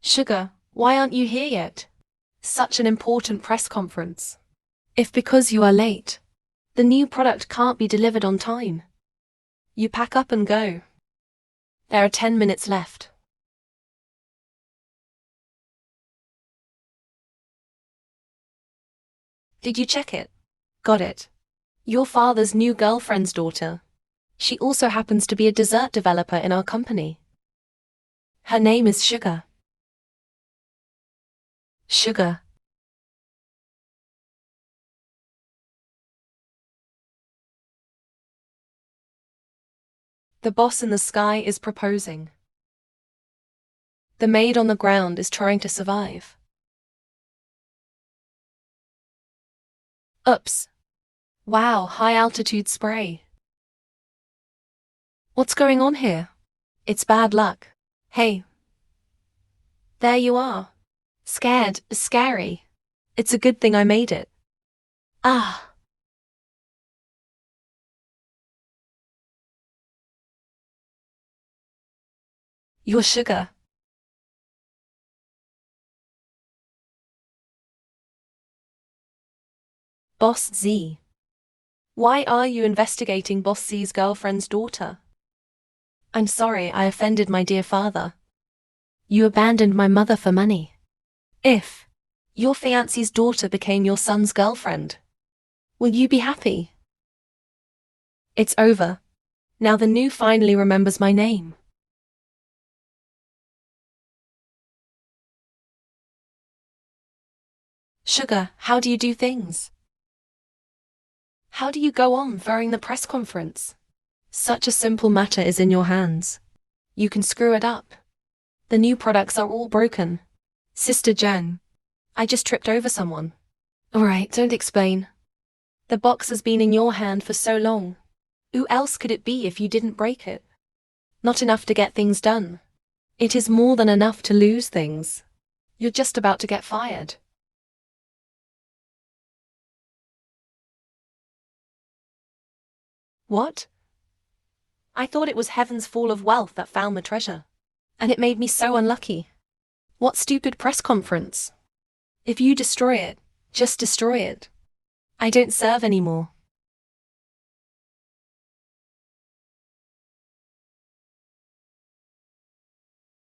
Sugar, why aren't you here yet? Such an important press conference. If because you are late, the new product can't be delivered on time, you pack up and go. There are 10 minutes left. Did you check it? Got it. Your father's new girlfriend's daughter. She also happens to be a dessert developer in our company. Her name is Sugar. Sugar. The boss in the sky is proposing. The maid on the ground is trying to survive. Oops. Wow, high altitude spray. What's going on here? It's bad luck. Hey. There you are. Scared, scary. It's a good thing I made it. Ah. Your sugar. Boss Z. Why are you investigating Boss Z's girlfriend's daughter? I'm sorry I offended my dear father. You abandoned my mother for money. If your fiancé's daughter became your son's girlfriend, will you be happy? It's over. Now the new finally remembers my name. Sugar, how do you do things? How do you go on during the press conference? Such a simple matter is in your hands. You can screw it up. The new products are all broken. Sister Jen, I just tripped over someone. Alright, don't explain. The box has been in your hand for so long. Who else could it be if you didn't break it? Not enough to get things done. It is more than enough to lose things. You're just about to get fired. What? I thought it was heaven's fall of wealth that found the treasure. And it made me so unlucky. What stupid press conference? If you destroy it, just destroy it. I don't serve anymore.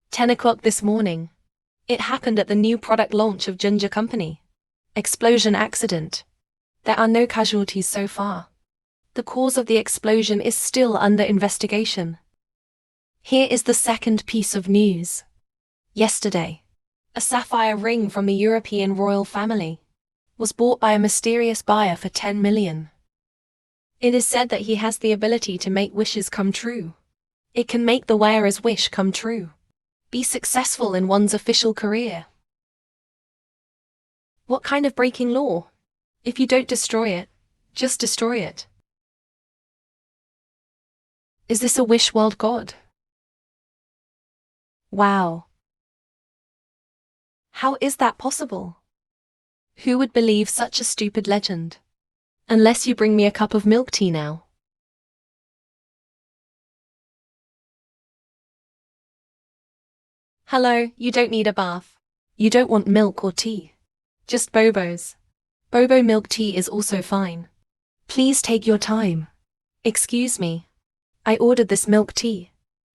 "10 o'clock this morning. It happened at the new product launch of Ginger Company. Explosion accident. There are no casualties so far. The cause of the explosion is still under investigation. Here is the second piece of news. Yesterday, a sapphire ring from the European royal family was bought by a mysterious buyer for 10 million. It is said that he has the ability to make wishes come true. It can make the wearer's wish come true. Be successful in one's official career. What kind of breaking law? If you don't destroy it, just destroy it. Is this a wish world god? Wow. How is that possible? Who would believe such a stupid legend? Unless you bring me a cup of milk tea now. Hello, you don't need a bath. You don't want milk or tea. Just Bobo's. Bobo milk tea is also fine. Please take your time. Excuse me. I ordered this milk tea,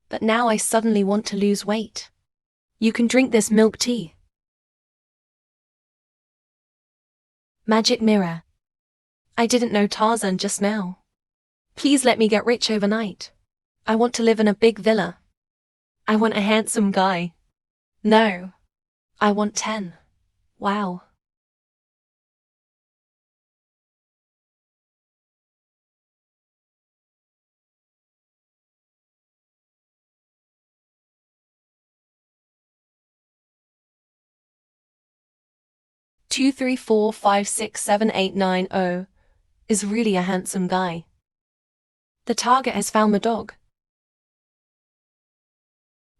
but now I suddenly want to lose weight. You can drink this milk tea. Magic mirror. I didn't know Tarzan just now. Please let me get rich overnight. I want to live in a big villa. I want a handsome guy. No. I want 10. Wow. Two, three, 4, 5, 6, 7, 8, 9, 0 is really a handsome guy. The target has found the dog.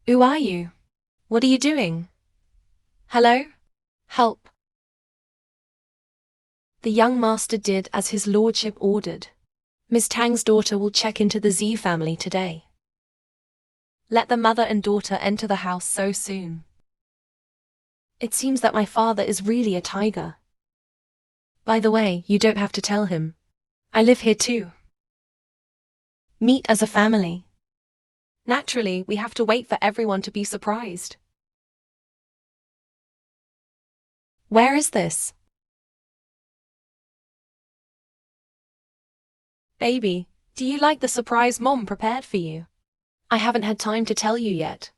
Who are you? What are you doing? Hello? Help. The young master did as his lordship ordered. Miss Tang's daughter will check into the Z family today. Let the mother and daughter enter the house so soon. It seems that my father is really a tiger. By the way, you don't have to tell him. I live here too. Meet as a family. Naturally, we have to wait for everyone to be surprised. Where is this? Baby, do you like the surprise Mom prepared for you? I haven't had time to tell you yet.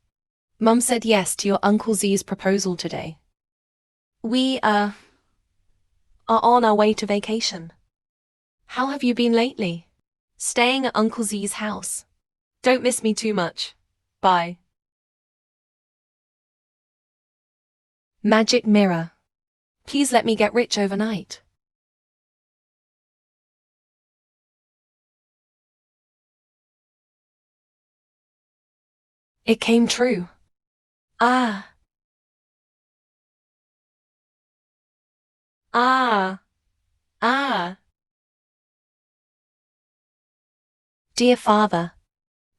Mum said yes to your Uncle Z's proposal today. We, are on our way to vacation. How have you been lately? Staying at Uncle Z's house. Don't miss me too much. Bye. Magic mirror. Please let me get rich overnight. It came true. Ah. Ah. Ah. Dear father,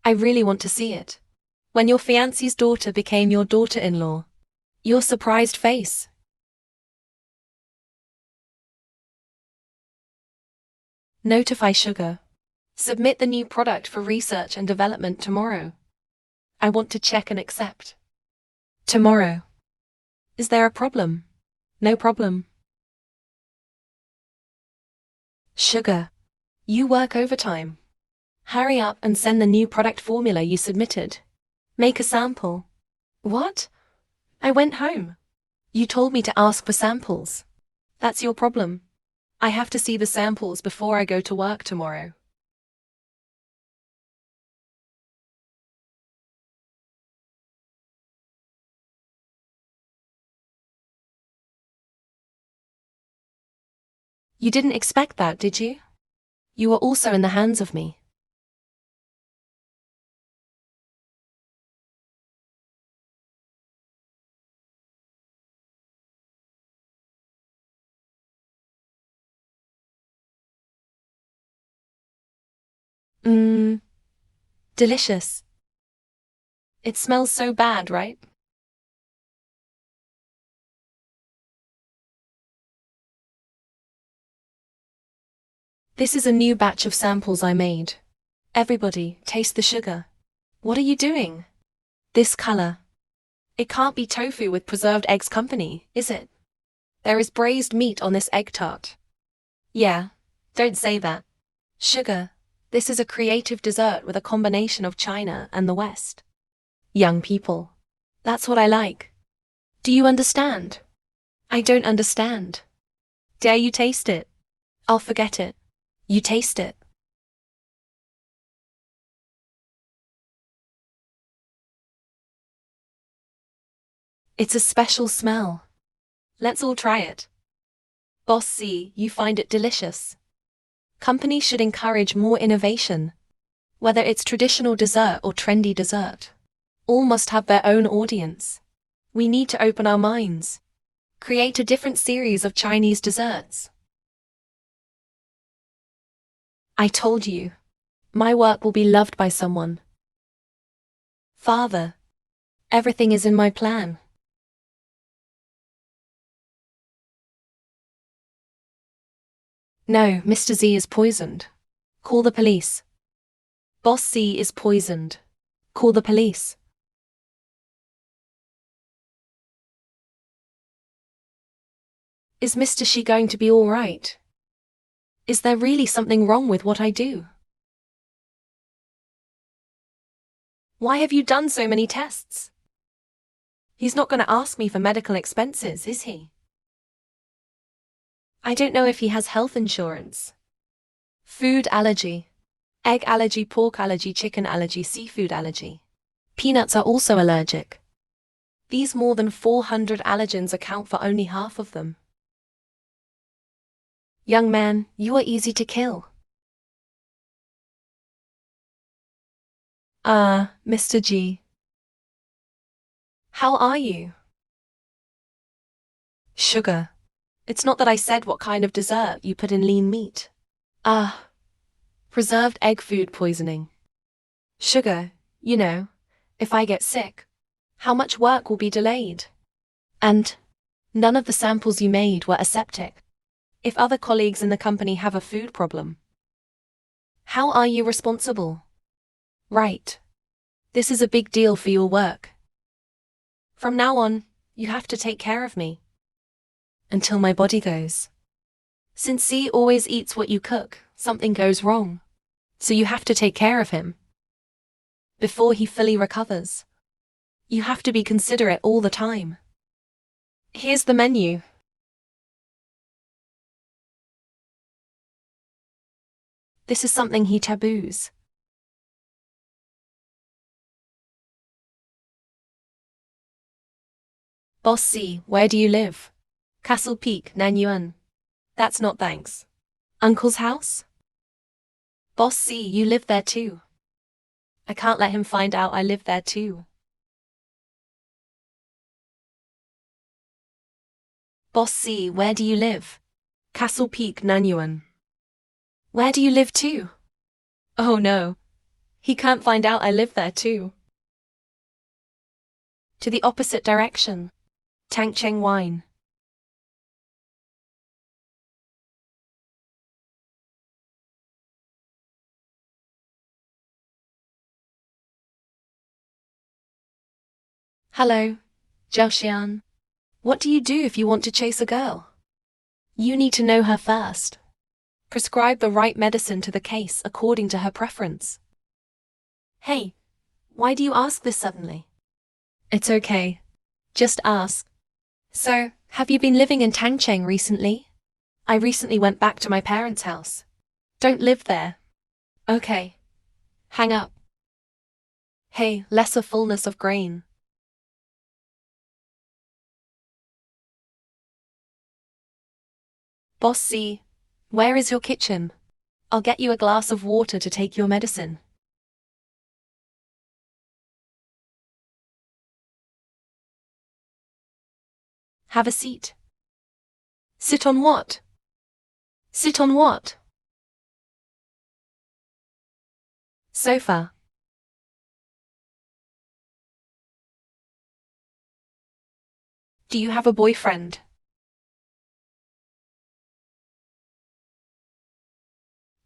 I really want to see it. When your fiancé's daughter became your daughter-in-law. Your surprised face. Notify Sugar. Submit the new product for research and development tomorrow. I want to check and accept. Tomorrow. Is there a problem? No problem. Sugar. You work overtime. Hurry up and send the new product formula you submitted. Make a sample. What? I went home. You told me to ask for samples. That's your problem. I have to see the samples before I go to work tomorrow. You didn't expect that, did you? You were also in the hands of me. Mmm. Delicious. It smells so bad, right? This is a new batch of samples I made. Everybody, taste the sugar. What are you doing? This color. It can't be tofu with preserved eggs company, is it? There is braised meat on this egg tart. Yeah, don't say that. Sugar. This is a creative dessert with a combination of China and the West. Young people. That's what I like. Do you understand? I don't understand. Dare you taste it? I'll forget it. You taste it. It's a special smell. Let's all try it. Boss C, you find it delicious. Companies should encourage more innovation. Whether it's traditional dessert or trendy dessert. All must have their own audience. We need to open our minds. Create a different series of Chinese desserts. I told you. My work will be loved by someone. Father. Everything is in my plan. No, Mr. Z is poisoned. Call the police. Boss C is poisoned. Call the police. Is Mr. Shi going to be all right? Is there really something wrong with what I do? Why have you done so many tests? He's not going to ask me for medical expenses, is he? I don't know if he has health insurance. Food allergy. Egg allergy, pork allergy, chicken allergy, seafood allergy. Peanuts are also allergic. These more than 400 allergens account for only half of them. Young man, you are easy to kill. Mr. G. How are you? Sugar. It's not that I said what kind of dessert you put in lean meat. Preserved egg food poisoning. Sugar, you know, if I get sick, how much work will be delayed? And None of the samples you made were aseptic. If other colleagues in the company have a food problem, how are you responsible? Right. This is a big deal for your work. From now on, you have to take care of me. Until my body goes. Since C always eats what you cook, something goes wrong. So you have to take care of him. Before he fully recovers. You have to be considerate all the time. Here's the menu. This is something he taboos. Boss C, where do you live? Castle Peak, Nanyuan. That's not thanks. Uncle's house? Boss C, you live there too. I can't let him find out I live there too. Boss C, where do you live? Castle Peak, Nanyuan. Where do you live too? Oh no. He can't find out I live there too. To the opposite direction. Tangcheng Wine. Hello, Zhao Xian. What do you do if you want to chase a girl? You need to know her first. Prescribe the right medicine to the case according to her preference. Hey, why do you ask this suddenly? It's okay. Just ask. So, have you been living in Tangcheng recently? I recently went back to my parents' house. Don't live there. Okay. Hang up. Hey, lesser fullness of grain. Boss C, where is your kitchen? I'll get you a glass of water to take your medicine. Have a seat. Sit on what? Sit on what? Sofa. Do you have a boyfriend?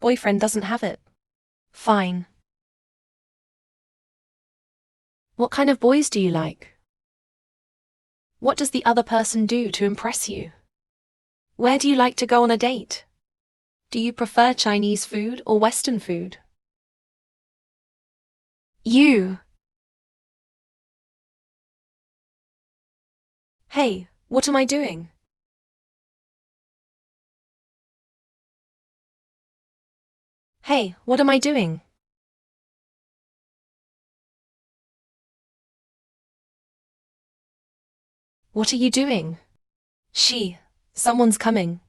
Boyfriend doesn't have it. Fine. What kind of boys do you like? What does the other person do to impress you? Where do you like to go on a date? Do you prefer Chinese food or Western food? You. Hey, what am I doing? Hey, what am I doing? What are you doing? Someone's coming.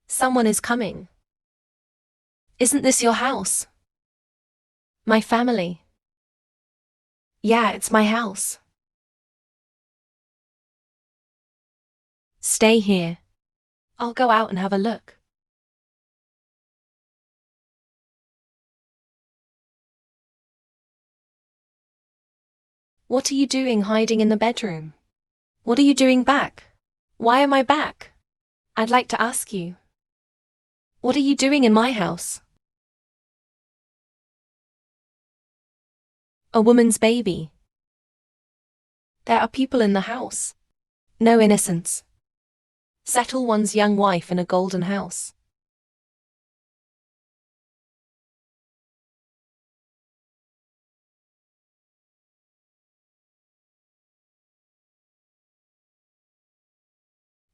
Someone is coming. Isn't this your house? My family. Yeah, it's my house. Stay here. I'll go out and have a look. What are you doing hiding in the bedroom? What are you doing back? Why am I back? I'd like to ask you. What are you doing in my house? A woman's baby. There are people in the house. No innocence. Settle one's young wife in a golden house.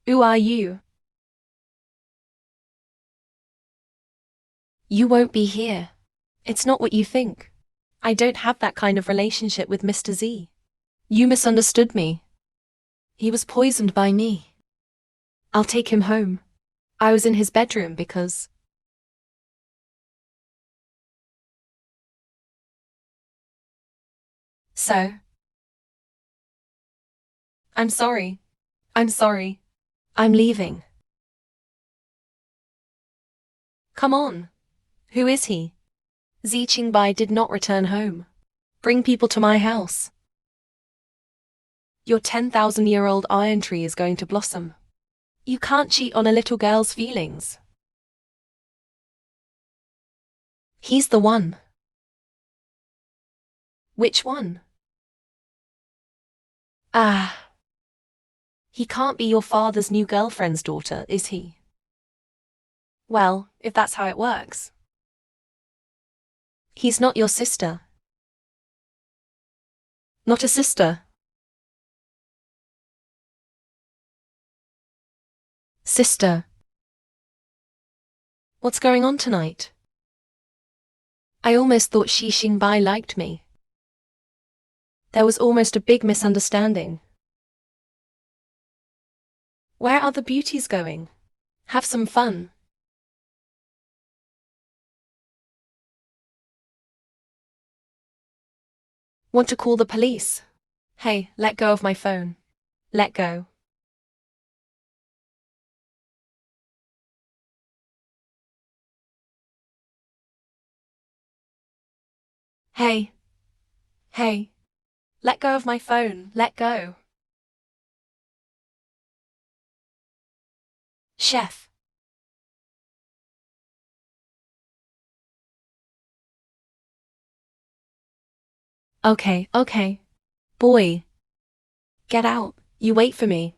Who are you? You won't be here. It's not what you think. I don't have that kind of relationship with Mr. Z. You misunderstood me. He was poisoned by me. I'll take him home. I was in his bedroom because... So? I'm sorry. I'm sorry. I'm leaving. Come on. Who is he? Xi Qingbai did not return home. Bring people to my house. Your 10,000-year-old iron tree is going to blossom. You can't cheat on a little girl's feelings. He's the one. Which one? Ah. He can't be your father's new girlfriend's daughter, is he? Well, if that's how it works. He's not your sister. Not a sister. Sister. What's going on tonight? I almost thought Xi Qingbai liked me. There was almost a big misunderstanding. Where are the beauties going? Have some fun. Want to call the police? Hey, let go of my phone. Let go. Hey. Hey. Let go of my phone. Let go. Chef. Okay, okay. Boy. Get out. You wait for me.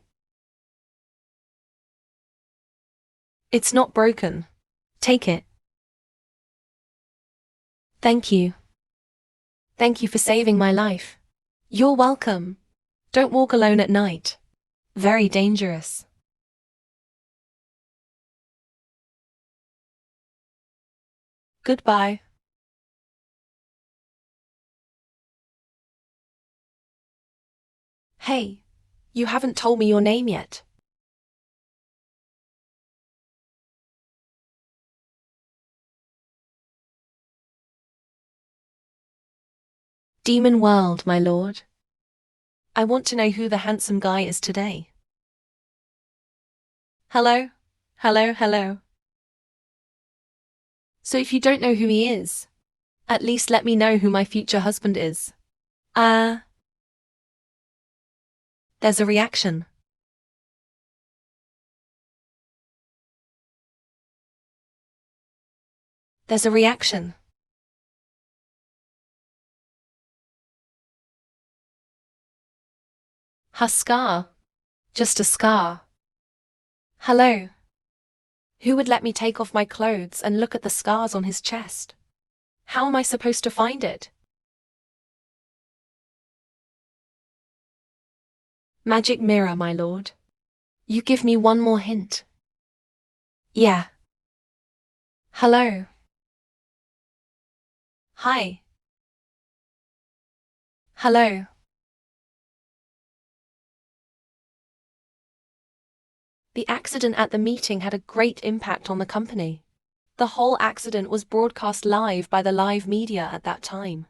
It's not broken. Take it. Thank you. Thank you for saving my life. You're welcome. Don't walk alone at night. Very dangerous. Goodbye. Hey, you haven't told me your name yet. Demon World, my lord. I want to know who the handsome guy is today. Hello? Hello, hello. So if you don't know who he is, at least let me know who my future husband is. There's a reaction. There's a reaction. A scar. Just a scar. Hello. Who would let me take off my clothes and look at the scars on his chest? How am I supposed to find it? Magic mirror, my lord. You give me one more hint. Yeah. Hello. Hi. Hello. The accident at the meeting had a great impact on the company. The whole accident was broadcast live by the live media at that time.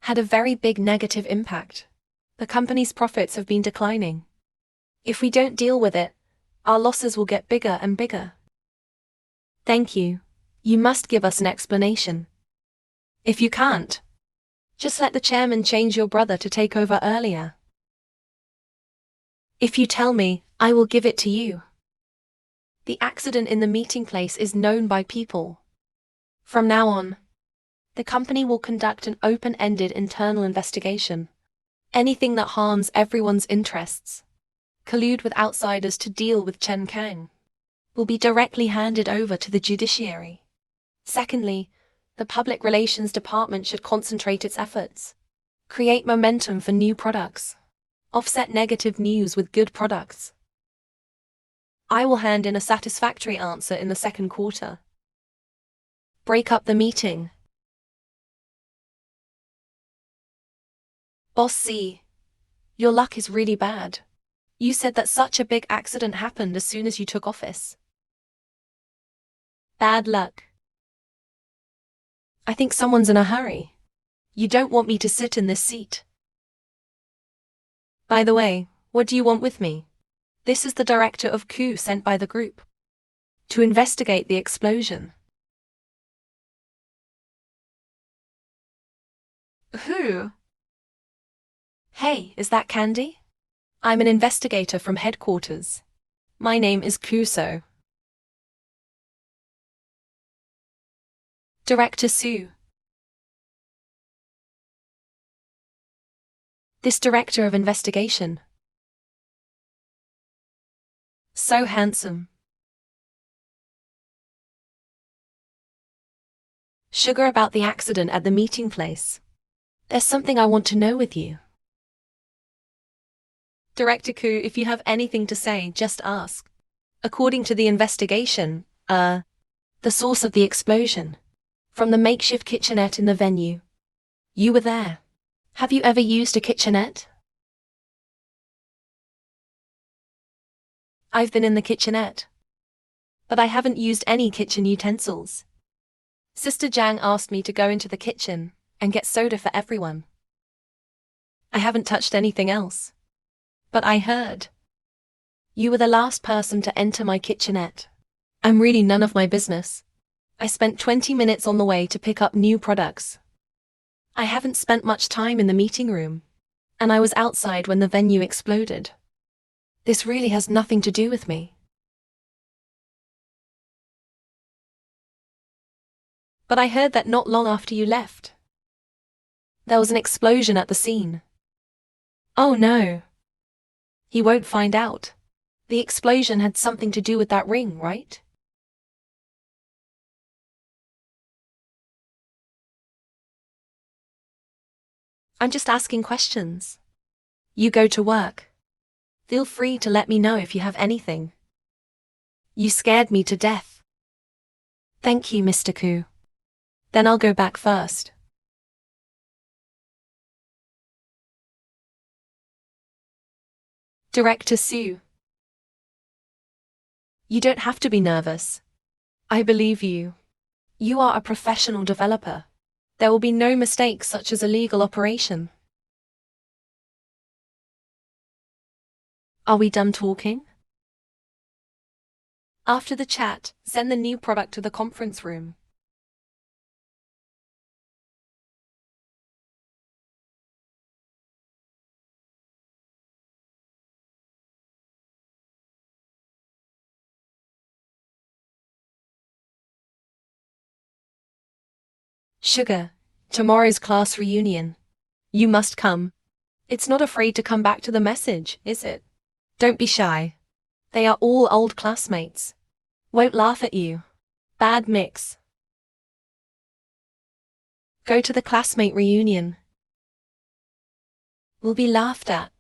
Had a very big negative impact. The company's profits have been declining. If we don't deal with it, our losses will get bigger and bigger. Thank you. You must give us an explanation. If you can't, just let the chairman change your brother to take over earlier. If you tell me, I will give it to you. The accident in the meeting place is known by people. From now on, the company will conduct an open-ended internal investigation. Anything that harms everyone's interests, collude with outsiders to deal with Chen Kang, will be directly handed over to the judiciary. Secondly, the public relations department should concentrate its efforts, create momentum for new products, offset negative news with good products. I will hand in a satisfactory answer in the second quarter. Break up the meeting. Boss C, your luck is really bad. You said that such a big accident happened as soon as you took office. Bad luck. I think someone's in a hurry. You don't want me to sit in this seat. By the way, what do you want with me? This is the director of coup sent by the group to investigate the explosion. Who? Hey, is that Candy? I'm an investigator from headquarters. My name is Kuso. Director Sue. This director of investigation. So handsome. Sugar, about the accident at the meeting place. There's something I want to know with you. Director Ku, if you have anything to say, just ask. According to the investigation, the source of the explosion. From the makeshift kitchenette in the venue. You were there. Have you ever used a kitchenette? I've been in the kitchenette. But I haven't used any kitchen utensils. Sister Jang asked me to go into the kitchen and get soda for everyone. I haven't touched anything else. But I heard. You were the last person to enter my kitchenette. I'm really none of my business. I spent 20 minutes on the way to pick up new products. I haven't spent much time in the meeting room. And I was outside when the venue exploded. This really has nothing to do with me. But I heard that not long after you left, there was an explosion at the scene. Oh no. He won't find out. The explosion had something to do with that ring, right? I'm just asking questions. You go to work. Feel free to let me know if you have anything. You scared me to death. Thank you, Mr. Ku. Then I'll go back first. Director Sue. You don't have to be nervous. I believe you. You are a professional developer. There will be no mistakes such as illegal operation. Are we done talking? After the chat, send the new product to the conference room. Sugar, tomorrow's class reunion. You must come. It's not afraid to come back to the message, is it? Don't be shy. They are all old classmates. Won't laugh at you. Bad mix. Go to the classmate reunion. Will be laughed at.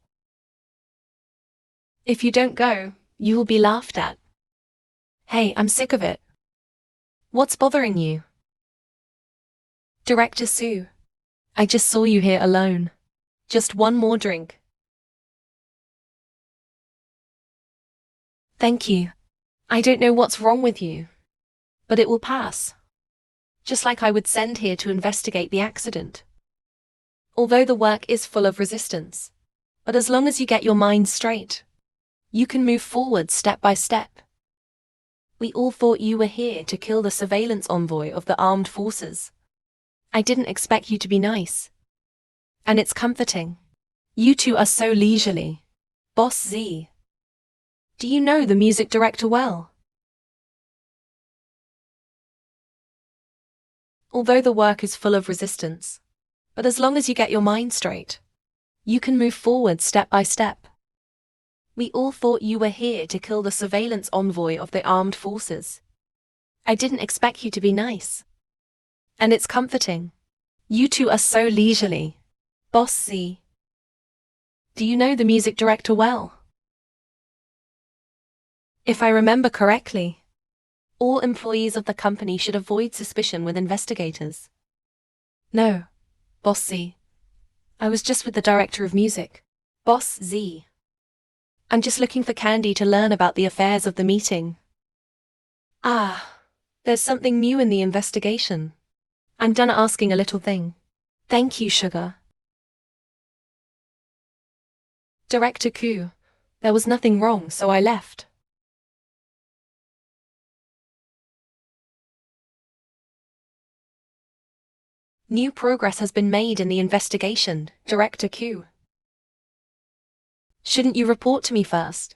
If you don't go, you will be laughed at. Hey, I'm sick of it. What's bothering you? Director Sue. I just saw you here alone. Just one more drink. Thank you. I don't know what's wrong with you. But it will pass. Just like I would send here to investigate the accident. Although the work is full of resistance. But as long as you get your mind straight, you can move forward step by step. We all thought you were here to kill the surveillance envoy of the armed forces. I didn't expect you to be nice. And it's comforting. You two are so leisurely. Boss Z. Do you know the music director well? Although the work is full of resistance, but as long as you get your mind straight, you can move forward step by step. We all thought you were here to kill the surveillance envoy of the armed forces. I didn't expect you to be nice. And it's comforting. You two are so leisurely. Boss Z. Do you know the music director well? If I remember correctly, all employees of the company should avoid suspicion with investigators. No, Boss Z. I was just with the director of music. Boss Z. I'm just looking for Candy to learn about the affairs of the meeting. Ah, there's something new in the investigation. I'm done asking a little thing. Thank you, Sugar. Director Ku, there was nothing wrong, so I left. New progress has been made in the investigation, Director Q. Shouldn't you report to me first?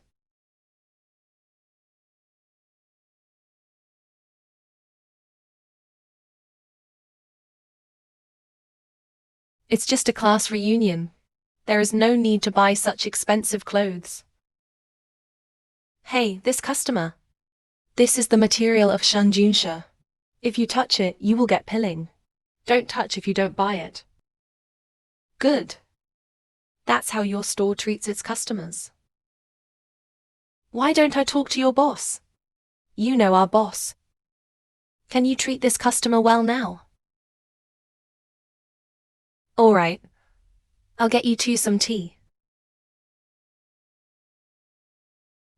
It's just a class reunion. There is no need to buy such expensive clothes. Hey, this customer. This is the material of Shanjunsha. If you touch it, you will get pilling. Don't touch if you don't buy it. Good. That's how your store treats its customers. Why don't I talk to your boss? You know our boss. Can you treat this customer well now? All right. I'll get you two some tea.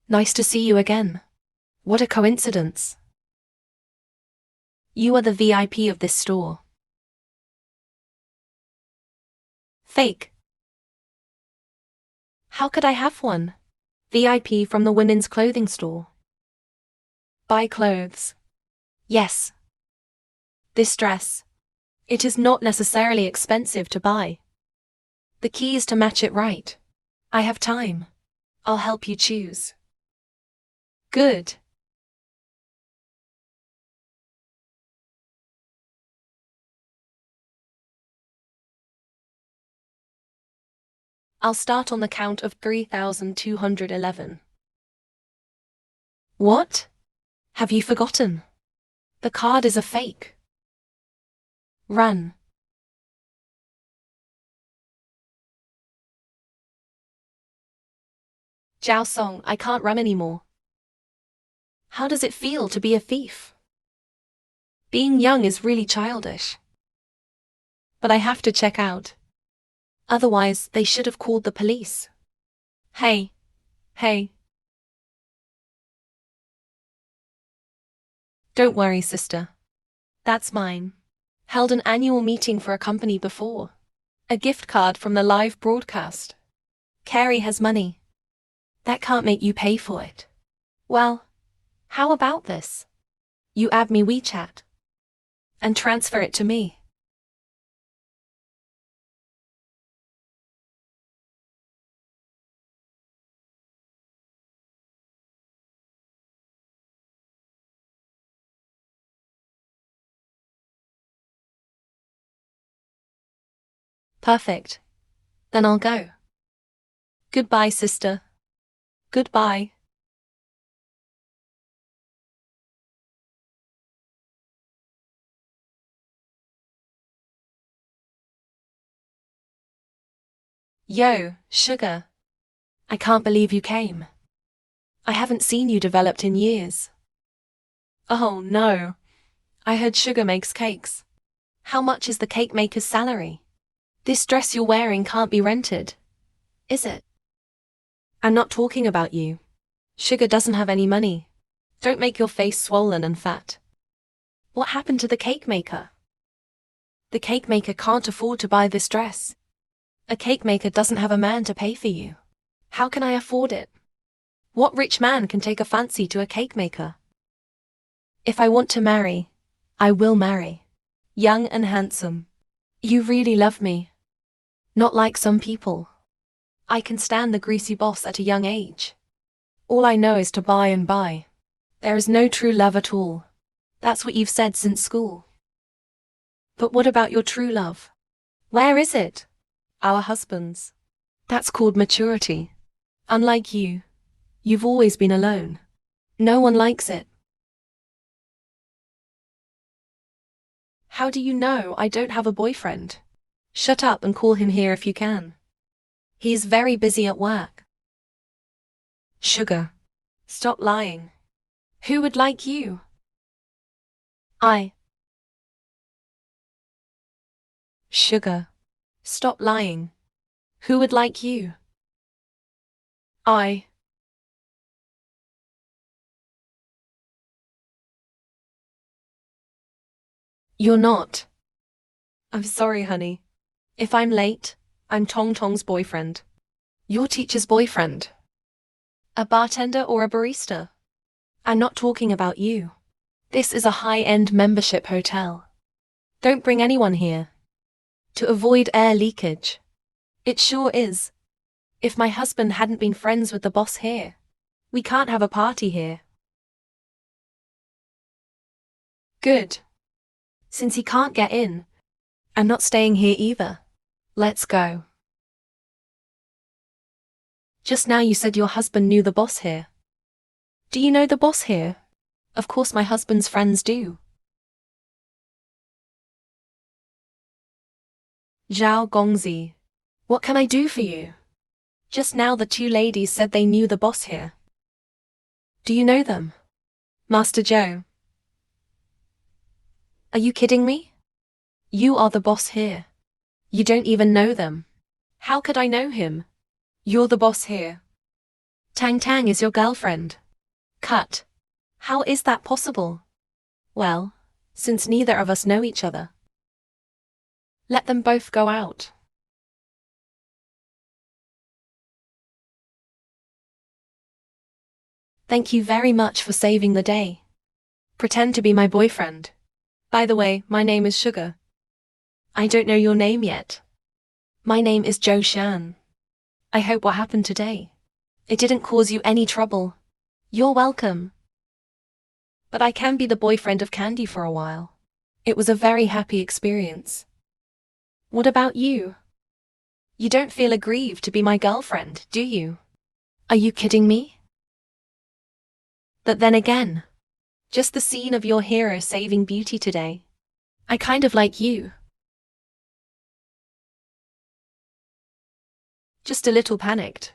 Nice to see you again. What a coincidence. You are the VIP of this store. Fake. How could I have one? VIP from the women's clothing store. Buy clothes. Yes. This dress. It is not necessarily expensive to buy. The key is to match it right. I have time. I'll help you choose. Good. I'll start on the count of 3,211. What? Have you forgotten? The card is a fake. Run. Jiao Song, I can't run anymore. How does it feel to be a thief? Being young is really childish. But I have to check out. Otherwise, they should have called the police. Hey. Hey. Don't worry, sister. That's mine. Held an annual meeting for a company before. A gift card from the live broadcast. Carrie has money. That can't make you pay for it. Well, how about this? You add me WeChat. And transfer it to me. Perfect. Then I'll go. Goodbye, sister. Goodbye. Yo, Sugar. I can't believe you came. I haven't seen you developed in years. Oh, no. I heard Sugar makes cakes. How much is the cake maker's salary? This dress you're wearing can't be rented. Is it? I'm not talking about you. Sugar doesn't have any money. Don't make your face swollen and fat. What happened to the cake maker? The cake maker can't afford to buy this dress. A cake maker doesn't have a man to pay for you. How can I afford it? What rich man can take a fancy to a cake maker? If I want to marry, I will marry. Young and handsome. You really love me. Not like some people. I can stand the greasy boss at a young age. All I know is to buy and buy. There is no true love at all. That's what you've said since school. But what about your true love? Where is it? Our husbands. That's called maturity. Unlike you, you've always been alone. No one likes it. How do you know I don't have a boyfriend? Shut up and call him here if you can. He is very busy at work. Sugar. Stop lying. Who would like you? I. Sugar. Stop lying. Who would like you? I. You're not. I'm sorry, honey. If I'm late, I'm Tong Tong's boyfriend. Your teacher's boyfriend. A bartender or a barista? I'm not talking about you. This is a high-end membership hotel. Don't bring anyone here. To avoid air leakage. It sure is. If my husband hadn't been friends with the boss here, we can't have a party here. Good. Since he can't get in, I'm not staying here either. Let's go. Just now you said your husband knew the boss here. Do you know the boss here? Of course my husband's friends do. Zhao Gongzi. What can I do for you? Just now the two ladies said they knew the boss here. Do you know them? Master Zhou. Are you kidding me? You are the boss here. You don't even know them. How could I know him? You're the boss here. Tang Tang is your girlfriend. Cut. How is that possible? Well, since neither of us know each other, let them both go out. Thank you very much for saving the day. Pretend to be my boyfriend. By the way, my name is Sugar. I don't know your name yet. My name is Zhou Shan. I hope what happened today, it didn't cause you any trouble. You're welcome. But I can be the boyfriend of Candy for a while. It was a very happy experience. What about you? You don't feel aggrieved to be my girlfriend, do you? Are you kidding me? But then again, just the scene of your hero saving Beauty today. I kind of like you. Just a little panicked.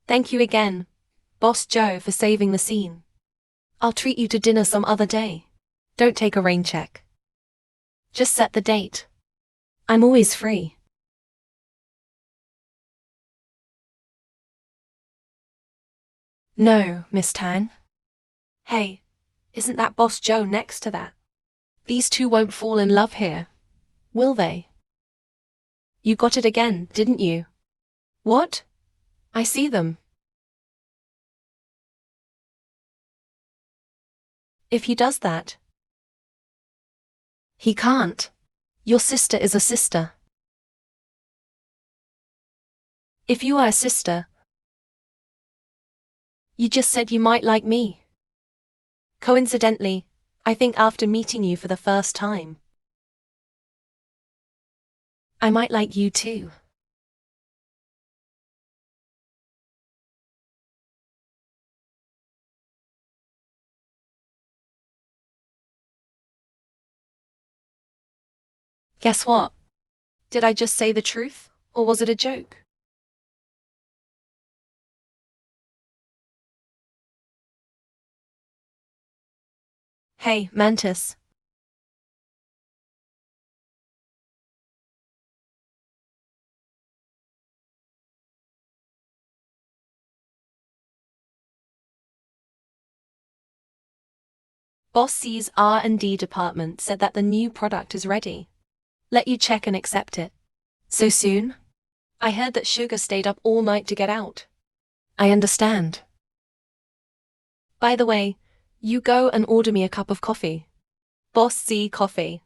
Thank you again, Boss Joe, for saving the scene. I'll treat you to dinner some other day. Don't take a rain check. Just set the date. I'm always free. No, Miss Tang. Hey, isn't that Boss Joe next to that? These two won't fall in love here, will they? You got it again, didn't you? What? I see them. If he does that. He can't. Your sister is a sister. If you are a sister, you just said you might like me. Coincidentally, I think after meeting you for the first time, I might like you too. Guess what? Did I just say the truth, or was it a joke? Hey, Mantis. Boss C's R&D department said that the new product is ready. Let you check and accept it. So soon? I heard that Sugar stayed up all night to get out. I understand. By the way, you go and order me a cup of coffee. Boss C coffee.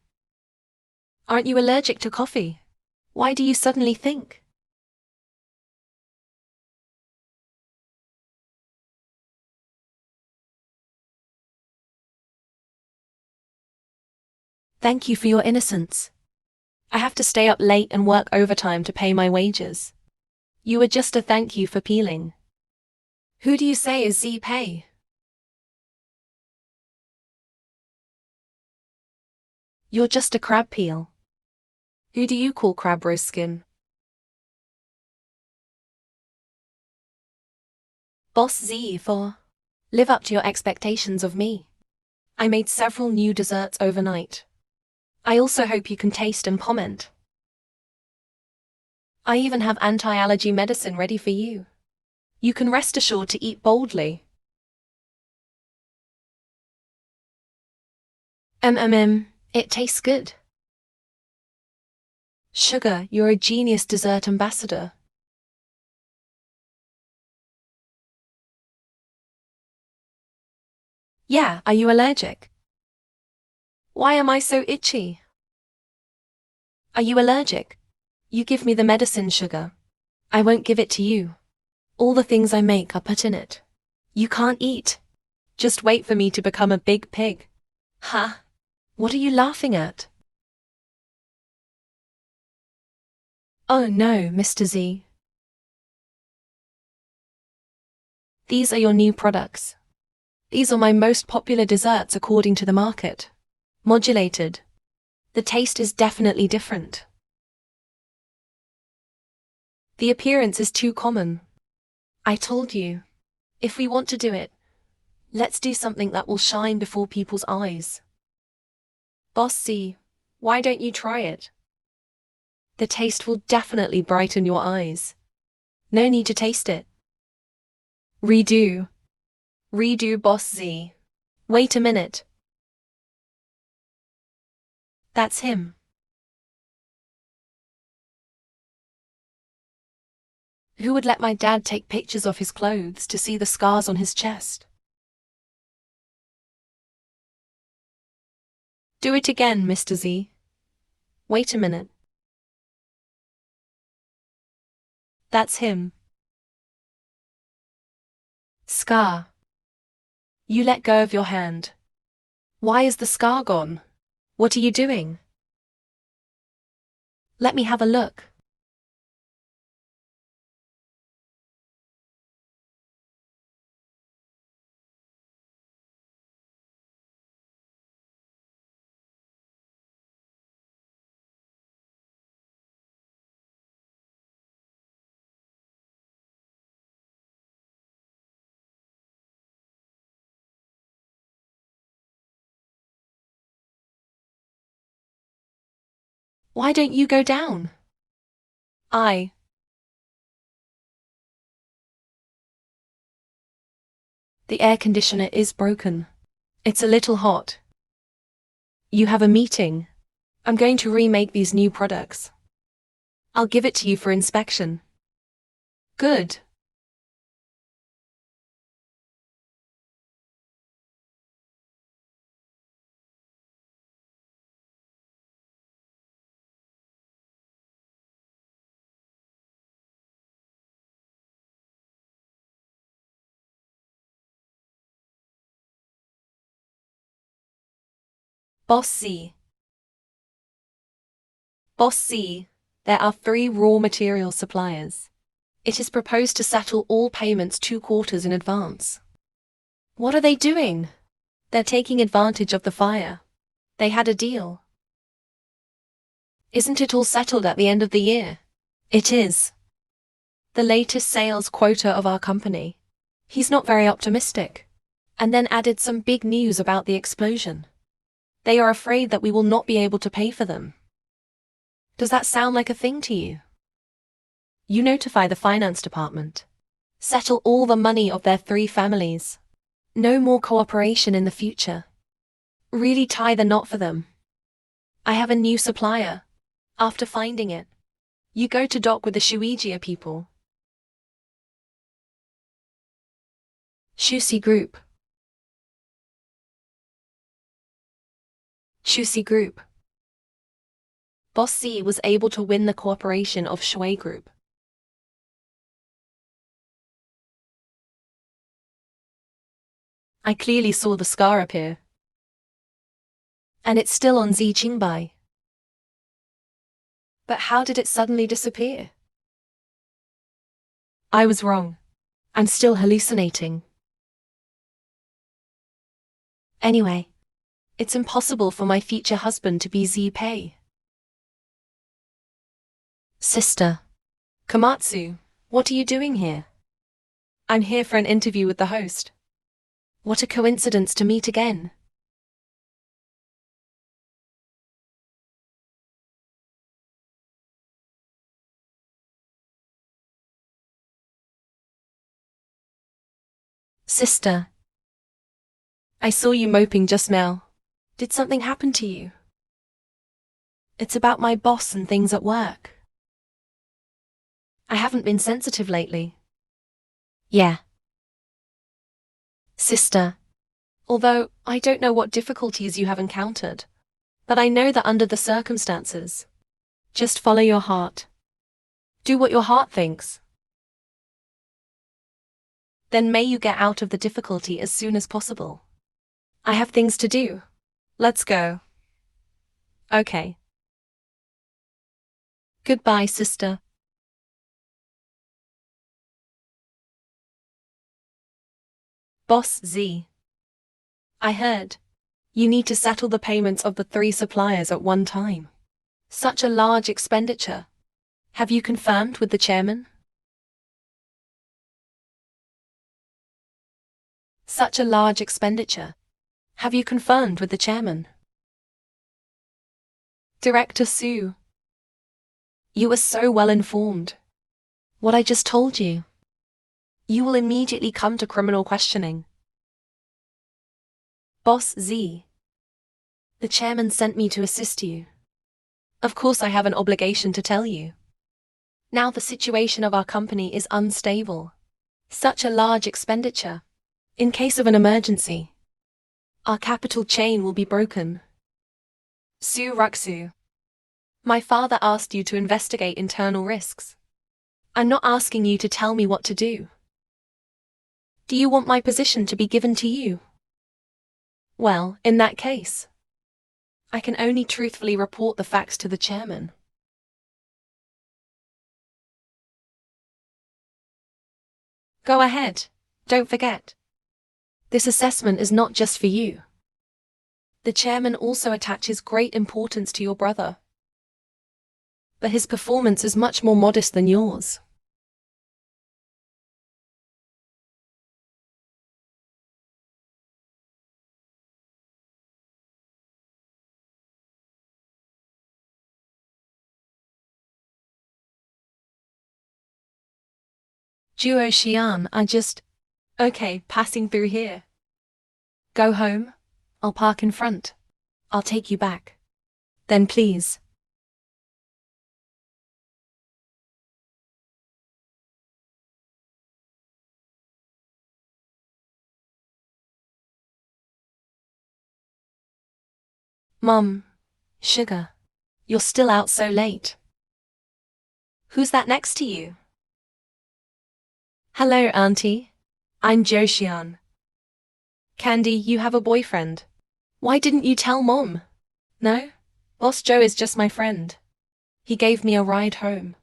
Aren't you allergic to coffee? Why do you suddenly think? Thank you for your innocence. I have to stay up late and work overtime to pay my wages. You were just a thank you for peeling. Who do you say is Z Pay? You're just a crab peel. Who do you call crab roast skin? Boss Z for live up to your expectations of me. I made several new desserts overnight. I also hope you can taste and comment. I even have anti-allergy medicine ready for you. You can rest assured to eat boldly. It tastes good. Sugar, you're a genius dessert ambassador. Yeah, are you allergic? Why am I so itchy? Are you allergic? You give me the medicine sugar. I won't give it to you. All the things I make are put in it. You can't eat. Just wait for me to become a big pig. Ha! What are you laughing at? Oh no, Mr. Z. These are your new products. These are my most popular desserts according to the market. Modulated. The taste is definitely different. The appearance is too common. I told you. If we want to do it, let's do something that will shine before people's eyes. Boss C, why don't you try it? The taste will definitely brighten your eyes. No need to taste it. Redo. Redo, Boss Z. Wait a minute. That's him. Who would let my dad take pictures of his clothes to see the scars on his chest? Do it again, Mr. Z. Wait a minute. That's him. Scar. You let go of your hand. Why is the scar gone? What are you doing? Let me have a look. Why don't you go down? The air conditioner is broken. It's a little hot. You have a meeting. I'm going to remake these new products. I'll give it to you for inspection. Good. Boss C. Boss C, there are 3 raw material suppliers. It is proposed to settle all payments 2 quarters in advance. What are they doing? They're taking advantage of the fire. They had a deal. Isn't it all settled at the end of the year? It is. The latest sales quota of our company. He's not very optimistic. And then added some big news about the explosion. They are afraid that we will not be able to pay for them. Does that sound like a thing to you? You notify the finance department. Settle all the money of their 3 families. No more cooperation in the future. Really tie the knot for them. I have a new supplier. After finding it, you go to dock with the Shuijia people. Shusi Group. Shusi Group. Boss C was able to win the cooperation of Shui Group. I clearly saw the scar appear. And it's still on Zi Qingbai. But how did it suddenly disappear? I was wrong. I'm still hallucinating. Anyway, it's impossible for my future husband to be Zi Pei. Sister. Komatsu, what are you doing here? I'm here for an interview with the host. What a coincidence to meet again. Sister. I saw you moping just now. Did something happen to you? It's about my boss and things at work. I haven't been sensitive lately. Yeah. Sister. Although, I don't know what difficulties you have encountered, But I know that under the circumstances, just follow your heart. Do what your heart thinks. Then may you get out of the difficulty as soon as possible. I have things to do. Let's go. Okay. Goodbye, sister. Boss Z. I heard. You need to settle the payments of the 3 suppliers at one time. Such a large expenditure. Have you confirmed with the chairman? Such a large expenditure. Have you confirmed with the chairman? Director Sue. You are so well informed. What I just told you. You will immediately come to criminal questioning. Boss Z. The chairman sent me to assist you. Of course I have an obligation to tell you. Now the situation of our company is unstable. Such a large expenditure. In case of an emergency, our capital chain will be broken. Sue Ruxu. My father asked you to investigate internal risks. I'm not asking you to tell me what to do. Do you want my position to be given to you? Well, in that case, I can only truthfully report the facts to the chairman. Go ahead. Don't forget. This assessment is not just for you. The chairman also attaches great importance to your brother. But his performance is much more modest than yours. Duo Xian, Okay, passing through here. Go home. I'll park in front. I'll take you back. Then please. Mum, sugar. You're still out so late. Who's that next to you? Hello, Auntie. I'm Joshian. Candy, you have a boyfriend. Why didn't you tell Mom? No? Boss Joe is just my friend. He gave me a ride home.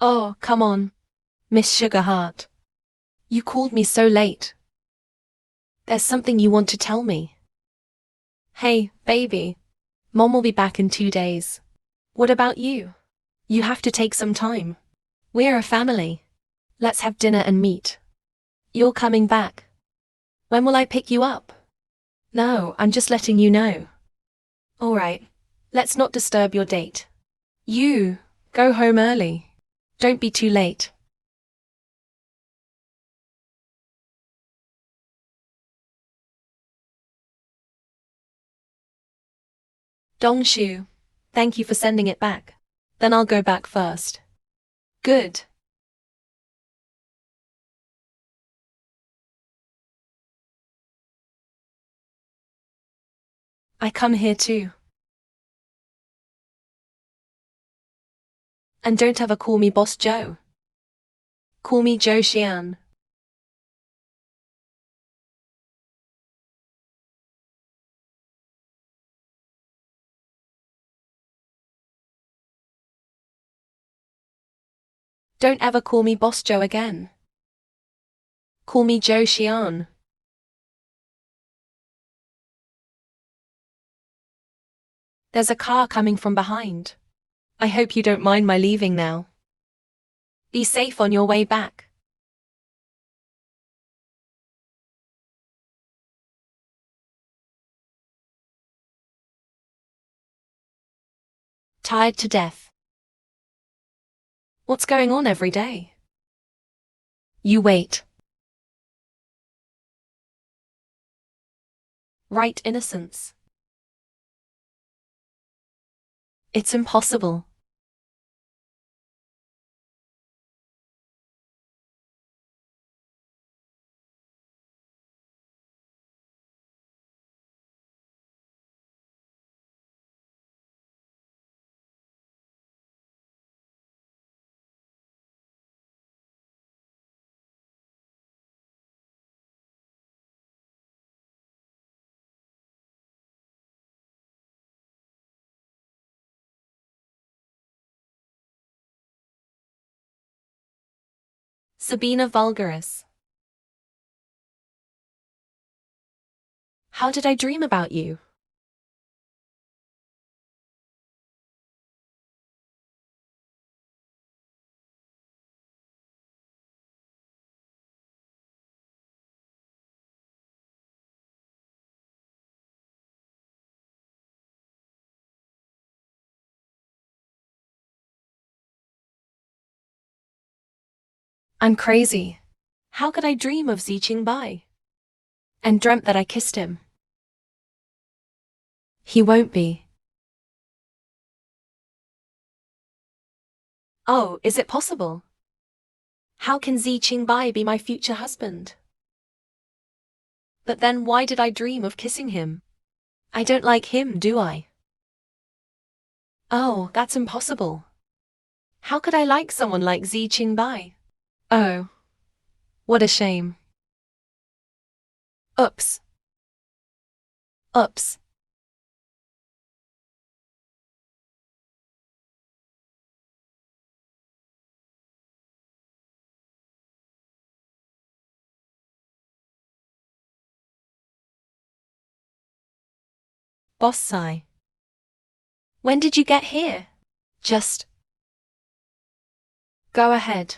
Oh, come on. Miss Sugarheart. You called me so late. There's something you want to tell me. Hey, baby. Mom will be back in 2 days. What about you? You have to take some time. We're a family. Let's have dinner and meet. You're coming back. When will I pick you up? No, I'm just letting you know. Alright. Let's not disturb your date. You, go home early. Don't be too late. Dongshu, thank you for sending it back. Then I'll go back first. Good. I come here too. And don't ever call me Boss Joe. Call me Joe Xian. Don't ever call me Boss Joe again. Call me Joe Xian. There's a car coming from behind. I hope you don't mind my leaving now. Be safe on your way back. Tired to death. What's going on every day? You wait. Right, innocence. It's impossible. Sabina Vulgaris. How did I dream about you? I'm crazy. How could I dream of Xi Qingbai? And dreamt that I kissed him. He won't be. Oh, is it possible? How can Xi Qingbai be my future husband? But then why did I dream of kissing him? I don't like him, do I? Oh, that's impossible. How could I like someone like Xi Qingbai? Oh, what a shame. Oops. Oops. Boss sigh. When did you get here? Just go ahead.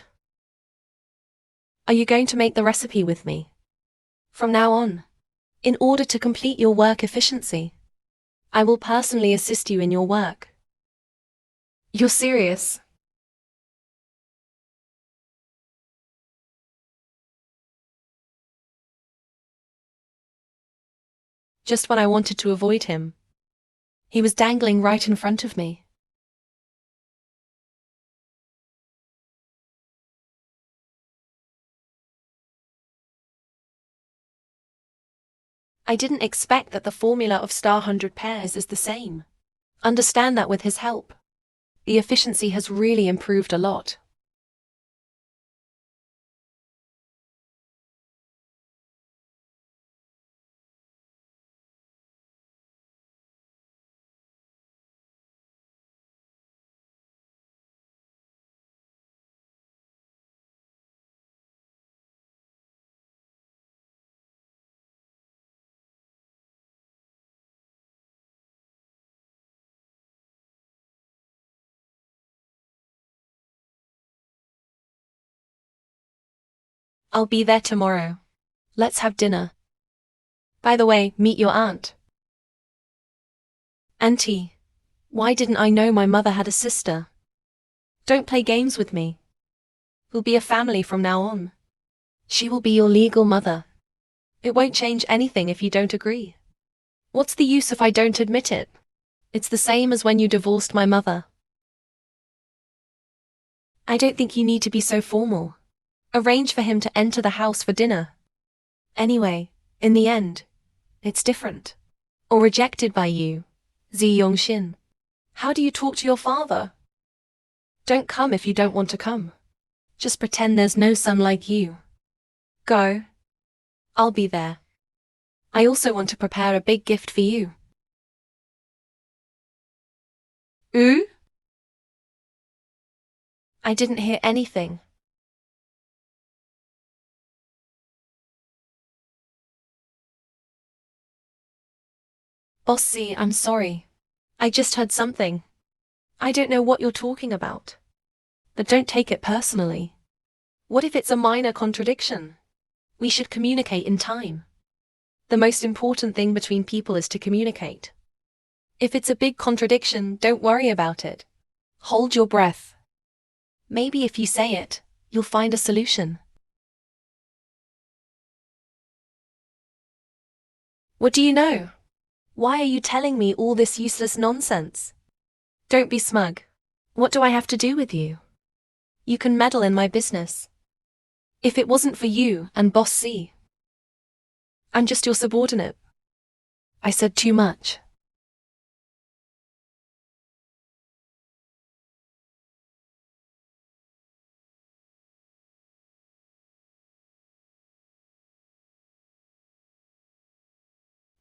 Are you going to make the recipe with me? From now on, in order to complete your work efficiency, I will personally assist you in your work. You're serious? Just when I wanted to avoid him. He was dangling right in front of me. I didn't expect that the formula of star 100 pairs is the same. Understand that with his help, the efficiency has really improved a lot. I'll be there tomorrow. Let's have dinner. By the way, meet your aunt. Auntie, why didn't I know my mother had a sister? Don't play games with me. We'll be a family from now on. She will be your legal mother. It won't change anything if you don't agree. What's the use if I don't admit it? It's the same as when you divorced my mother. I don't think you need to be so formal. Arrange for him to enter the house for dinner. Anyway, in the end, it's different. Or rejected by you, Xi Yongxin. How do you talk to your father? Don't come if you don't want to come. Just pretend there's no son like you. Go. I'll be there. I also want to prepare a big gift for you. Ooh? I didn't hear anything. Bossy, I'm sorry. I just heard something. I don't know what you're talking about. But don't take it personally. What if it's a minor contradiction? We should communicate in time. The most important thing between people is to communicate. If it's a big contradiction, don't worry about it. Hold your breath. Maybe if you say it, you'll find a solution. What do you know? Why are you telling me all this useless nonsense? Don't be smug. What do I have to do with you? You can meddle in my business. If it wasn't for you and Boss C, I'm just your subordinate. I said too much.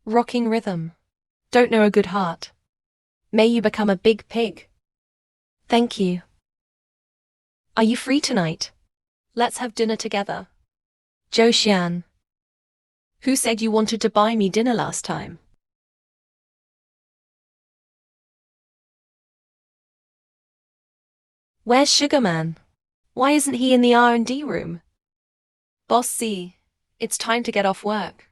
Rocking rhythm. Don't know a good heart. May you become a big pig. Thank you. Are you free tonight? Let's have dinner together. Zhou Xian. Who said you wanted to buy me dinner last time? Where's Sugarman? Why isn't he in the R&D room? Boss C, it's time to get off work.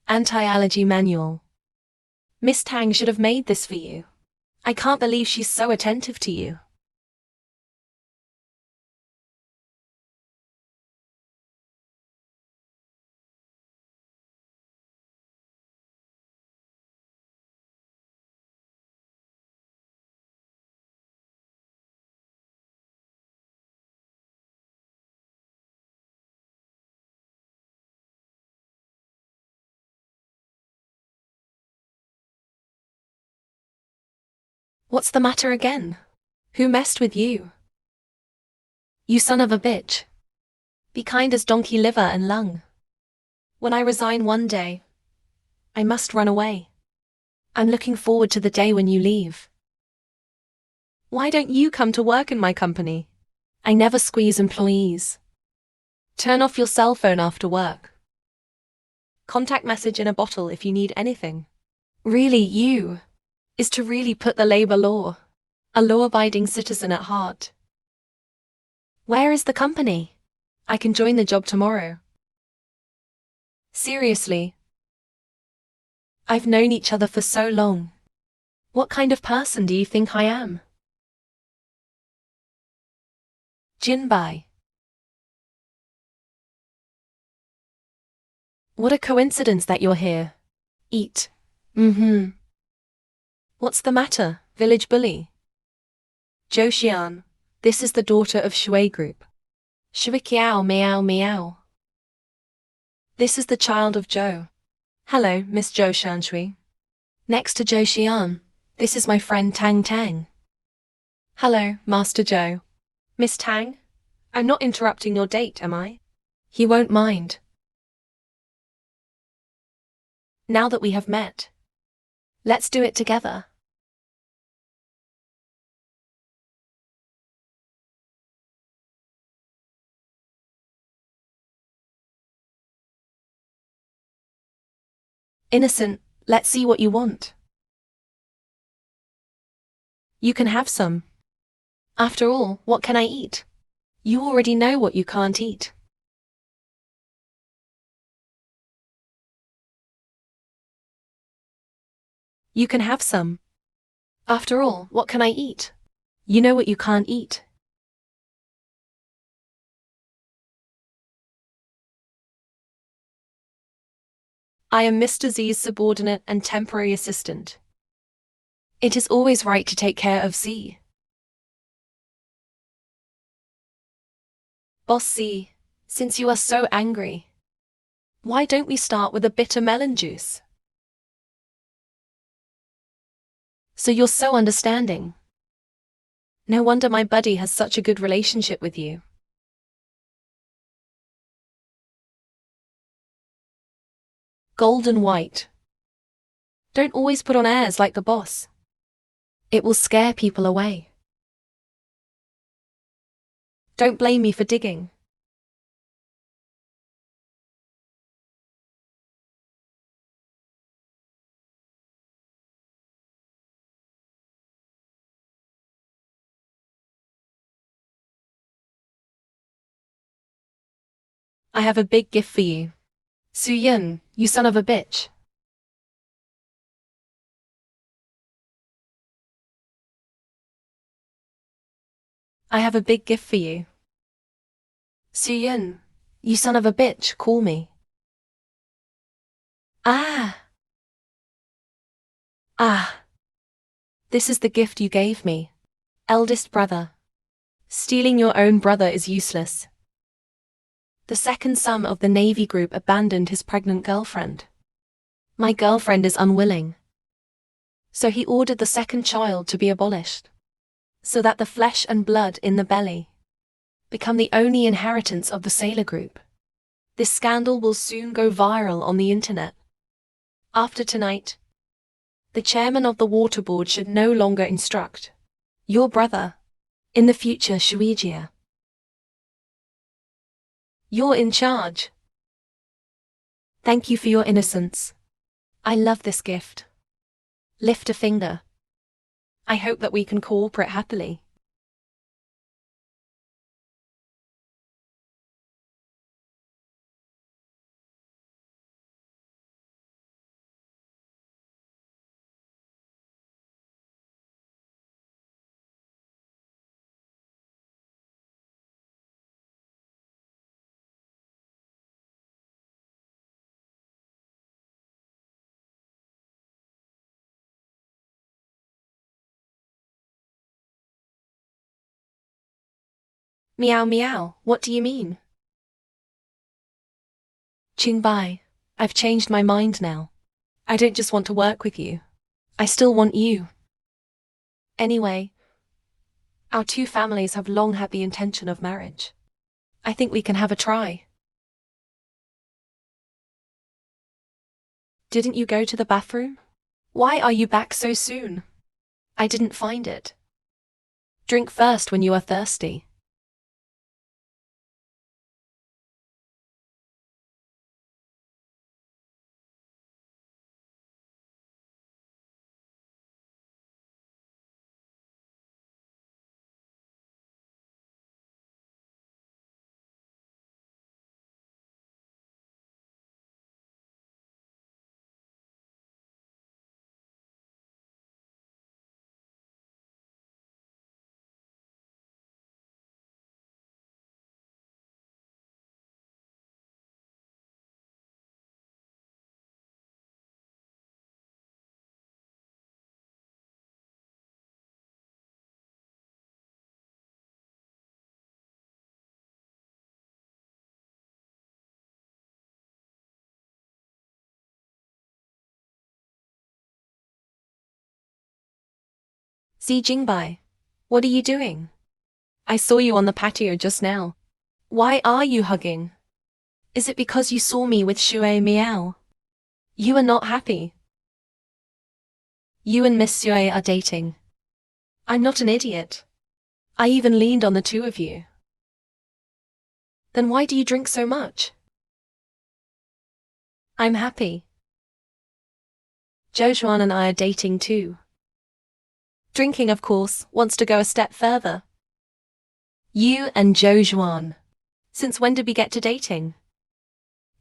Anti-allergy manual. Miss Tang should have made this for you. I can't believe she's so attentive to you. What's the matter again? Who messed with you? You son of a bitch. Be kind as donkey liver and lung. When I resign one day, I must run away. I'm looking forward to the day when you leave. Why don't you come to work in my company? I never squeeze employees. Turn off your cell phone after work. Contact message in a bottle if you need anything. Really, you is to really put the labor law, a law-abiding citizen at heart. Where is the company? I can join the job tomorrow. Seriously. I've known each other for so long. What kind of person do you think I am? Jinbai. What a coincidence that you're here. Eat. What's the matter, village bully? Zhou Xian, this is the daughter of Shui Group. Shui Kiao meow meow. This is the child of Zhou. Hello, Miss Zhou Shanshui. Next to Zhou Xian, this is my friend Tang Tang. Hello, Master Zhou. Miss Tang, I'm not interrupting your date, am I? He won't mind. Now that we have met, let's do it together. Innocent, let's see what you want. You can have some. After all, what can I eat? You already know what you can't eat. You can have some. After all, what can I eat? You know what you can't eat. I am Mr. Z's subordinate and temporary assistant. It is always right to take care of Z. Boss C, since you are so angry, why don't we start with a bitter melon juice? So you're so understanding. No wonder my buddy has such a good relationship with you. Gold and white. Don't always put on airs like the boss. It will scare people away. Don't blame me for digging. I have a big gift for you. Su Yun, you son of a bitch. I have a big gift for you. Su Yun, you son of a bitch, call me. Ah. Ah. This is the gift you gave me. Eldest brother. Stealing your own brother is useless. The second son of the Navy group abandoned his pregnant girlfriend. My girlfriend is unwilling. So he ordered the second child to be abolished, so that the flesh and blood in the belly become the only inheritance of the sailor group. This scandal will soon go viral on the internet. After tonight, The chairman of the water board should no longer instruct your brother. In the future, Shuijia. You're in charge. Thank you for your innocence. I love this gift. Lift a finger. I hope that we can cooperate happily. Meow meow, what do you mean? Qingbai, I've changed my mind now. I don't just want to work with you. I still want you. Anyway, our two families have long had the intention of marriage. I think we can have a try. Didn't you go to the bathroom? Why are you back so soon? I didn't find it. Drink first when you are thirsty. Xi Jingbai, what are you doing? I saw you on the patio just now. Why are you hugging? Is it because you saw me with Shui Miao? You are not happy. You and Miss Sui are dating. I'm not an idiot. I even leaned on the two of you. Then why do you drink so much? I'm happy. Zhou Xuan and I are dating too. Drinking, of course, wants to go a step further. You and Zhou Xuan. Since when did we get to dating?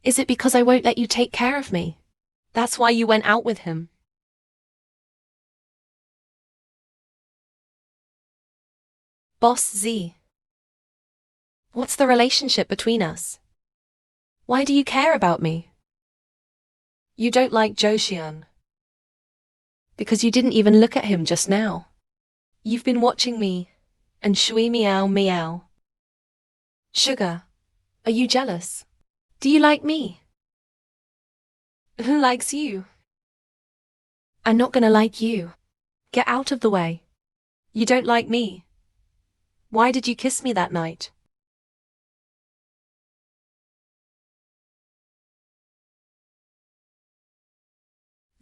Is it because I won't let you take care of me? That's why you went out with him. Boss Z. What's the relationship between us? Why do you care about me? You don't like Zhou Xian. Because you didn't even look at him just now. You've been watching me, and Shui Miao Miao. Sugar, are you jealous? Do you like me? Who likes you? I'm not gonna like you. Get out of the way. You don't like me. Why did you kiss me that night?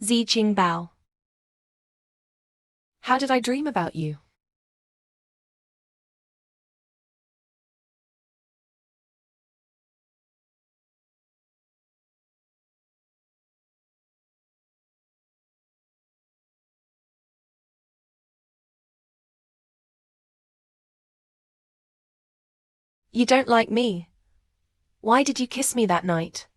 Xi Qingbao. How did I dream about you? You don't like me. Why did you kiss me that night?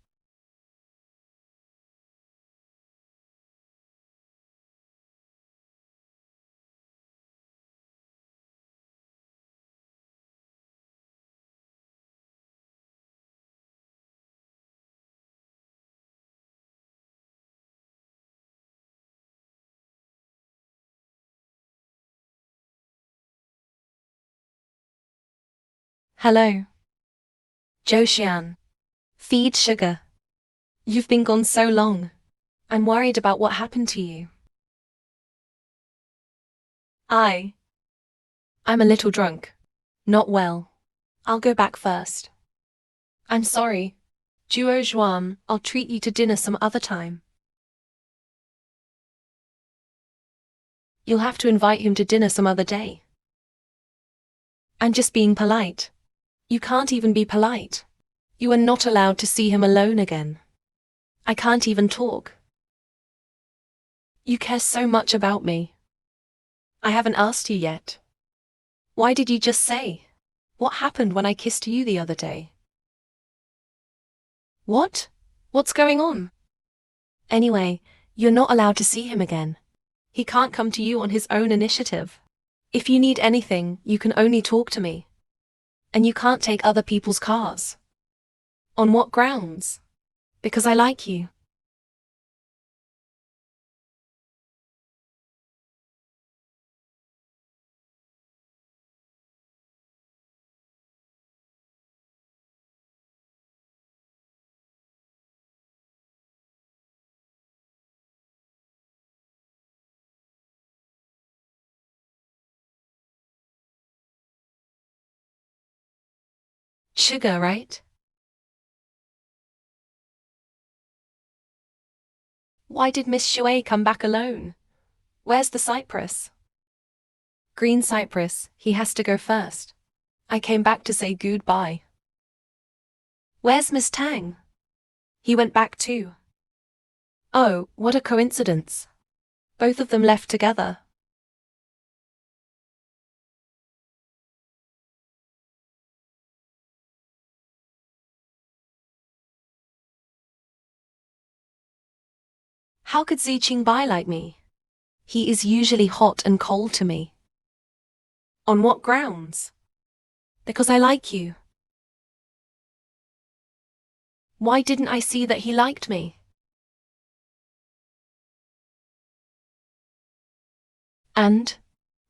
Hello. Zhou Xian. Feed sugar. You've been gone so long. I'm worried about what happened to you. I'm a little drunk. Not well. I'll go back first. I'm sorry. Zhuo Zhuan, I'll treat you to dinner some other time. You'll have to invite him to dinner some other day. And just being polite. You can't even be polite. You are not allowed to see him alone again. I can't even talk. You care so much about me. I haven't asked you yet. Why did you just say? What happened when I kissed you the other day? What? What's going on? Anyway, you're not allowed to see him again. He can't come to you on his own initiative. If you need anything, you can only talk to me. And you can't take other people's cars. On what grounds? Because I like you. Sugar, right? Why did Miss Shuei come back alone? Where's the cypress? Green cypress, he has to go first. I came back to say goodbye. Where's Miss Tang? He went back too. Oh, what a coincidence. Both of them left together. How could Xi Qingbai like me? He is usually hot and cold to me. On what grounds? Because I like you. Why didn't I see that he liked me? And?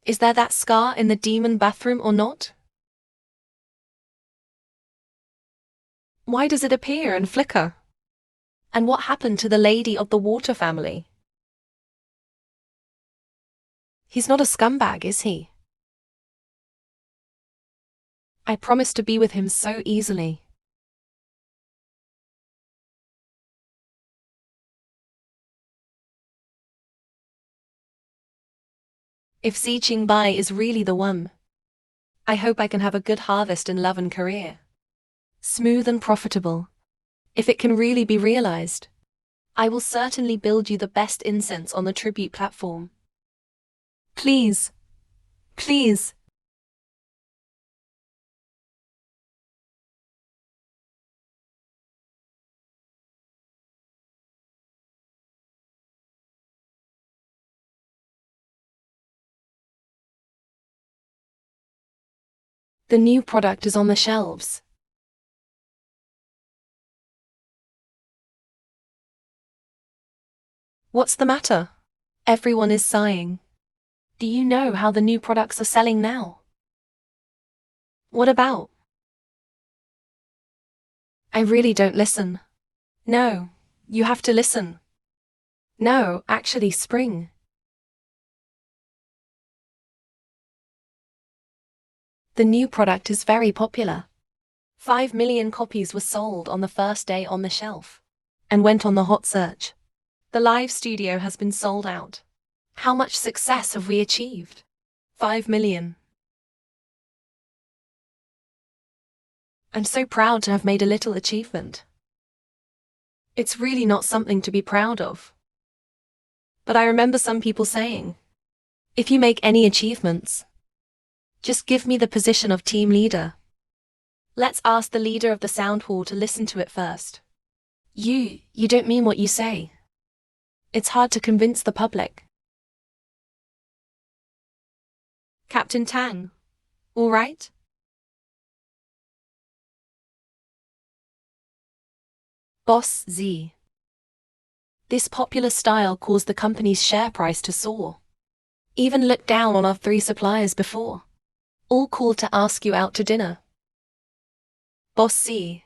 Is there that scar in the demon bathroom or not? Why does it appear and flicker? And what happened to the lady of the water family? He's not a scumbag, is he? I promised to be with him so easily. If Xi Qingbai is really the one, I hope I can have a good harvest in love and career. Smooth and profitable. If it can really be realized, I will certainly build you the best incense on the Tribute platform. Please. Please. The new product is on the shelves. What's the matter? Everyone is sighing. Do you know how the new products are selling now? What about? I really don't listen. No, you have to listen. No, actually, spring. The new product is very popular. 5 million copies were sold on the first day on the shelf and went on the hot search. The live studio has been sold out. How much success have we achieved? 5 million. I'm so proud to have made a little achievement. It's really not something to be proud of. But I remember some people saying, if you make any achievements, just give me the position of team leader. Let's ask the leader of the sound hall to listen to it first. You don't mean what you say. It's hard to convince the public. Captain Tang, all right? Boss Z. This popular style caused the company's share price to soar. Even looked down on our 3 suppliers before. All called to ask you out to dinner. Boss C.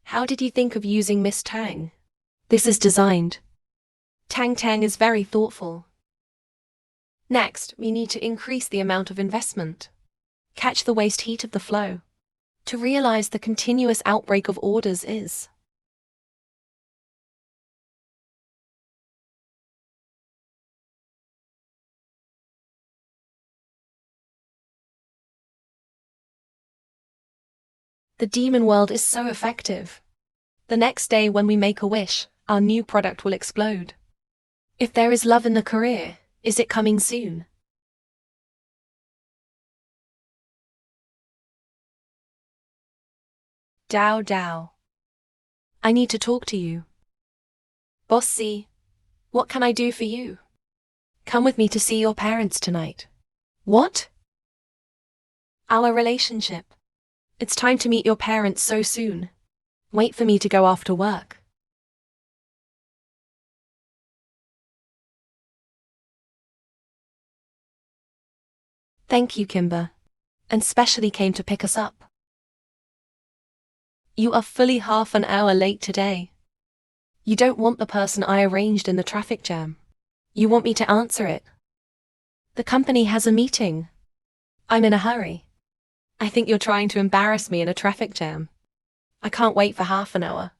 How did you think of using Miss Tang? This is designed. Tang Tang is very thoughtful. Next, we need to increase the amount of investment. Catch the waste heat of the flow. To realize the continuous outbreak of orders is The demon world is so effective. The next day when we make a wish, our new product will explode. If there is love in the career, is it coming soon? Dao Dao. I need to talk to you. Boss C, what can I do for you? Come with me to see your parents tonight. What? Our relationship. It's time to meet your parents so soon. Wait for me to go after work. Thank you, Kimber. And specially came to pick us up. You are fully half an hour late today. You don't want the person I arranged in the traffic jam. You want me to answer it. The company has a meeting. I'm in a hurry. I think you're trying to embarrass me in a traffic jam. I can't wait for half an hour.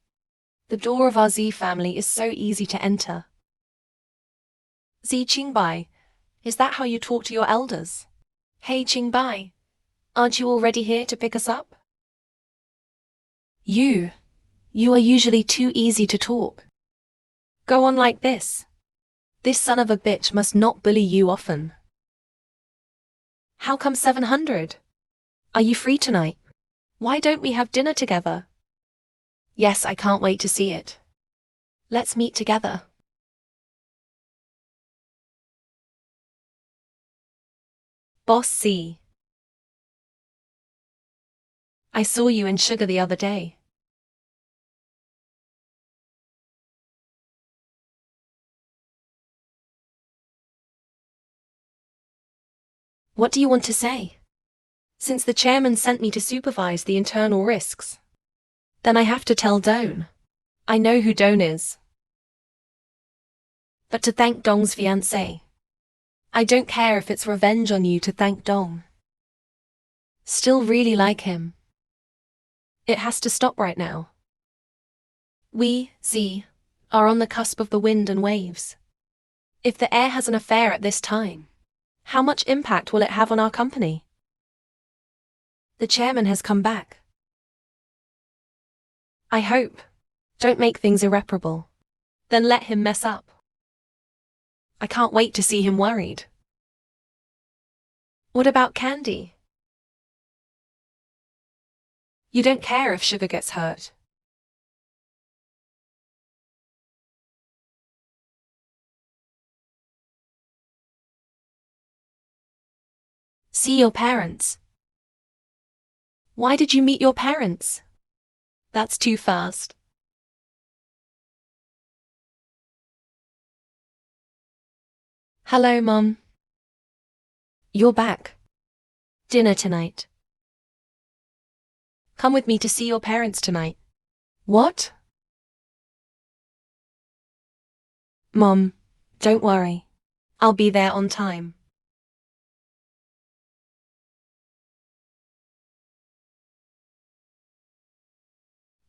The door of our Z family is so easy to enter. Z Qingbai, is that how you talk to your elders? Hey Qingbai, aren't you already here to pick us up? You are usually too easy to talk. Go on like this. This son of a bitch must not bully you often. How come 700? Are you free tonight? Why don't we have dinner together? Yes, I can't wait to see it. Let's meet together. Boss C. I saw you and Sugar the other day. What do you want to say? Since the chairman sent me to supervise the internal risks, then I have to tell Dong. I know who Dong is. But to thank Dong's fiancé. I don't care if it's revenge on you to thank Dong. Still really like him. It has to stop right now. We, Z, are on the cusp of the wind and waves. If the air has an affair at this time, how much impact will it have on our company? The chairman has come back. I hope. Don't make things irreparable. Then let him mess up. I can't wait to see him worried. What about Candy? You don't care if Sugar gets hurt. See your parents. Why did you meet your parents? That's too fast. Hello, Mom. You're back. Dinner tonight. Come with me to see your parents tonight. What? Mom, don't worry. I'll be there on time.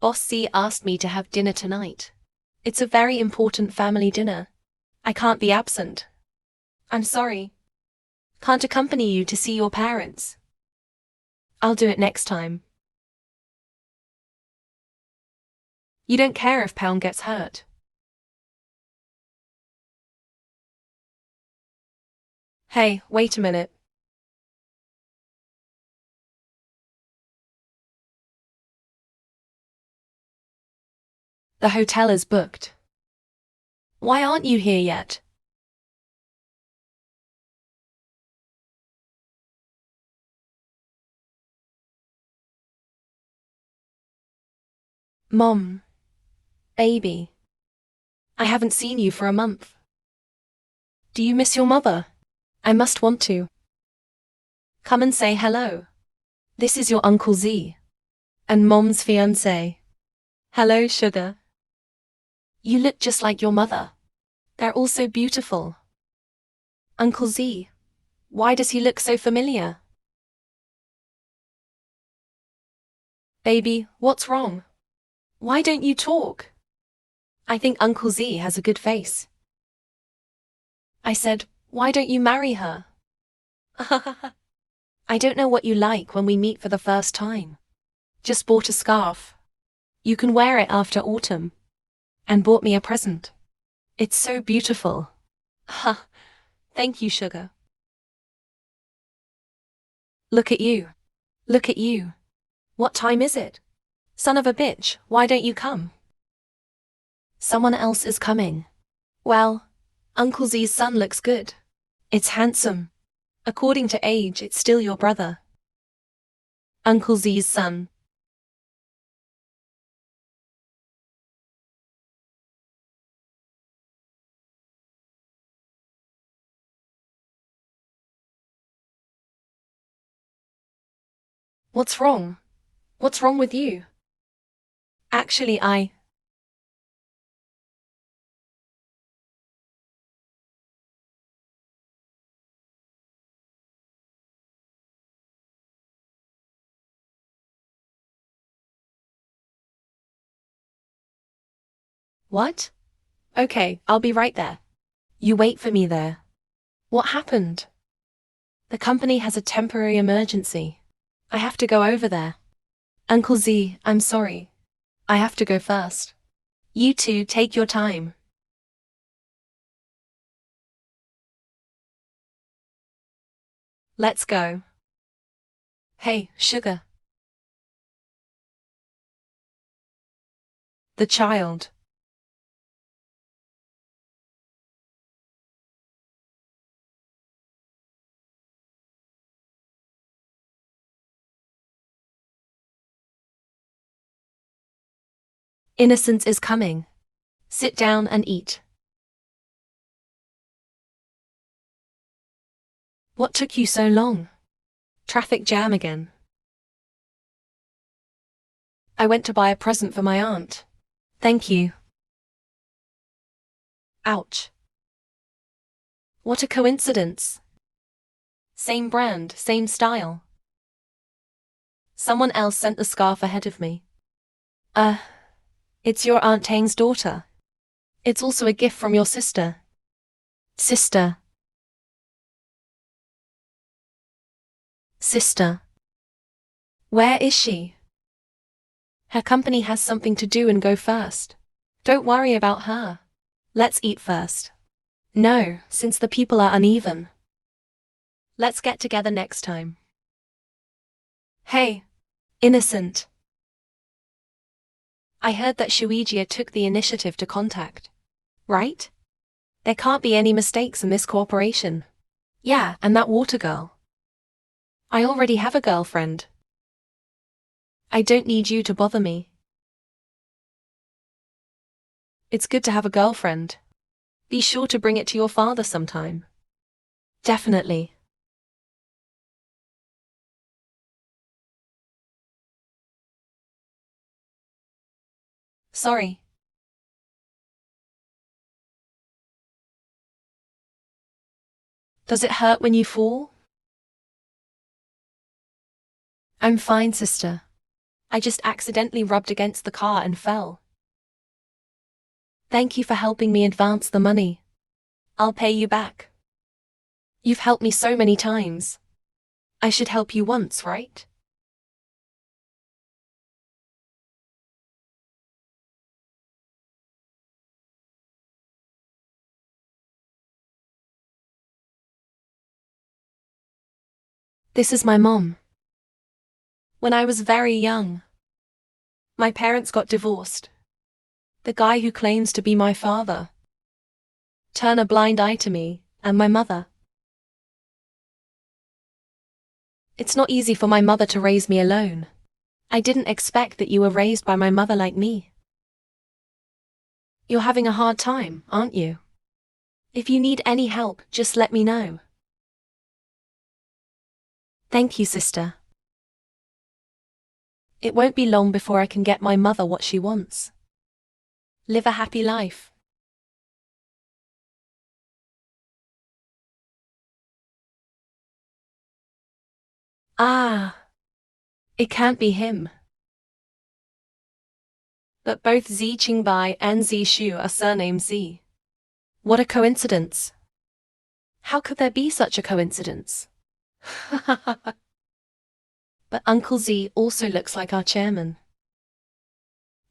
Boss C asked me to have dinner tonight. It's a very important family dinner. I can't be absent. I'm sorry. Can't accompany you to see your parents. I'll do it next time. You don't care if Pound gets hurt. Hey, wait a minute. The hotel is booked. Why aren't you here yet? Mom. Baby. I haven't seen you for a month. Do you miss your mother? I must want to. Come and say hello. This is your Uncle Z. And Mom's fiancé. Hello, Sugar. You look just like your mother. They're all so beautiful. Uncle Z. Why does he look so familiar? Baby, what's wrong? Why don't you talk? I think Uncle Z has a good face. I said, why don't you marry her? I don't know what you like when we meet for the first time. Just bought a scarf. You can wear it after autumn. And bought me a present. It's so beautiful. Ha, thank you, sugar. Look at you. Look at you. What time is it? Son of a bitch, why don't you come? Someone else is coming. Well, Uncle Z's son looks good. It's handsome. According to age, it's still your brother. Uncle Z's son. What's wrong? What's wrong with you? Actually, What? Okay, I'll be right there. You wait for me there. What happened? The company has a temporary emergency. I have to go over there. Uncle Z, I'm sorry. I have to go first. You two take your time. Let's go. Hey, sugar. The child. Innocence is coming. Sit down and eat. What took you so long? Traffic jam again. I went to buy a present for my aunt. Thank you. Ouch. What a coincidence. Same brand, same style. Someone else sent the scarf ahead of me. It's your Aunt Tang's daughter. It's also a gift from your sister. Sister. Sister. Where is she? Her company has something to do and go first. Don't worry about her. Let's eat first. No, since the people are uneven. Let's get together next time. Hey, Innocent. I heard that Shuichia took the initiative to contact. Right? There can't be any mistakes in this cooperation. Yeah, and that water girl. I already have a girlfriend. I don't need you to bother me. It's good to have a girlfriend. Be sure to bring it to your father sometime. Definitely. Sorry. Does it hurt when you fall? I'm fine, sister. I just accidentally rubbed against the car and fell. Thank you for helping me advance the money. I'll pay you back. You've helped me so many times. I should help you once, right? This is my mom. When I was very young, my parents got divorced. The guy who claims to be my father turned a blind eye to me and my mother. It's not easy for my mother to raise me alone. I didn't expect that you were raised by my mother like me. You're having a hard time, aren't you? If you need any help, just let me know. Thank you, sister. It won't be long before I can get my mother what she wants. Live a happy life. Ah, it can't be him. But both Zi Qingbai and Zi Shu are surnamed Zi. What a coincidence. How could there be such a coincidence? But Uncle Z also looks like our chairman.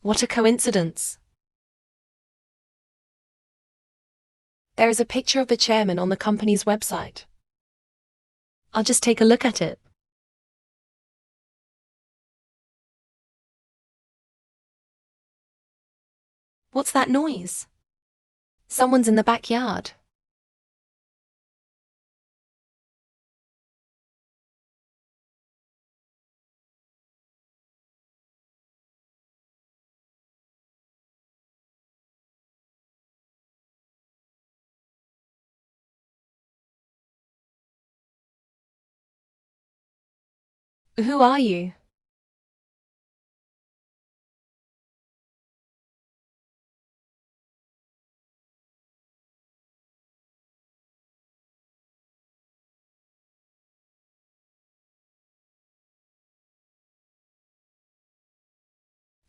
What a coincidence. There is a picture of the chairman on the company's website. I'll just take a look at it. What's that noise? Someone's in the backyard. Who are you?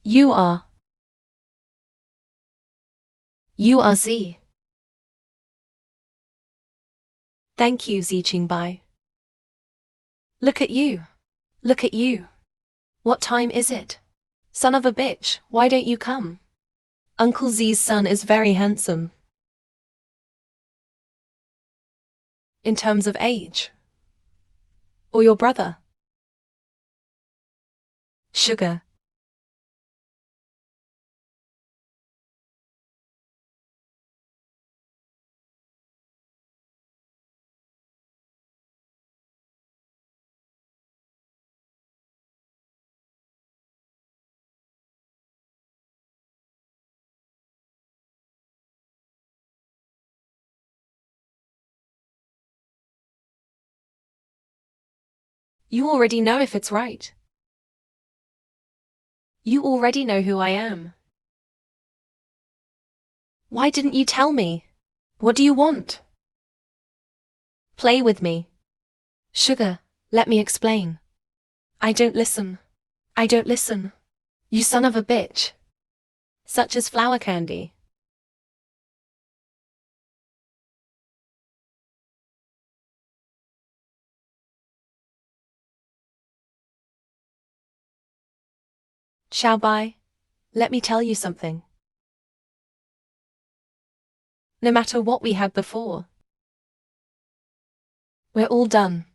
You are. You are Z. Thank you, Z Qingbai. Look at you. Look at you. What time is it? Son of a bitch, why don't you come? Uncle Z's son is very handsome. In terms of age. Or your brother? Sugar. You already know if it's right. You already know who I am. Why didn't you tell me? What do you want? Play with me. Sugar, let me explain. I don't listen. I don't listen. You son of a bitch. Such as flower candy. Xiaobai, let me tell you something. No matter what we had before, we're all done.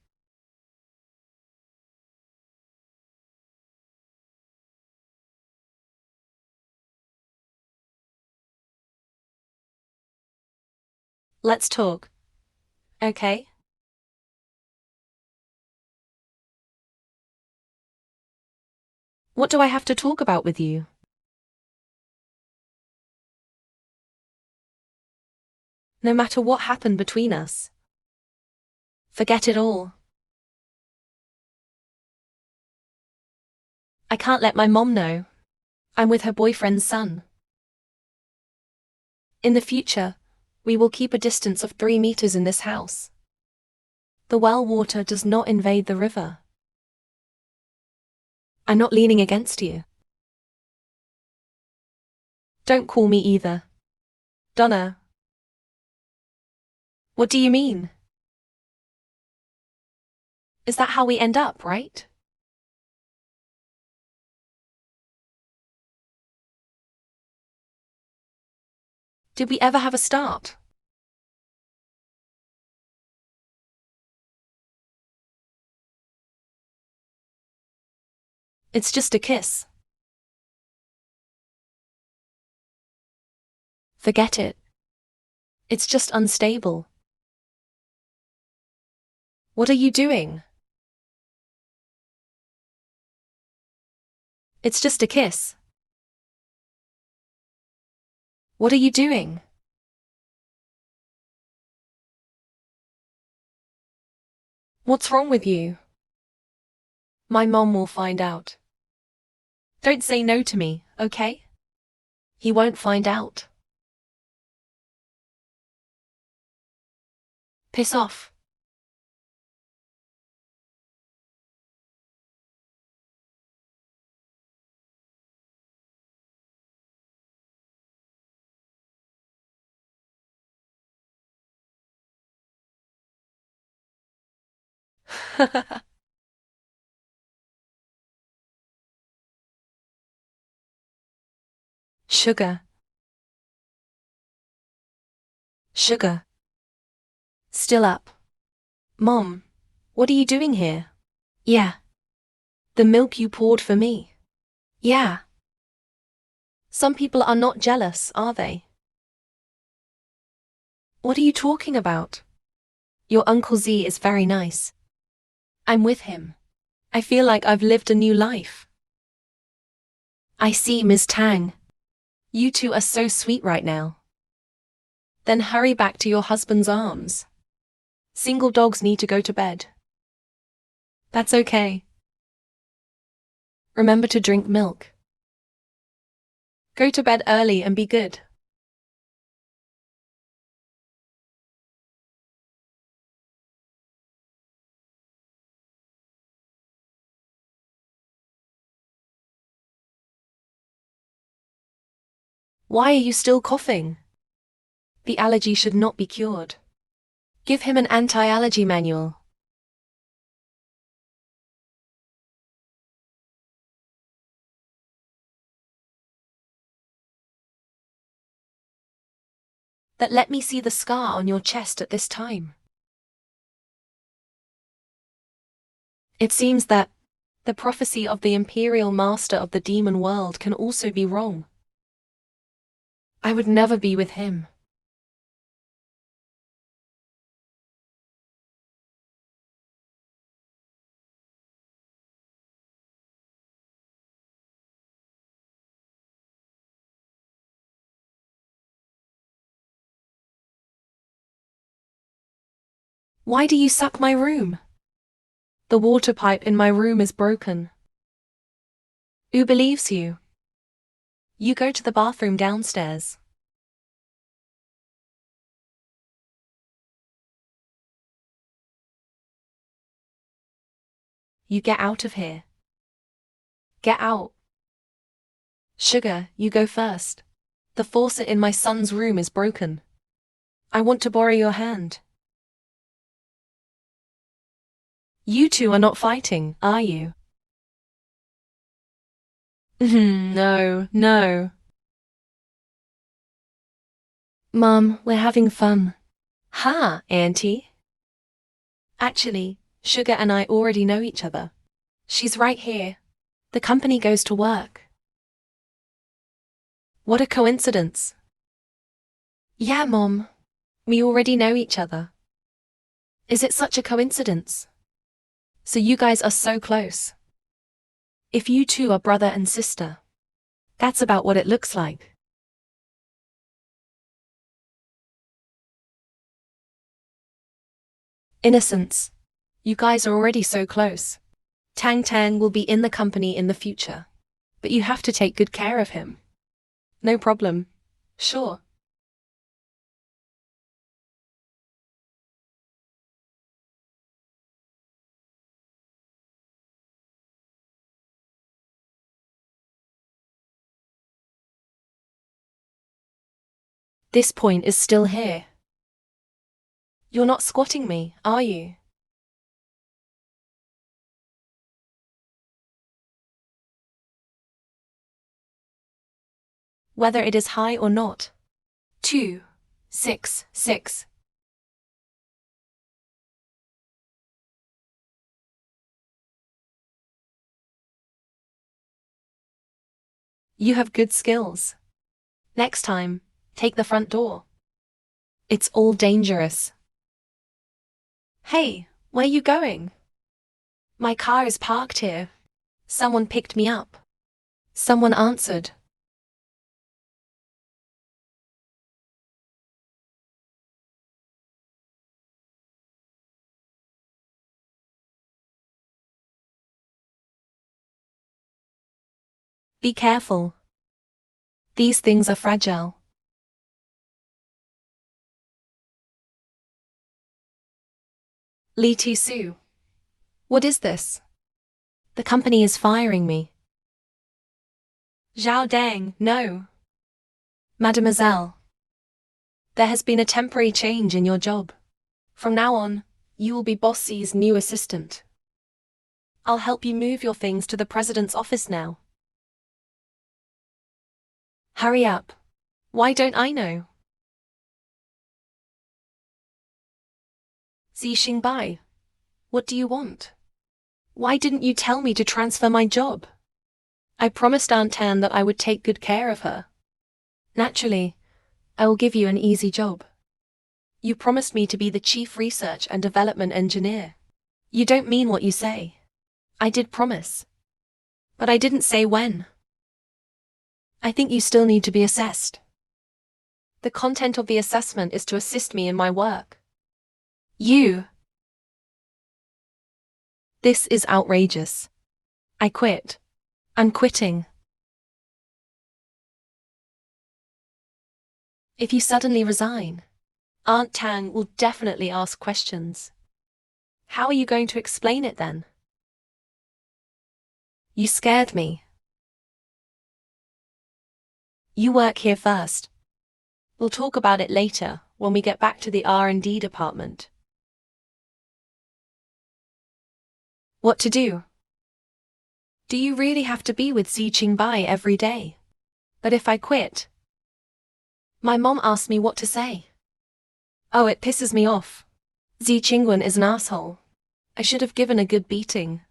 Let's talk. Okay? What do I have to talk about with you? No matter what happened between us. Forget it all. I can't let my mom know. I'm with her boyfriend's son. In the future, we will keep a distance of 3 meters in this house. The well water does not invade the river. I'm not leaning against you. Don't call me either. Donna. What do you mean? Is that how we end up, right? Did we ever have a start? It's just a kiss. Forget it. It's just unstable. What are you doing? It's just a kiss. What are you doing? What's wrong with you? My mom will find out. Don't say no to me, okay? He won't find out. Piss off. Sugar. Sugar. Still up. Mom, what are you doing here? Yeah. The milk you poured for me. Yeah. Some people are not jealous, are they? What are you talking about? Your Uncle Z is very nice. I'm with him. I feel like I've lived a new life. I see, Ms. Tang. You two are so sweet right now. Then hurry back to your husband's arms. Single dogs need to go to bed. That's okay. Remember to drink milk. Go to bed early and be good. Why are you still coughing? The allergy should not be cured. Give him an anti-allergy manual. That let me see the scar on your chest at this time. It seems that the prophecy of the Imperial Master of the Demon World can also be wrong. I would never be with him. Why do you suck my room? The water pipe in my room is broken. Who believes you? You go to the bathroom downstairs. You get out of here. Get out. Sugar, you go first. The faucet in my son's room is broken. I want to borrow your hand. You two are not fighting, are you? No, no. Mom, we're having fun. Ha, Auntie. Actually, Sugar and I already know each other. She's right here. The company goes to work. What a coincidence. Yeah, Mom. We already know each other. Is it such a coincidence? So you guys are so close. If you two are brother and sister, that's about what it looks like. Innocence. You guys are already so close. Tang Tang will be in the company in the future. But you have to take good care of him. No problem. Sure. This point is still here. You're not squatting me, are you? Whether it is high or not. 2, 6, 6. You have good skills. Next time, take the front door. It's all dangerous. Hey, where you going? My car is parked here. Someone picked me up. Someone answered. Be careful. These things are fragile. Li Tisu. What is this? The company is firing me. Zhao Dang, no. Mademoiselle. There has been a temporary change in your job. From now on, you will be Boss C's new assistant. I'll help you move your things to the president's office now. Hurry up. Why don't I know? Xi Xingbai, what do you want? Why didn't you tell me to transfer my job? I promised Aunt Tan that I would take good care of her. Naturally, I will give you an easy job. You promised me to be the Chief Research and Development Engineer. You don't mean what you say. I did promise. But I didn't say when. I think you still need to be assessed. The content of the assessment is to assist me in my work. This is outrageous. I quit. I'm quitting. If you suddenly resign, Aunt Tang will definitely ask questions. How are you going to explain it then? You scared me. You work here first. We'll talk about it later when we get back to the R&D department. What to do? Do you really have to be with Xi Qingbai every day? But if I quit? My mom asked me what to say. Oh, it pisses me off. Xi Qingwen is an asshole. I should have given a good beating.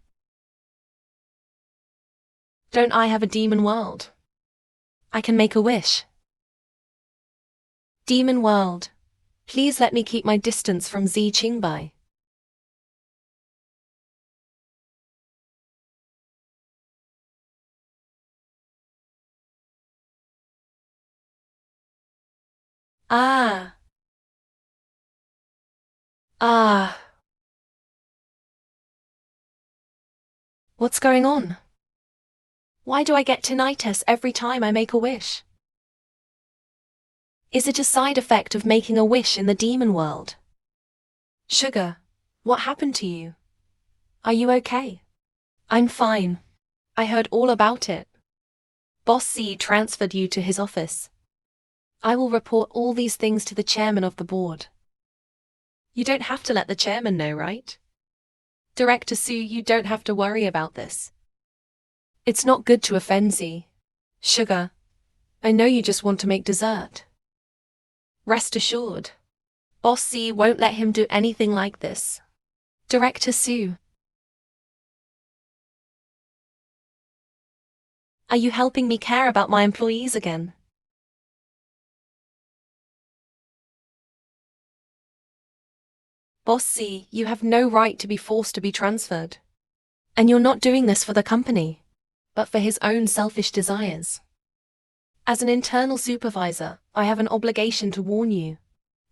Don't I have a demon world? I can make a wish. Demon world, please let me keep my distance from Xi Qingbai. Ah. What's going on? Why do I get tinnitus every time I make a wish? Is it a side effect of making a wish in the demon world? Sugar, what happened to you? Are you okay? I'm fine. I heard all about it. Boss C transferred you to his office. I will report all these things to the chairman of the board. You don't have to let the chairman know, right? Director Su, you don't have to worry about this. It's not good to offend Z. Sugar, I know you just want to make dessert. Rest assured, Boss C won't let him do anything like this. Director Su. Are you helping me care about my employees again? Boss C, you have no right to be forced to be transferred. And you're not doing this for the company, but for his own selfish desires. As an internal supervisor, I have an obligation to warn you.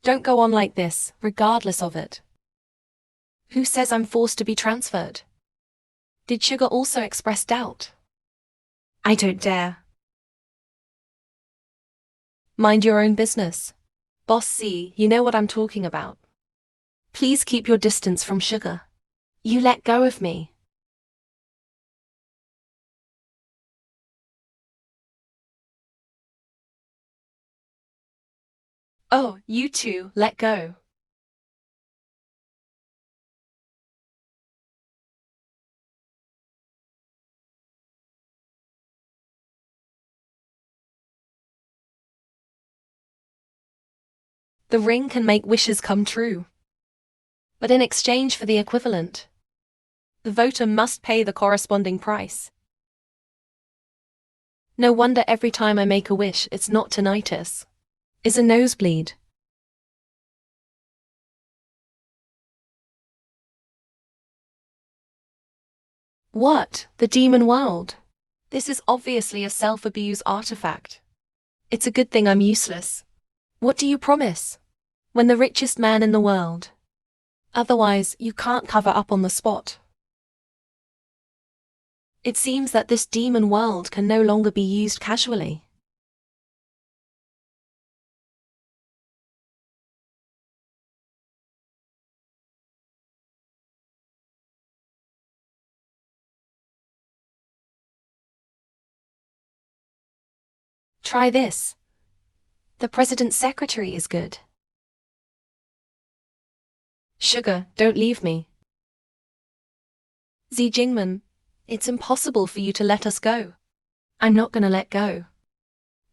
Don't go on like this, regardless of it. Who says I'm forced to be transferred? Did Sugar also express doubt? I don't dare. Mind your own business. Boss C, you know what I'm talking about. Please keep your distance from Sugar. You let go of me. Oh, you two, let go. The ring can make wishes come true. But in exchange for the equivalent, the voter must pay the corresponding price. No wonder every time I make a wish it's not tinnitus. It's a nosebleed. What? The demon world? This is obviously a self-abuse artifact. It's a good thing I'm useless. What do you promise? When the richest man in the world. Otherwise, you can't cover up on the spot. It seems that this demon world can no longer be used casually. Try this. The president's secretary is good. Sugar, don't leave me. Xi Jingmen, it's impossible for you to let us go. I'm not gonna let go.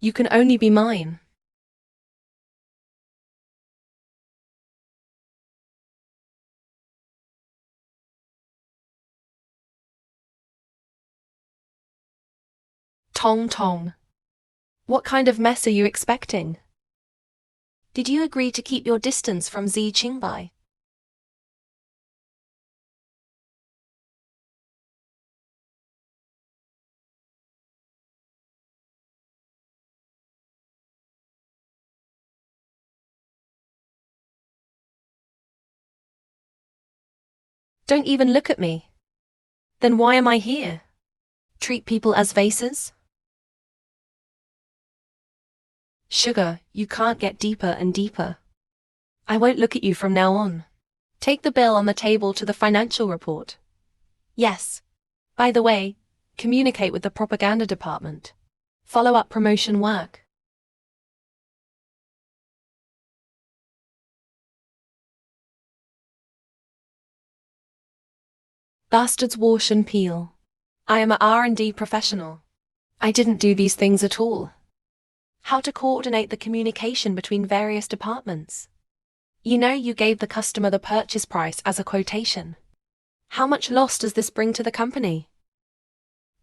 You can only be mine. Tong Tong. What kind of mess are you expecting? Did you agree to keep your distance from Xi Qingbai? Don't even look at me. Then why am I here? Treat people as vases? Sugar, you can't get deeper and deeper. I won't look at you from now on. Take the bill on the table to the financial report. Yes. By the way, communicate with the propaganda department. Follow up promotion work. Bastards wash and peel. I am a R&D professional. I didn't do these things at all. How to coordinate the communication between various departments. You know you gave the customer the purchase price as a quotation. How much loss does this bring to the company?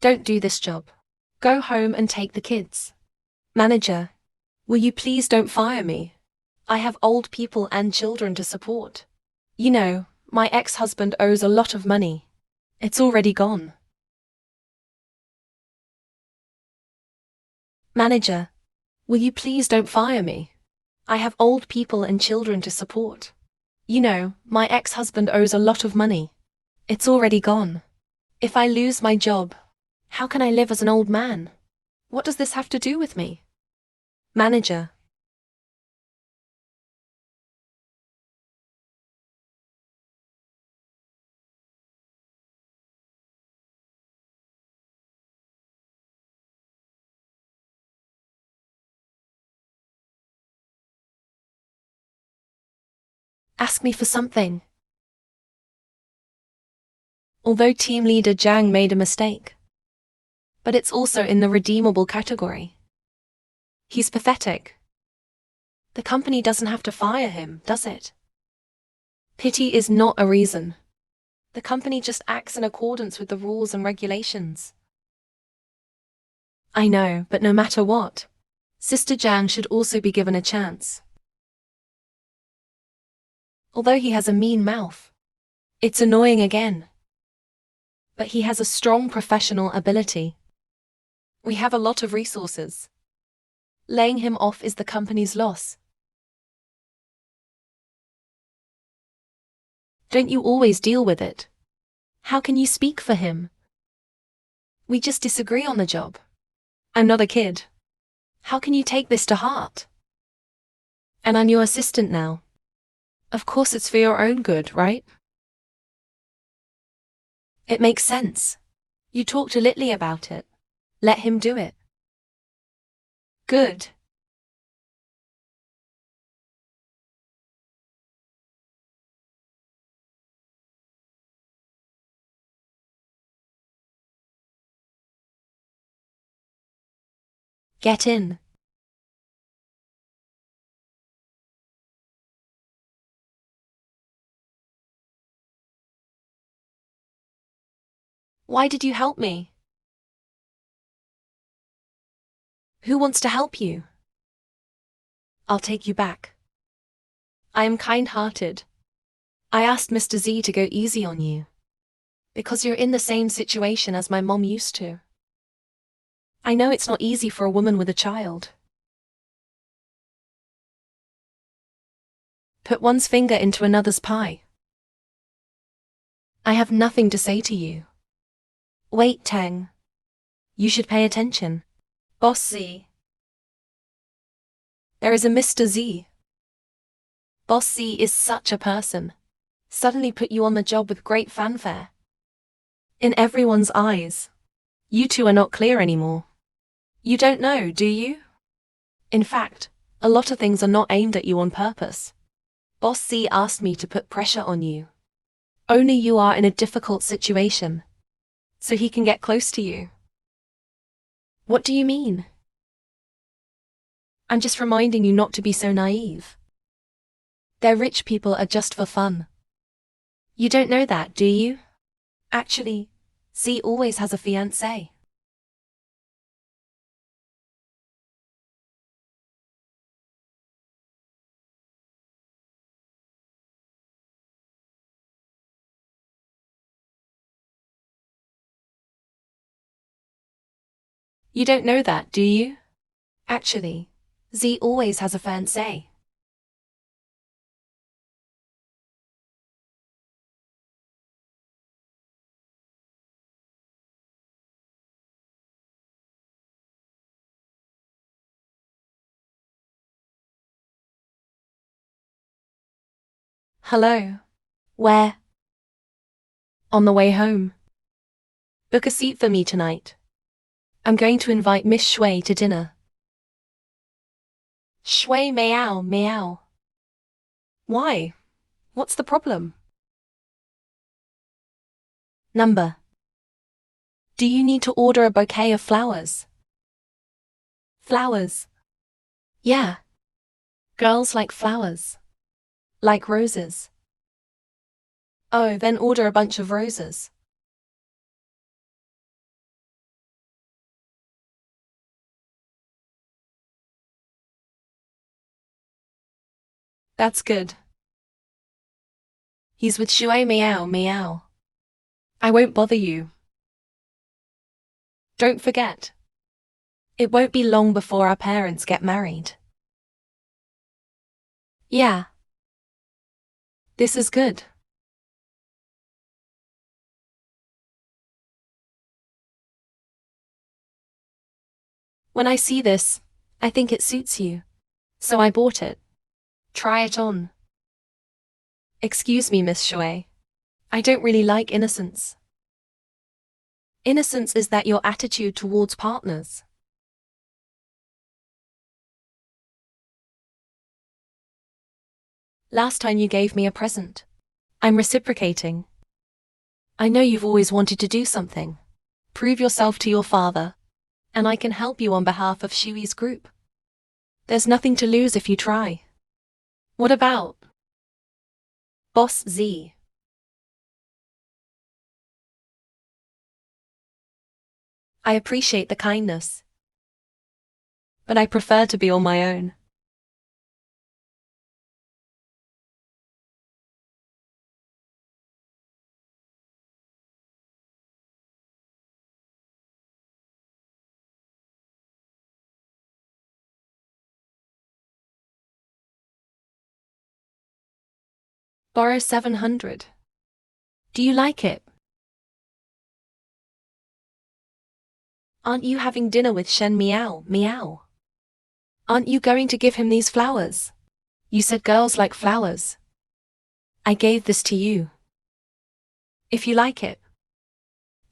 Don't do this job. Go home and take the kids. Manager, will you please don't fire me? I have old people and children to support. You know, my ex-husband owes a lot of money. It's already gone. Manager, will you please don't fire me? I have old people and children to support. You know, my ex-husband owes a lot of money. It's already gone. If I lose my job, how can I live as an old man? What does this have to do with me? Manager. Ask me for something. Although team leader Zhang made a mistake, but it's also in the redeemable category. He's pathetic. The company doesn't have to fire him, does it? Pity is not a reason. The company just acts in accordance with the rules and regulations. I know, but no matter what, Sister Zhang should also be given a chance. Although he has a mean mouth, it's annoying again. But he has a strong professional ability. We have a lot of resources. Laying him off is the company's loss. Don't you always deal with it? How can you speak for him? We just disagree on the job. I'm not a kid. How can you take this to heart? And I'm your assistant now. Of course it's for your own good, right? It makes sense. You talk to Litli about it. Let him do it. Good. Get in. Why did you help me? Who wants to help you? I'll take you back. I am kind-hearted. I asked Mr. Z to go easy on you. Because you're in the same situation as my mom used to. I know it's not easy for a woman with a child. Put one's finger into another's pie. I have nothing to say to you. Wait, Tang. You should pay attention. Boss Z. There is a Mr. Z. Boss Z is such a person. Suddenly put you on the job with great fanfare. In everyone's eyes. You two are not clear anymore. You don't know, do you? In fact, a lot of things are not aimed at you on purpose. Boss Z asked me to put pressure on you. Only you are in a difficult situation. So he can get close to you. What do you mean? I'm just reminding you not to be so naive. They're rich people are just for fun. You don't know that, do you? Actually, Z always has a fiancé. You don't know that, do you? Actually, Z always has a fiancé. Hello. Where? On the way home. Book a seat for me tonight. I'm going to invite Miss Shui to dinner. Shui meow meow. Why? What's the problem? Number. Do you need to order a bouquet of flowers? Flowers. Yeah. Girls like flowers. Like roses. Oh, then order a bunch of roses. That's good. He's with Shui meow meow. I won't bother you. Don't forget. It won't be long before our parents get married. Yeah. This is good. When I see this, I think it suits you. So I bought it. Try it on. Excuse me, Miss Shui. I don't really like innocence. Innocence is that your attitude towards partners. Last time you gave me a present. I'm reciprocating. I know you've always wanted to do something. Prove yourself to your father, and I can help you on behalf of Shui's group. There's nothing to lose if you try. What about Boss Z? I appreciate the kindness, but I prefer to be on my own. Borrow 700. Do you like it? Aren't you having dinner with Shen Meow Meow? Aren't you going to give him these flowers? You said girls like flowers. I gave this to you. If you like it,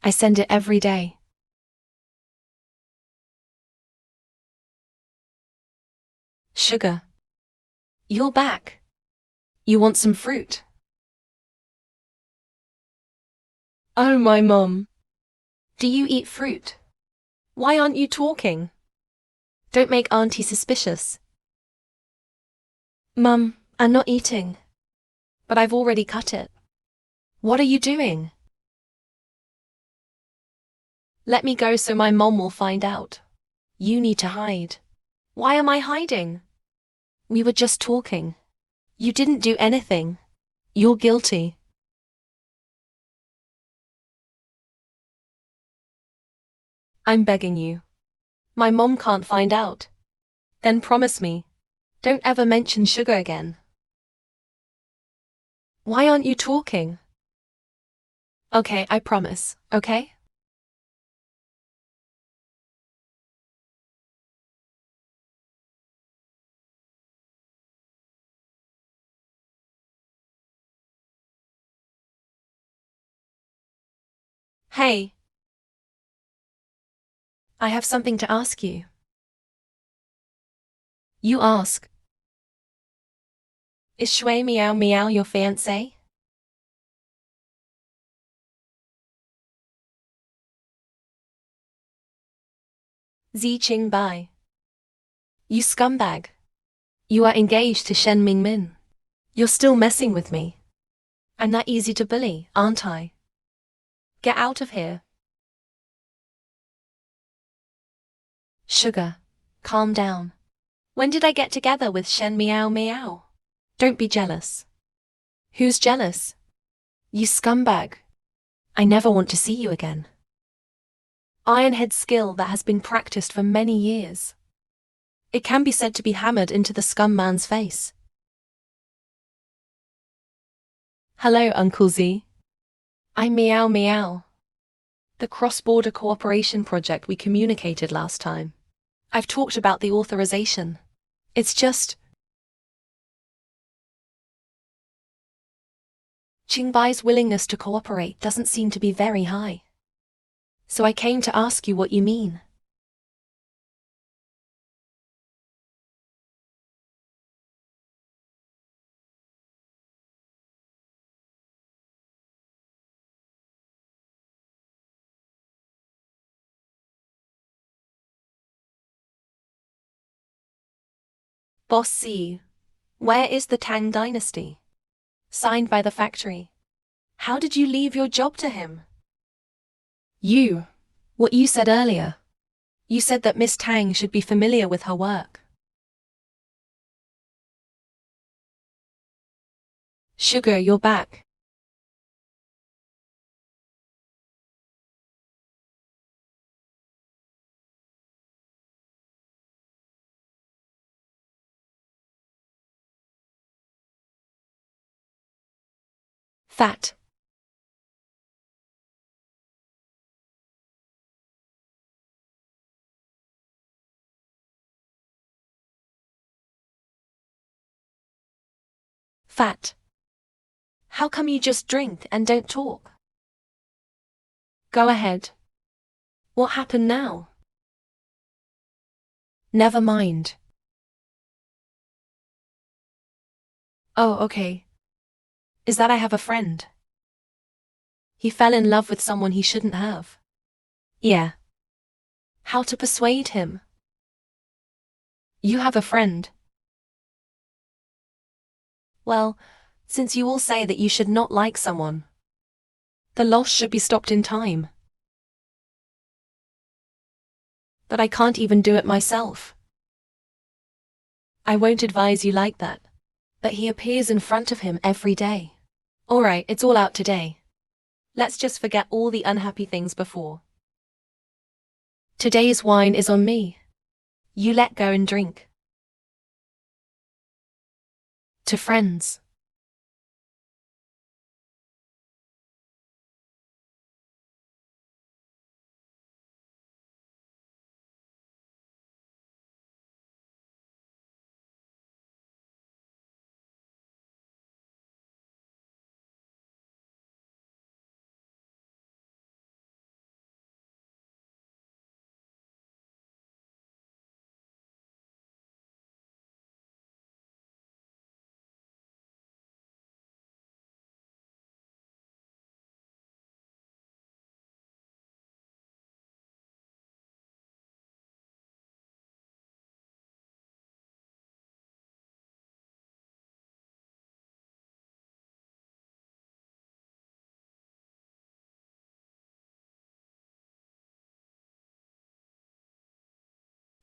I send it every day. Sugar. You're back. You want some fruit? Oh, my mom. Do you eat fruit? Why aren't you talking? Don't make Auntie suspicious. Mum, I'm not eating. But I've already cut it. What are you doing? Let me go so my mom will find out. You need to hide. Why am I hiding? We were just talking. You didn't do anything. You're guilty. I'm begging you. My mom can't find out. Then promise me. Don't ever mention sugar again. Why aren't you talking? Okay, I promise, okay? Hey. I have something to ask you. You ask. Is Shui Meow Meow your fiancé? Zi Qing Bai. You scumbag. You are engaged to Shen Mingmin. You're still messing with me. I'm that easy to bully, aren't I? Get out of here. Sugar, calm down. When did I get together with Shen Miao Miao? Don't be jealous. Who's jealous? You scumbag. I never want to see you again. Ironhead skill that has been practiced for many years. It can be said to be hammered into the scum man's face. Hello, Uncle Z. I'm Meow Meow. The cross-border cooperation project we communicated last time. I've talked about the authorization. It's just Qingbai's willingness to cooperate doesn't seem to be very high. So I came to ask you what you mean. Boss C, where is the Tang dynasty? Signed by the factory. How did you leave your job to him? What you said earlier. You said that Miss Tang should be familiar with her work. Sugar, you're back. Fat. Fat. How come you just drink and don't talk? Go ahead. What happened now? Never mind. Oh, okay. Is that I have a friend? He fell in love with someone he shouldn't have. Yeah. How to persuade him? You have a friend. Well, since you all say that you should not like someone, the loss should be stopped in time. But I can't even do it myself. I won't advise you like that. But he appears in front of him every day. Alright, it's all out today. Let's just forget all the unhappy things before. Today's wine is on me. You let go and drink. To friends.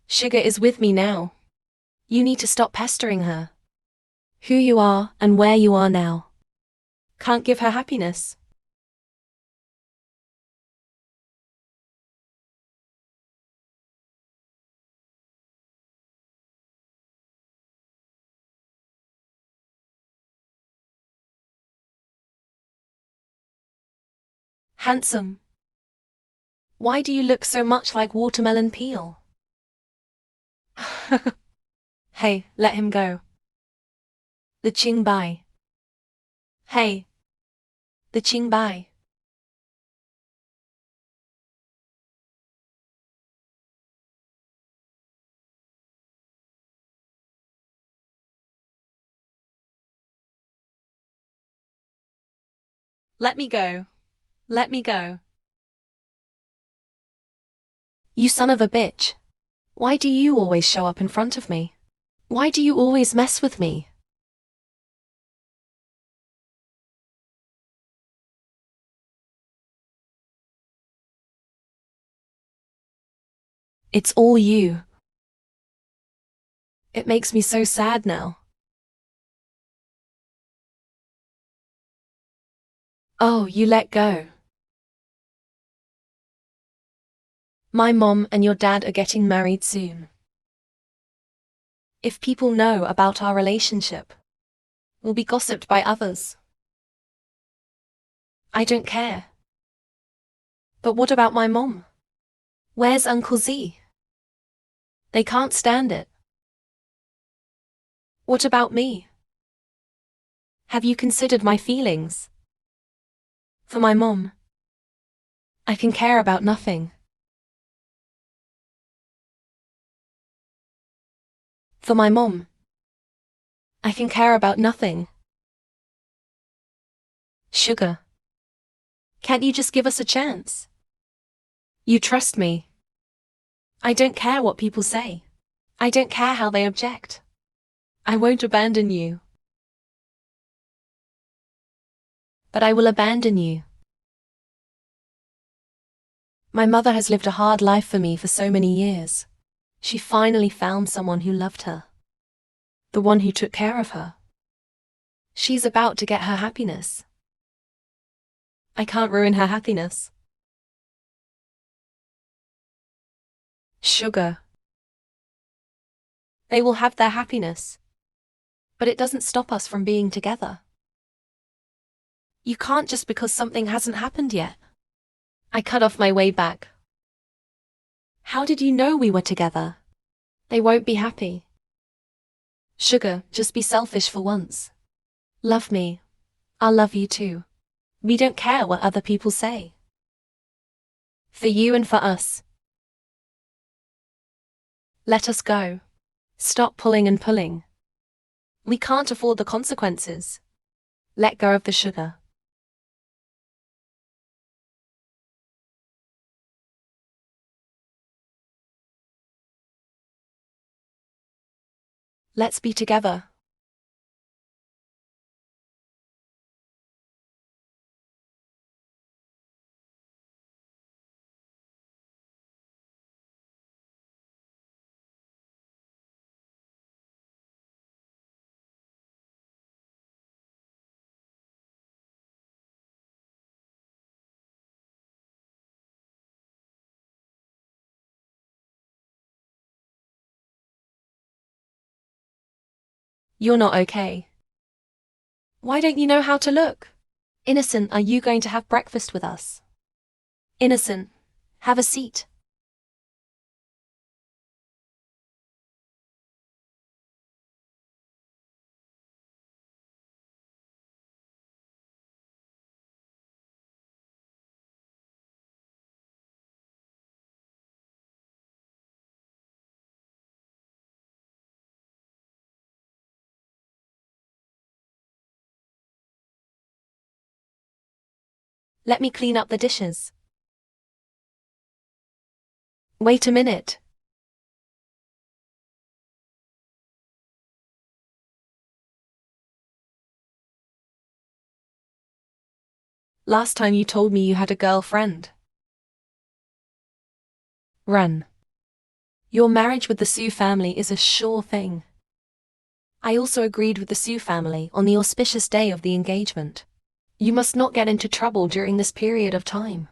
Sugar is with me now. You need to stop pestering her. Who you are and where you are now. Can't give her happiness. Handsome. Why do you look so much like watermelon peel? Hey, let him go. The Qingbai. Hey. The Qingbai. Let me go. Let me go. You son of a bitch. Why do you always show up in front of me? Why do you always mess with me? It's all you. It makes me so sad now. Oh, you let go. My mom and your dad are getting married soon. If people know about our relationship, we'll be gossiped by others. I don't care. But what about my mom? Where's Uncle Z? They can't stand it. What about me? Have you considered my feelings? For my mom, I can care about nothing. For my mom, I can care about nothing. Sugar, can't you just give us a chance? You trust me. I don't care what people say. I don't care how they object. I won't abandon you. But I will abandon you. My mother has lived a hard life for me for so many years. She finally found someone who loved her. The one who took care of her. She's about to get her happiness. I can't ruin her happiness. Sugar. They will have their happiness. But it doesn't stop us from being together. You can't just because something hasn't happened yet. I cut off my way back. How did you know we were together? They won't be happy. Sugar, just be selfish for once. Love me. I'll love you too. We don't care what other people say. For you and for us. Let us go. Stop pulling and pulling. We can't afford the consequences. Let go of the sugar. Let's be together. You're not okay. Why don't you know how to look? Innocent, are you going to have breakfast with us? Innocent, have a seat. Let me clean up the dishes. Wait a minute. Last time you told me you had a girlfriend. Run. Your marriage with the Sue family is a sure thing. I also agreed with the Sue family on the auspicious day of the engagement. You must not get into trouble during this period of time.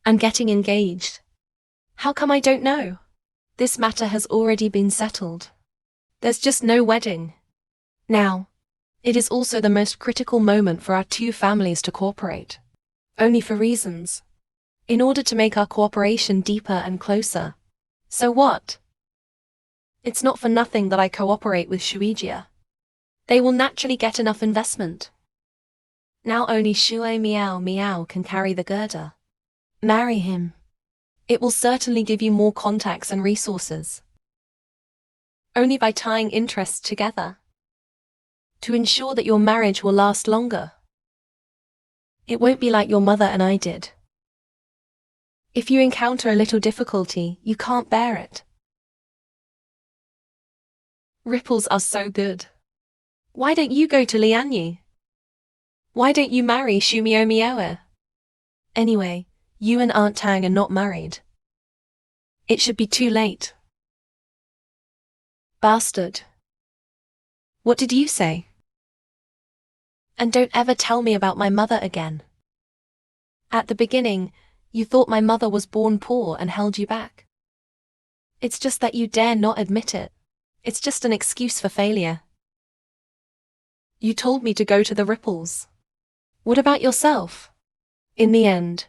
I'm getting engaged. How come I don't know? This matter has already been settled. There's just no wedding. Now, it is also the most critical moment for our two families to cooperate. Only for reasons. In order to make our cooperation deeper and closer. So what? It's not for nothing that I cooperate with Shuigia. They will naturally get enough investment. Now only Shui Miao Miao can carry the girder. Marry him. It will certainly give you more contacts and resources. Only by tying interests together. To ensure that your marriage will last longer. It won't be like your mother and I did. If you encounter a little difficulty, you can't bear it. Ripples are so good. Why don't you go to Lianyu? Why don't you marry Shumio Mioa? Anyway, you and Aunt Tang are not married. It should be too late. Bastard. What did you say? And don't ever tell me about my mother again. At the beginning, you thought my mother was born poor and held you back. It's just that you dare not admit it. It's just an excuse for failure. You told me to go to the Ripples. What about yourself? In the end,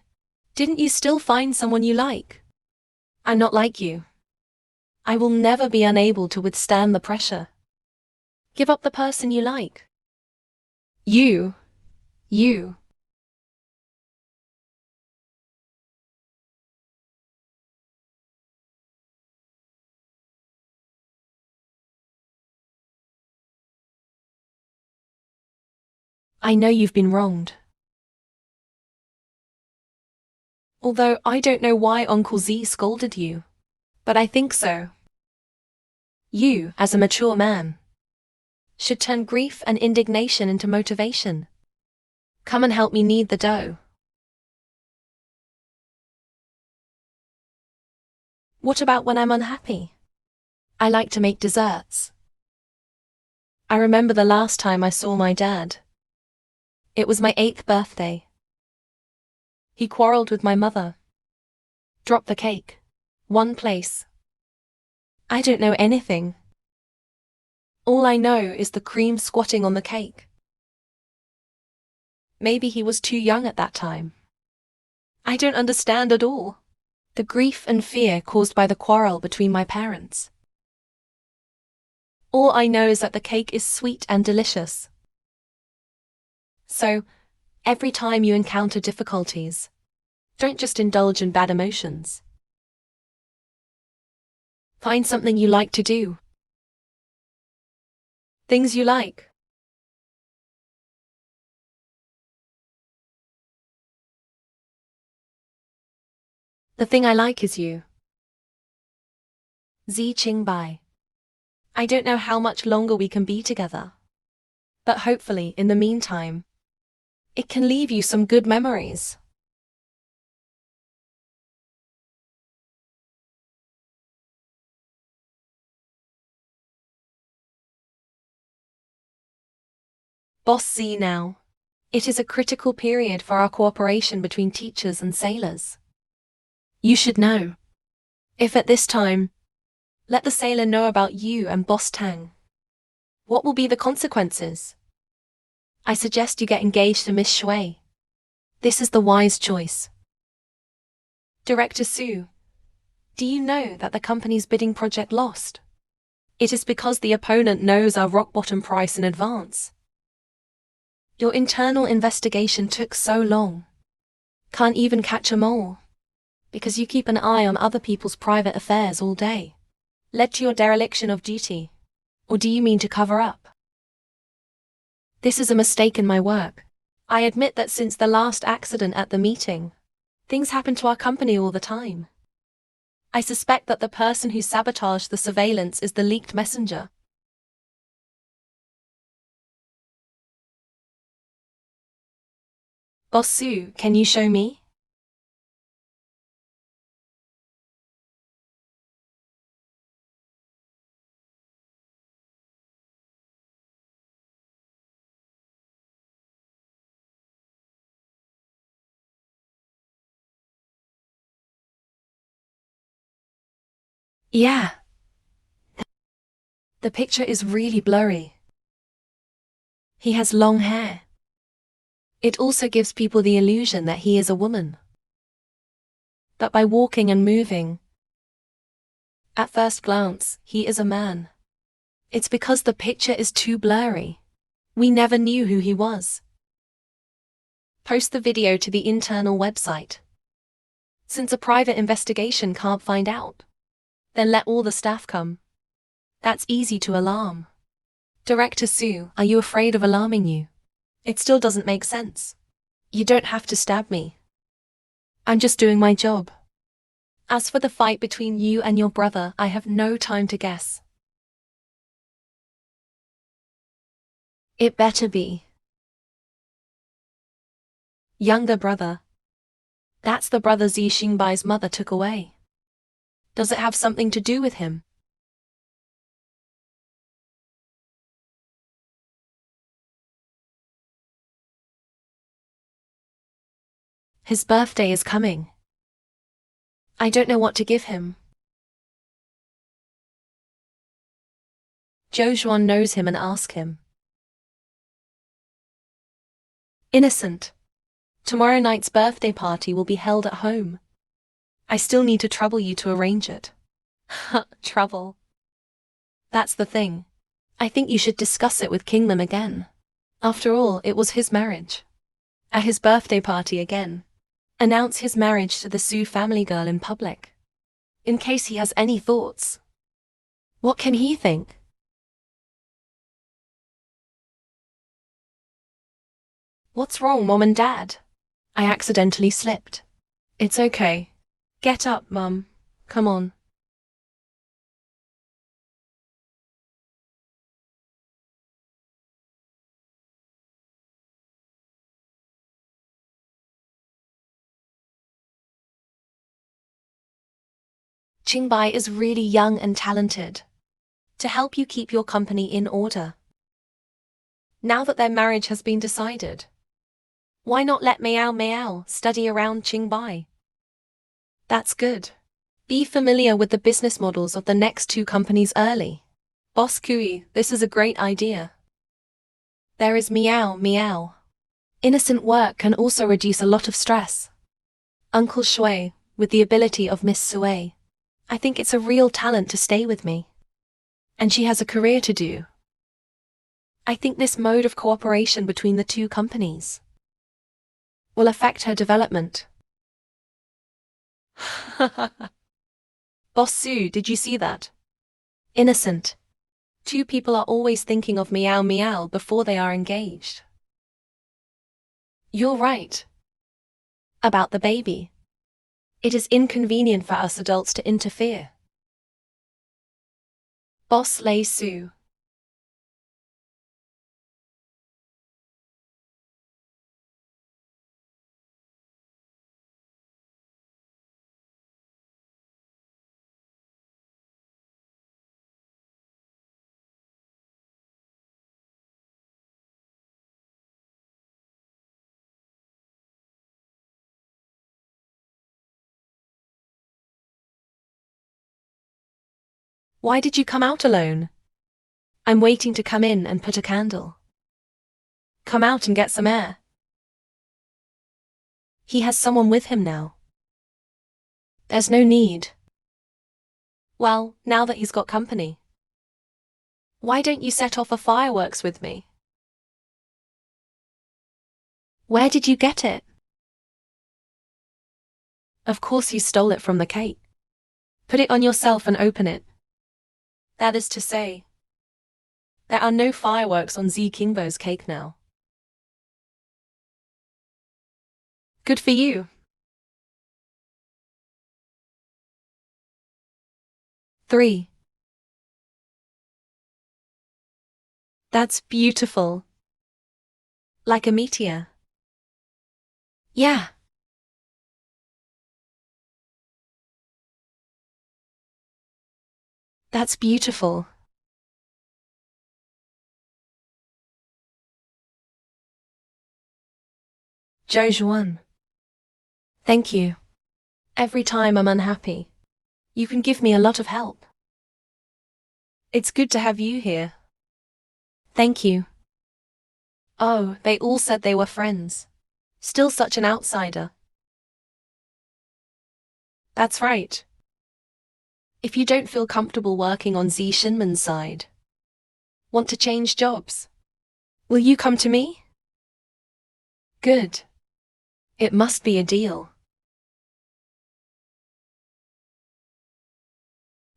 didn't you still find someone you like? I'm not like you. I will never be unable to withstand the pressure. Give up the person you like. You. I know you've been wronged. Although I don't know why Uncle Z scolded you. But I think so. You, as a mature man, should turn grief and indignation into motivation. Come and help me knead the dough. What about when I'm unhappy? I like to make desserts. I remember the last time I saw my dad. It was my 8th birthday. He quarreled with my mother. Dropped the cake. One place. I don't know anything. All I know is the cream squatting on the cake. Maybe he was too young at that time. I don't understand at all. The grief and fear caused by the quarrel between my parents. All I know is that the cake is sweet and delicious. So, every time you encounter difficulties, don't just indulge in bad emotions. Find something you like to do. Things you like. The thing I like is you. Zi Qingbai. I don't know how much longer we can be together. But hopefully, in the meantime, it can leave you some good memories. Boss Z now. It is a critical period for our cooperation between teachers and sailors. You should know. If at this time, let the sailor know about you and Boss Tang. What will be the consequences? I suggest you get engaged to Miss Shui. This is the wise choice. Director Su, do you know that the company's bidding project lost? It is because the opponent knows our rock bottom price in advance. Your internal investigation took so long. Can't even catch a mole. Because you keep an eye on other people's private affairs all day. Led to your dereliction of duty. Or do you mean to cover up? This is a mistake in my work. I admit that since the last accident at the meeting, things happen to our company all the time. I suspect that the person who sabotaged the surveillance is the leaked messenger. Boss Su, can you show me? Yeah. The picture is really blurry. He has long hair. It also gives people the illusion that he is a woman. That by walking and moving, at first glance, he is a man. It's because the picture is too blurry. We never knew who he was. Post the video to the internal website. Since a private investigation can't find out, then let all the staff come. That's easy to alarm. Director Su, are you afraid of alarming you? It still doesn't make sense. You don't have to stab me. I'm just doing my job. As for the fight between you and your brother, I have no time to guess. It better be. Younger brother. That's the brother Zi Xingbai's mother took away. Does it have something to do with him? His birthday is coming. I don't know what to give him. Zhou Zhuan knows him and asks him. Innocent. Tomorrow night's birthday party will be held at home. I still need to trouble you to arrange it. Trouble. That's the thing. I think you should discuss it with King Lim again. After all, it was his marriage. At his birthday party again. Announce his marriage to the Su family girl in public. In case he has any thoughts. What can he think? What's wrong, Mom and Dad? I accidentally slipped. It's okay. Get up, Mum. Come on. Qingbai is really young and talented. To help you keep your company in order. Now that their marriage has been decided, why not let Miao Miao study around Qingbai? That's good. Be familiar with the business models of the next two companies early. Boss Kui, this is a great idea. There is Miao Miao. Innocent work can also reduce a lot of stress. Uncle Shui, with the ability of Miss Sui, I think it's a real talent to stay with me. And she has a career to do. I think this mode of cooperation between the two companies will affect her development. Boss Su, did you see that? Innocent. Two people are always thinking of Miao Miao before they are engaged. You're right. About the baby. It is inconvenient for us adults to interfere. Boss Lei Su. Why did you come out alone? I'm waiting to come in and put a candle. Come out and get some air. He has someone with him now. There's no need. Well, now that he's got company. Why don't you set off a fireworks with me? Where did you get it? Of course you stole it from the cake. Put it on yourself and open it. That is to say, there are no fireworks on Zi Qingbo's cake now. Good for you. Three. That's beautiful. Like a meteor. Yeah. That's beautiful. Zhou Zhuan. Thank you. Every time I'm unhappy, you can give me a lot of help. It's good to have you here. Thank you. Oh, they all said they were friends. Still such an outsider. That's right. If you don't feel comfortable working on Zi Shinman's side, want to change jobs, will you come to me? Good. It must be a deal.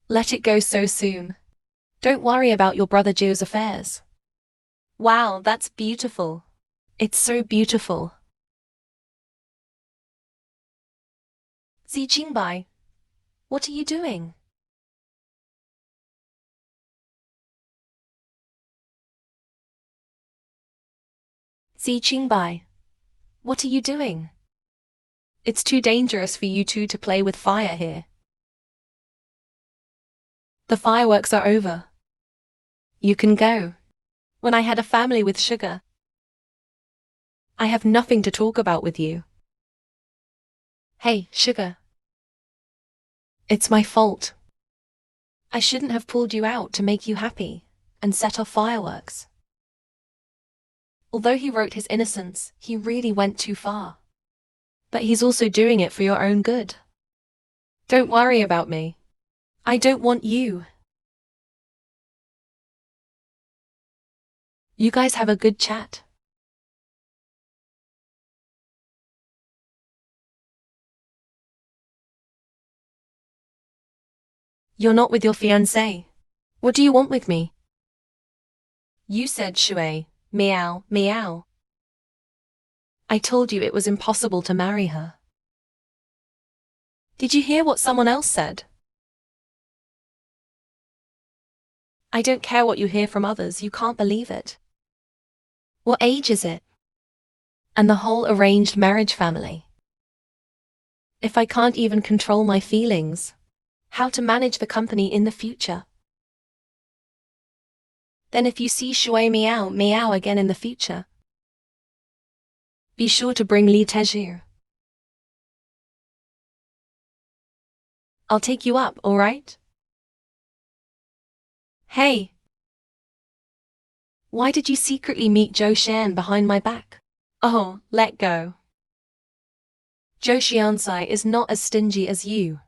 Let it go so soon. Don't worry about your brother Zhou's affairs. Wow, that's beautiful. It's so beautiful. Zi Qingbai, What are you doing? Zi Qingbai, what are you doing? It's too dangerous for you two to play with fire here. The fireworks are over. You can go. When I had a family with sugar, I have nothing to talk about with you. Hey, sugar. It's my fault. I shouldn't have pulled you out to make you happy and set off fireworks. Although he wrote his innocence, he really went too far. But he's also doing it for your own good. Don't worry about me. I don't want you. You guys have a good chat. You're not with your fiancé. What do you want with me? You said Shui, meow, meow. I told you it was impossible to marry her. Did you hear what someone else said? I don't care what you hear from others, you can't believe it. What age is it? And the whole arranged marriage family. If I can't even control my feelings, how to manage the company in the future? Then if you see Shui meow meow again in the future, be sure to bring Li Tezhu. I'll take you up, alright? Hey! Why did you secretly meet Zhou Xian behind my back? Oh, let go. Zhou Xiansai is not as stingy as you.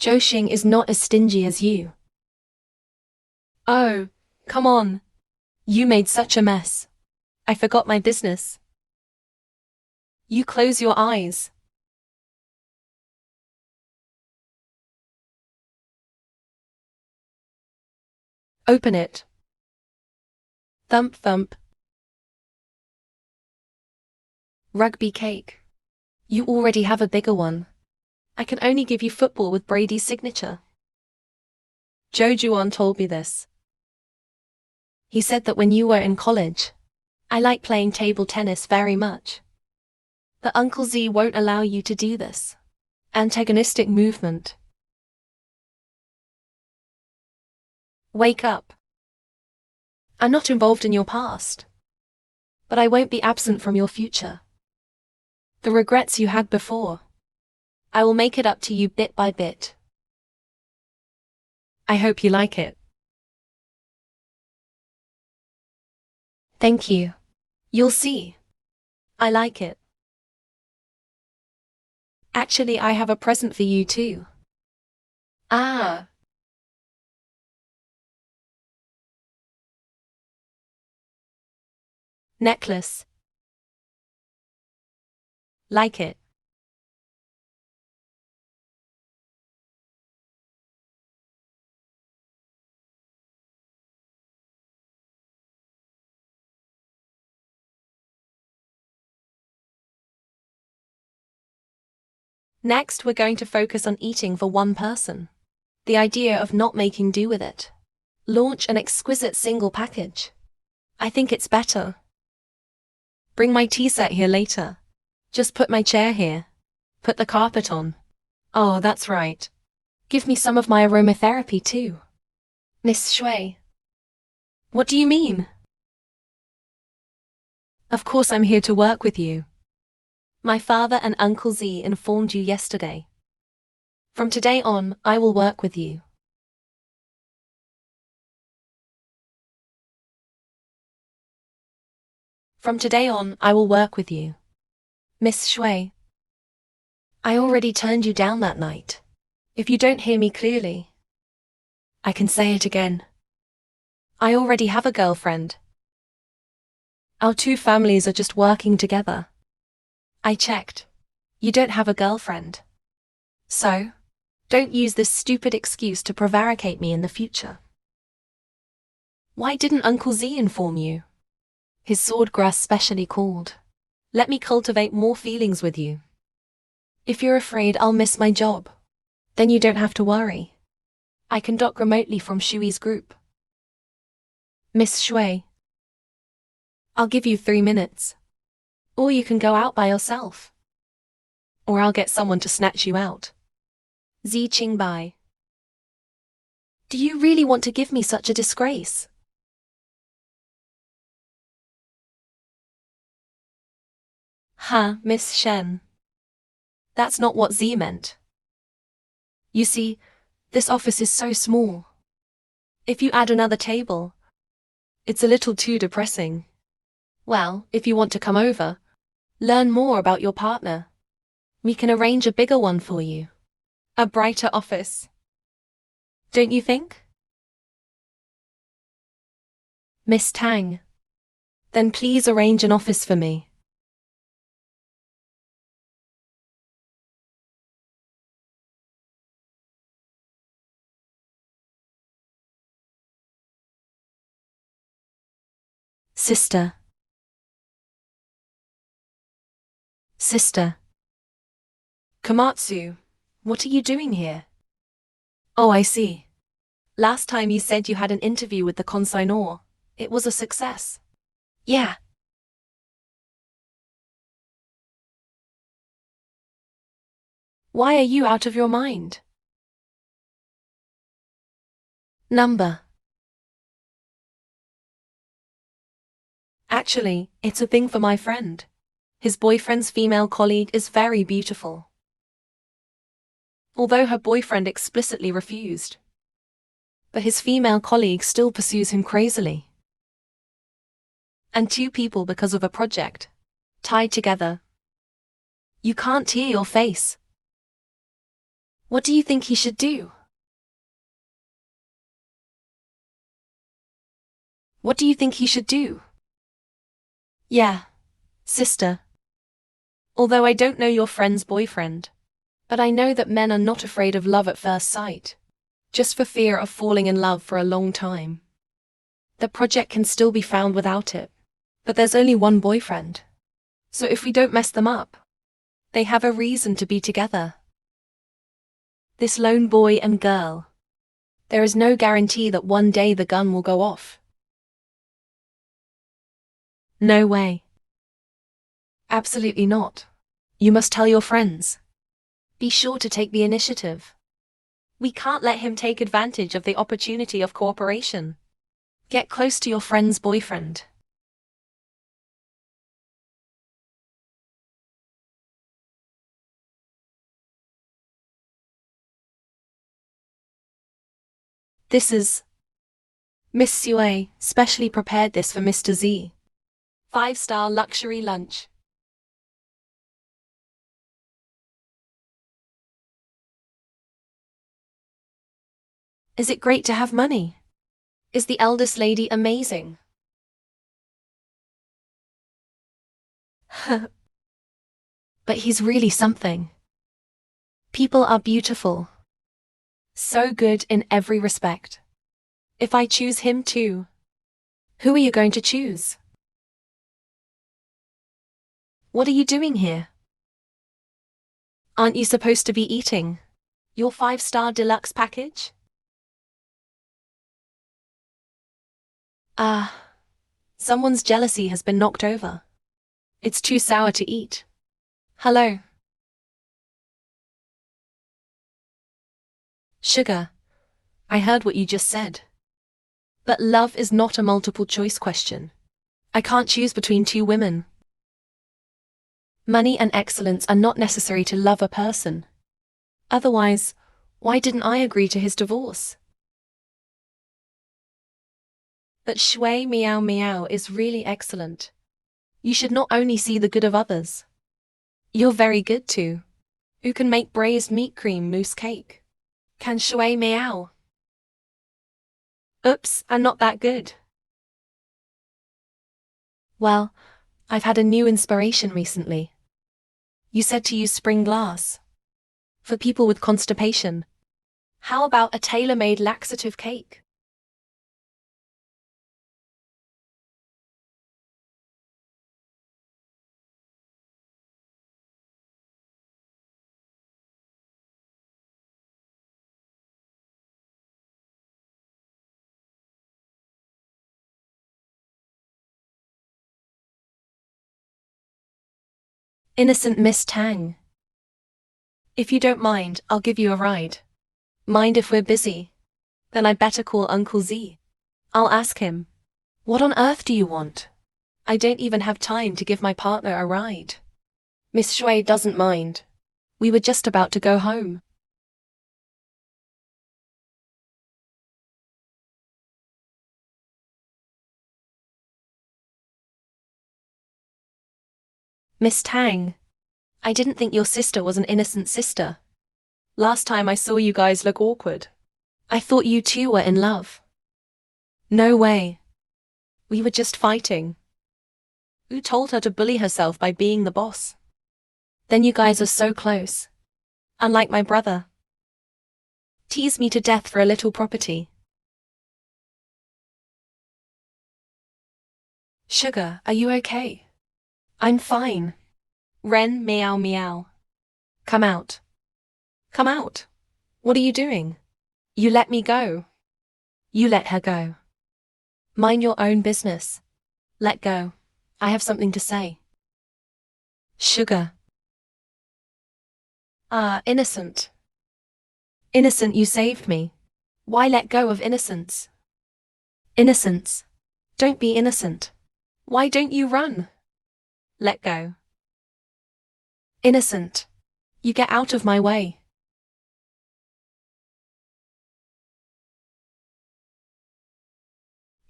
Zhou Xing is not as stingy as you. Oh, come on. You made such a mess. I forgot my business. You close your eyes. Open it. Thump thump. Rugby cake. You already have a bigger one. I can only give you football with Brady's signature. Zhou Juan told me this. He said that when you were in college, I like playing table tennis very much. But Uncle Z won't allow you to do this. Antagonistic movement. Wake up. I'm not involved in your past. But I won't be absent from your future. The regrets you had before, I will make it up to you bit by bit. I hope you like it. Thank you. You'll see. I like it. Actually, I have a present for you too. Ah. Necklace. Like it. Next, we're going to focus on eating for one person. The idea of not making do with it. Launch an exquisite single package. I think it's better. Bring my tea set here later. Just put my chair here. Put the carpet on. Oh, that's right. Give me some of my aromatherapy too. Miss Shui. What do you mean? Of course I'm here to work with you. My father and Uncle Z informed you yesterday. From today on, I will work with you. From today on, I will work with you. Miss Shui. I already turned you down that night. If you don't hear me clearly, I can say it again. I already have a girlfriend. Our two families are just working together. I checked. You don't have a girlfriend. So, don't use this stupid excuse to prevaricate me in the future. Why didn't Uncle Z inform you? His swordgrass specially called. Let me cultivate more feelings with you. If you're afraid I'll miss my job, then you don't have to worry. I can dock remotely from Shui's group. Miss Shui, I'll give you 3 minutes. Or you can go out by yourself. Or I'll get someone to snatch you out. Zi Qingbai. Do you really want to give me such a disgrace? Miss Shen. That's not what Z meant. You see, this office is so small. If you add another table, it's a little too depressing. Well, if you want to come over, learn more about your partner, we can arrange a bigger one for you. A brighter office. Don't you think? Miss Tang. Then please arrange an office for me. Sister. Sister. Komatsu, what are you doing here? Oh, I see. Last time you said you had an interview with the consignor. It was a success. Yeah. Why are you out of your mind? Number. Actually, it's a thing for my friend. His boyfriend's female colleague is very beautiful. Although her boyfriend explicitly refused. But his female colleague still pursues him crazily. And 2 people because of a project. Tied together. You can't tear your face. What do you think he should do? What do you think he should do? Yeah, sister. Although I don't know your friend's boyfriend. But I know that men are not afraid of love at first sight. Just for fear of falling in love for a long time. The project can still be found without it. But there's only one boyfriend. So if we don't mess them up, they have a reason to be together. This lone boy and girl. There is no guarantee that one day the gun will go off. No way. Absolutely not. You must tell your friends. Be sure to take the initiative. We can't let him take advantage of the opportunity of cooperation. Get close to your friend's boyfriend. This is Miss Sue specially prepared this for Mr. Z. 5-star luxury lunch. Is it great to have money? Is the eldest lady amazing? But he's really something. People are beautiful. So good in every respect. If I choose him too, who are you going to choose? What are you doing here? Aren't you supposed to be eating your 5-star deluxe package? Someone's jealousy has been knocked over. It's too sour to eat. Hello. Sugar, I heard what you just said. But love is not a multiple choice question. I can't choose between 2 women. Money and excellence are not necessary to love a person. Otherwise, why didn't I agree to his divorce? But Shui Miao Miao is really excellent. You should not only see the good of others. You're very good too. Who can make braised meat cream mousse cake? Can Shui Miao? Oops, I'm not that good. Well, I've had a new inspiration recently. You said to use spring glass. For people with constipation. How about a tailor-made laxative cake? Innocent Miss Tang. If you don't mind, I'll give you a ride. Mind if we're busy? Then I'd better call Uncle Z. I'll ask him. What on earth do you want? I don't even have time to give my partner a ride. Miss Shui doesn't mind. We were just about to go home. Miss Tang, I didn't think your sister was an innocent sister. Last time I saw you guys look awkward. I thought you two were in love. No way. We were just fighting. Who told her to bully herself by being the boss? Then you guys are so close. Unlike my brother. Tease me to death for a little property. Sugar, are you okay? I'm fine. Ren, meow meow. Come out. Come out. What are you doing? You let me go. You let her go. Mind your own business. Let go. I have something to say. Sugar. Ah, innocent. Innocent, you saved me. Why let go of innocence? Innocence. Don't be innocent. Why don't you run? Let go. Innocent. You get out of my way.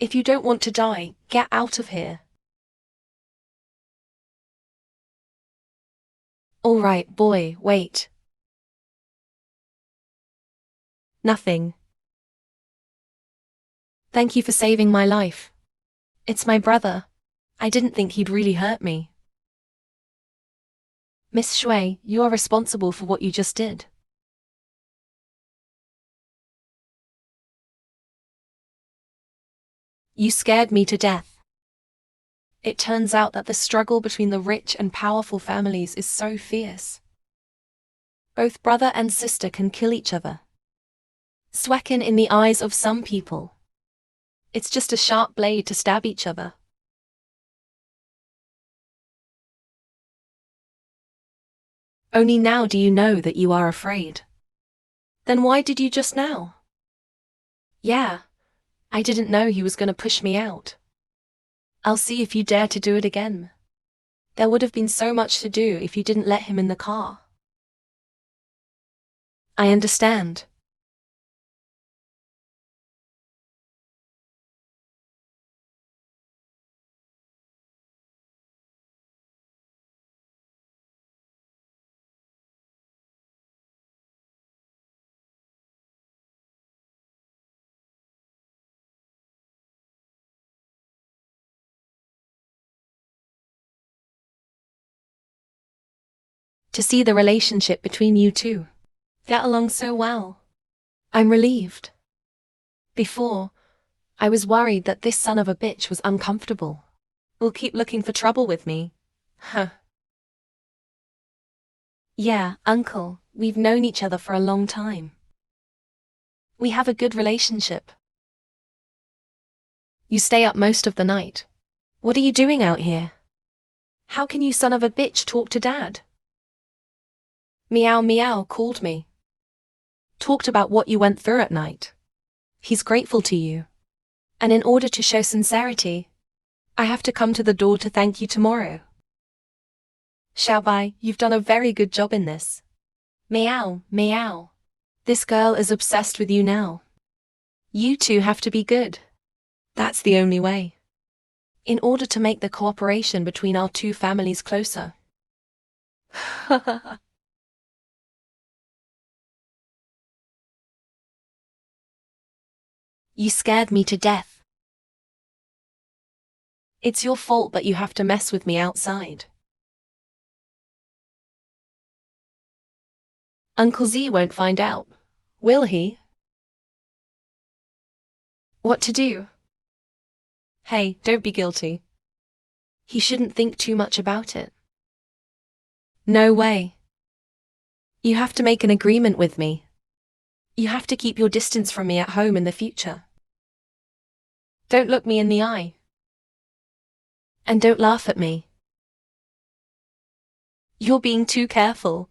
If you don't want to die, get out of here. All right, boy, wait. Nothing. Thank you for saving my life. It's my brother. I didn't think he'd really hurt me. Miss Shui, you are responsible for what you just did. You scared me to death. It turns out that the struggle between the rich and powerful families is so fierce. Both brother and sister can kill each other. Swecken in the eyes of some people. It's just a sharp blade to stab each other. Only now do you know that you are afraid. Then why did you just now? Yeah, I didn't know he was going to push me out. I'll see if you dare to do it again. There would have been so much to do if you didn't let him in the car. I understand. To see the relationship between you two get along so well. I'm relieved. Before, I was worried that this son of a bitch was uncomfortable. Will keep looking for trouble with me. Huh. Yeah, uncle, we've known each other for a long time. We have a good relationship. You stay up most of the night. What are you doing out here? How can you son of a bitch talk to dad? Meow Meow called me. Talked about what you went through at night. He's grateful to you. And in order to show sincerity, I have to come to the door to thank you tomorrow. Xiaobai, you've done a very good job in this. Meow, meow. This girl is obsessed with you now. You two have to be good. That's the only way. In order to make the cooperation between our two families closer. You scared me to death. It's your fault that you have to mess with me outside. Uncle Z won't find out, will he? What to do? Hey, don't be guilty. He shouldn't think too much about it. No way. You have to make an agreement with me. You have to keep your distance from me at home in the future. Don't look me in the eye. And don't laugh at me. You're being too careful.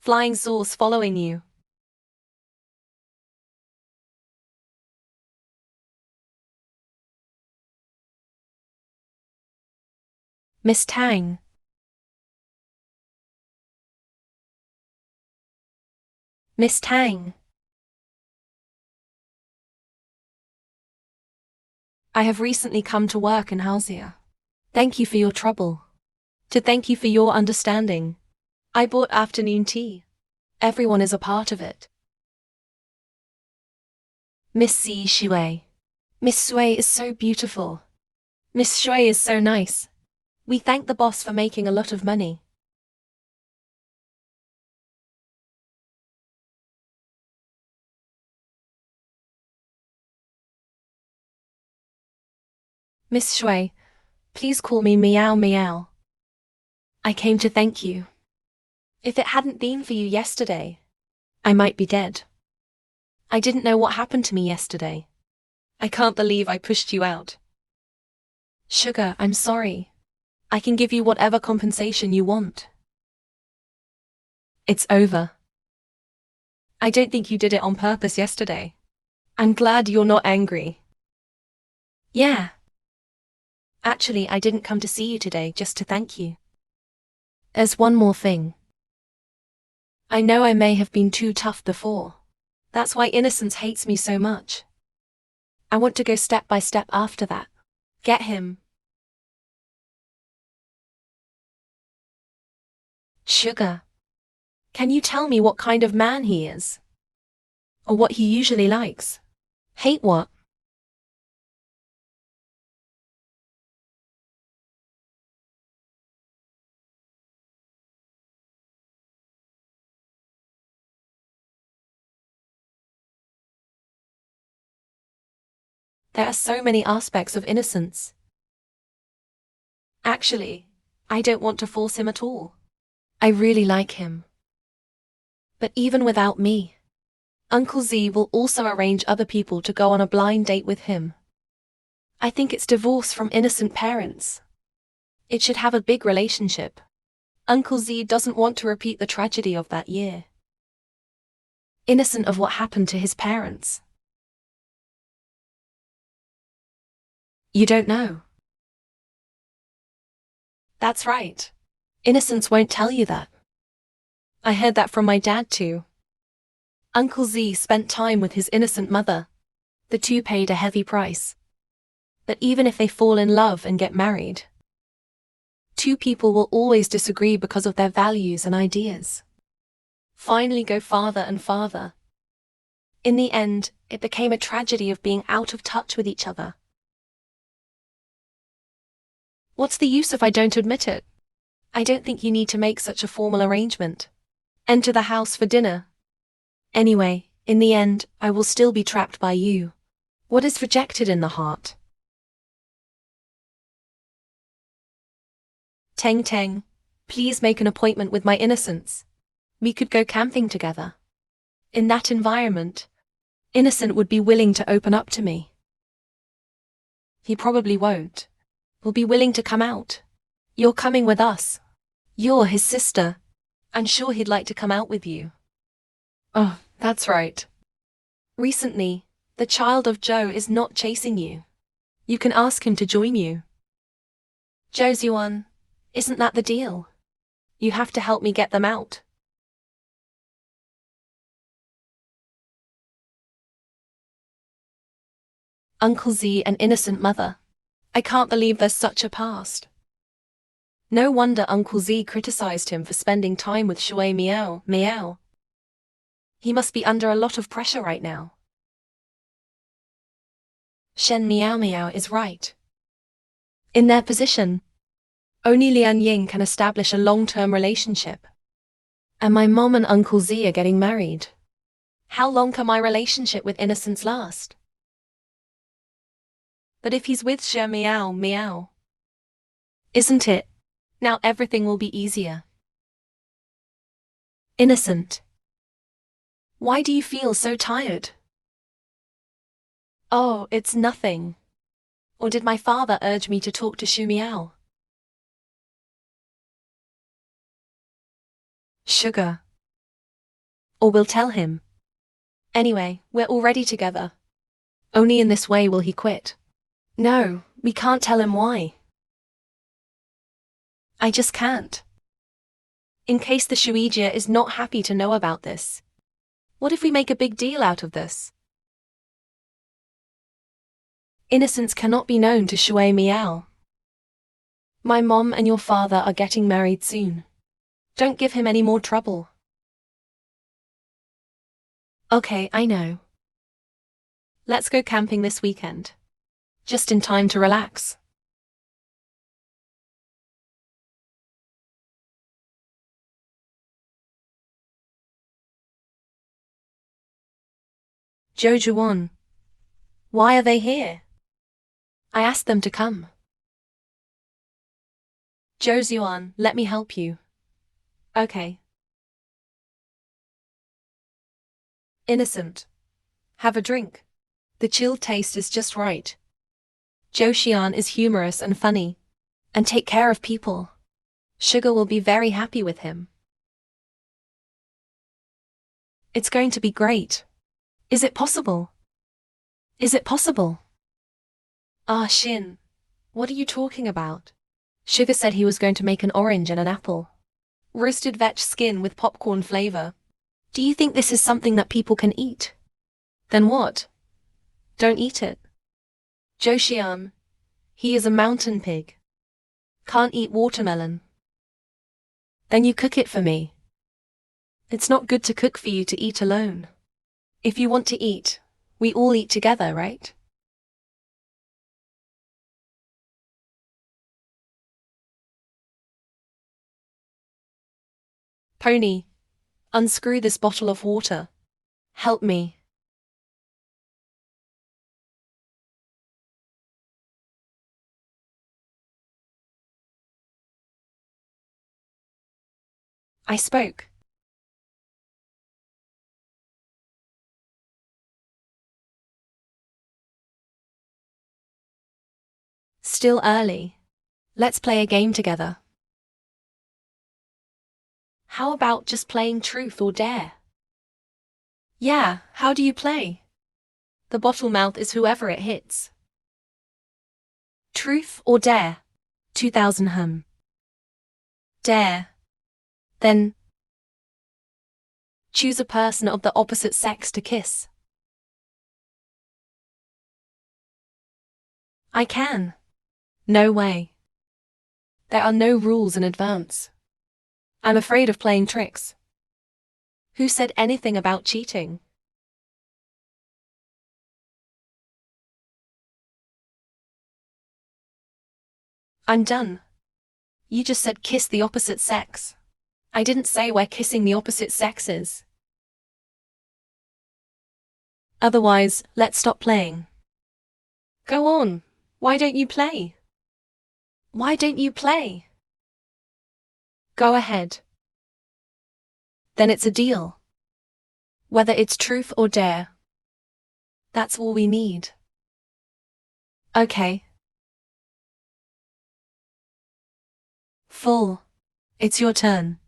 Flying sauce following you. Miss Tang. Miss Tang. I have recently come to work in Halsia. Thank you for your trouble. To thank you for your understanding. I bought afternoon tea. Everyone is a part of it. Miss C. Shui. Miss Shui is so beautiful. Miss Shui is so nice. We thank the boss for making a lot of money. Miss Shui, please call me Meow Meow. I came to thank you. If it hadn't been for you yesterday, I might be dead. I didn't know what happened to me yesterday. I can't believe I pushed you out. Sugar, I'm sorry. I can give you whatever compensation you want. It's over. I don't think you did it on purpose yesterday. I'm glad you're not angry. Yeah. Actually, I didn't come to see you today just to thank you. There's one more thing. I know I may have been too tough before. That's why Innocence hates me so much. I want to go step by step after that. Get him. Sugar. Can you tell me what kind of man he is? Or what he usually likes? Hate what? There are so many aspects of Innocence. Actually, I don't want to force him at all. I really like him. But even without me, Uncle Z will also arrange other people to go on a blind date with him. I think it's divorce from innocent parents. It should have a big relationship. Uncle Z doesn't want to repeat the tragedy of that year. Innocent of what happened to his parents. You don't know. That's right. Innocence won't tell you that. I heard that from my dad too. Uncle Z spent time with his innocent mother. The two paid a heavy price. But even if they fall in love and get married, two people will always disagree because of their values and ideas. Finally go farther and farther. In the end, it became a tragedy of being out of touch with each other. What's the use if I don't admit it? I don't think you need to make such a formal arrangement. Enter the house for dinner. Anyway, in the end, I will still be trapped by you. What is rejected in the heart? Teng Teng, please make an appointment with my Innocence. We could go camping together. In that environment, Innocent would be willing to open up to me. He probably won't. Will be willing to come out. You're coming with us. You're his sister. I'm sure he'd like to come out with you. Oh, that's right. Recently, the child of Joe is not chasing you. You can ask him to join you. Joe's Yuan, isn't that the deal? You have to help me get them out. Uncle Z and innocent mother. I can't believe there's such a past. No wonder Uncle Z criticized him for spending time with Shui Miao Miao. He must be under a lot of pressure right now. Shen Miao Miao is right. In their position, only Lian Ying can establish a long-term relationship. And my mom and Uncle Z are getting married. How long can my relationship with Innocence last? But if he's with Xue Miao Miao, isn't it? Now everything will be easier. Innocent. Why do you feel so tired? Oh, it's nothing. Or did my father urge me to talk to Xu Miao? Sugar. Or we'll tell him. Anyway, we're already together. Only in this way will he quit. No, we can't tell him why. I just can't. In case the Shuijia is not happy to know about this. What if we make a big deal out of this? Innocence cannot be known to Xue Miao. My mom and your father are getting married soon. Don't give him any more trouble. Okay, I know. Let's go camping this weekend. Just in time to relax. Zhou Juan. Why are they here? I asked them to come. Zhou Zuan, let me help you. Okay. Innocent. Have a drink. The chilled taste is just right. Zhou Xian is humorous and funny. And take care of people. Sugar will be very happy with him. It's going to be great. Is it possible? Is it possible? Ah, Xin. What are you talking about? Sugar said he was going to make an orange and an apple. Roasted vetch skin with popcorn flavor. Do you think this is something that people can eat? Then what? Don't eat it. Zhou Xian. He is a mountain pig. Can't eat watermelon. Then you cook it for me. It's not good to cook for you to eat alone. If you want to eat, we all eat together, right? Pony, unscrew this bottle of water. Help me. I spoke. Still early. Let's play a game together. How about just playing truth or dare? Yeah, how do you play? The bottle mouth is whoever it hits. Truth or dare? 2000 hum. Dare. Then choose a person of the opposite sex to kiss. I can. No way. There are no rules in advance. I'm afraid of playing tricks. Who said anything about cheating? I'm done. You just said kiss the opposite sex. I didn't say we're kissing the opposite sexes. Otherwise, let's stop playing. Go on. Why don't you play? Why don't you play? Go ahead. Then it's a deal. Whether it's truth or dare. That's all we need. Okay. Full. It's your turn.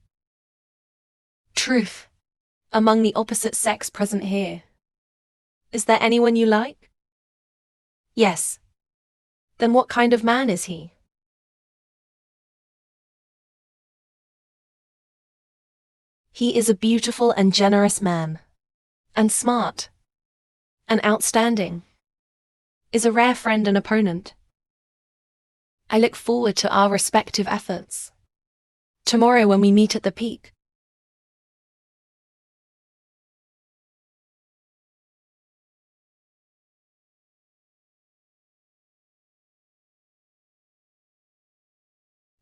Truth. Among the opposite sex present here. Is there anyone you like? Yes. Then what kind of man is he? He is a beautiful and generous man. And smart. And outstanding. Is a rare friend and opponent. I look forward to our respective efforts. Tomorrow when we meet at the peak.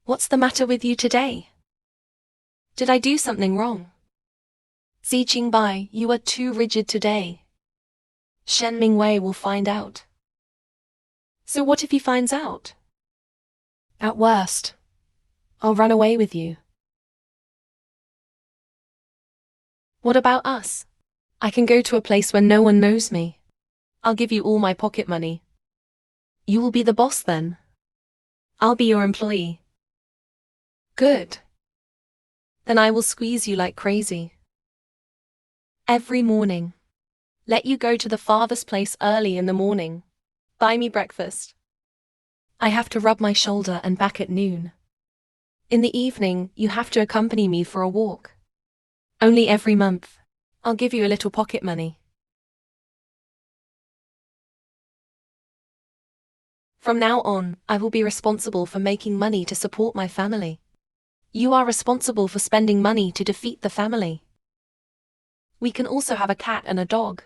What's the matter with you today? Did I do something wrong? Xi Qingbai, you are too rigid today. Shen Mingwei will find out. So what if he finds out? At worst, I'll run away with you. What about us? I can go to a place where no one knows me. I'll give you all my pocket money. You will be the boss then. I'll be your employee. Good. Then I will squeeze you like crazy. Every morning. Let you go to the farthest place early in the morning. Buy me breakfast. I have to rub my shoulder and back at noon. In the evening, you have to accompany me for a walk. Only every month. I'll give you a little pocket money. From now on, I will be responsible for making money to support my family. You are responsible for spending money to defeat the family. We can also have a cat and a dog.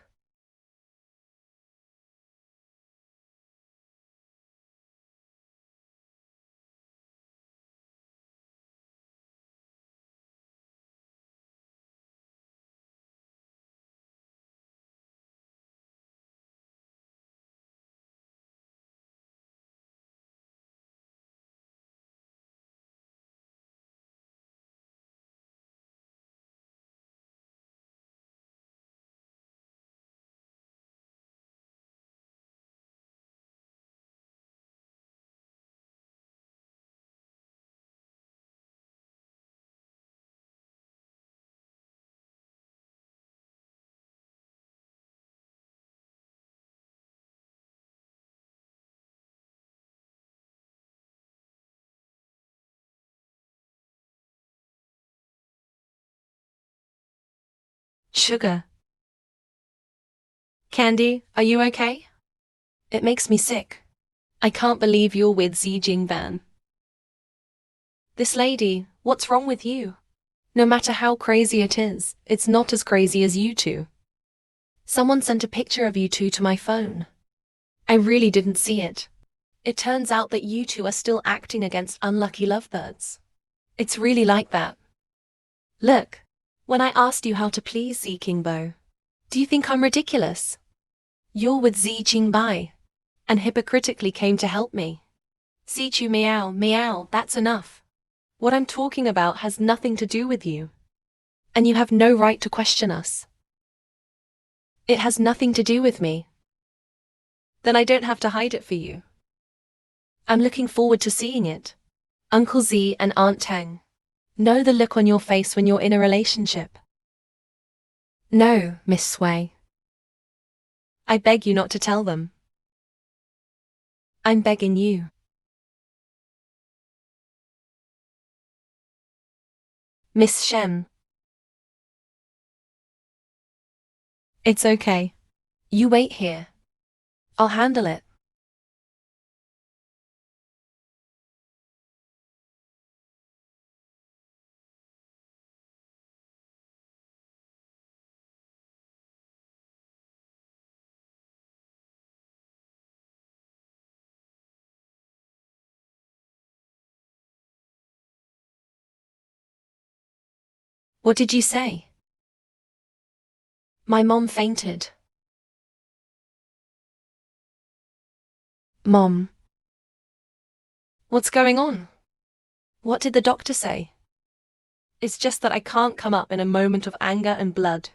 Sugar. Candy, are you okay? It makes me sick. I can't believe you're with Xi Jingban. This lady, what's wrong with you? No matter how crazy it is, it's not as crazy as you two. Someone sent a picture of you two to my phone. I really didn't see it. It turns out that you two are still acting against unlucky lovebirds. It's really like that. Look, when I asked you how to please Xi Qingbo, do you think I'm ridiculous? You're with Xi Qingbai, and hypocritically came to help me. Xi Chu meow meow, that's enough. What I'm talking about has nothing to do with you. And you have no right to question us. It has nothing to do with me. Then I don't have to hide it for you. I'm looking forward to seeing it. Uncle Z and Aunt Teng. Know the look on your face when you're in a relationship. No, Miss Sway. I beg you not to tell them. I'm begging you. Miss Shen. It's okay. You wait here. I'll handle it. What did you say? My mom fainted. Mom. What's going on? What did the doctor say? It's just that I can't come up in a moment of anger and blood.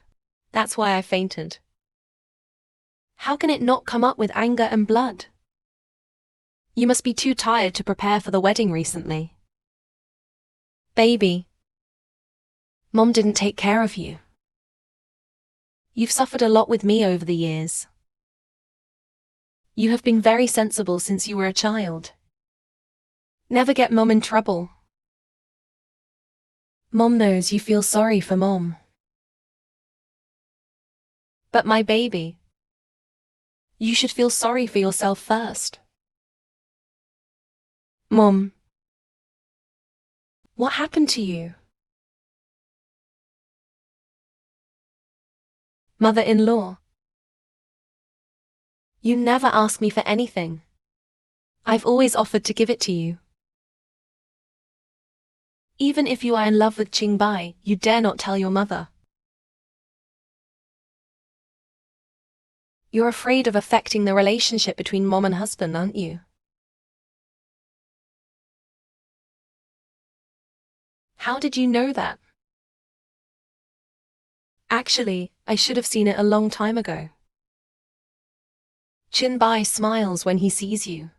That's why I fainted. How can it not come up with anger and blood? You must be too tired to prepare for the wedding recently. Baby. Mom didn't take care of you. You've suffered a lot with me over the years. You have been very sensible since you were a child. Never get Mom in trouble. Mom knows you feel sorry for Mom. But my baby, you should feel sorry for yourself first. Mom, what happened to you? Mother-in-law, you never ask me for anything. I've always offered to give it to you. Even if you are in love with Qingbai, you dare not tell your mother. You're afraid of affecting the relationship between mom and husband, aren't you? How did you know that? Actually, I should have seen it a long time ago. Chinbai smiles when he sees you.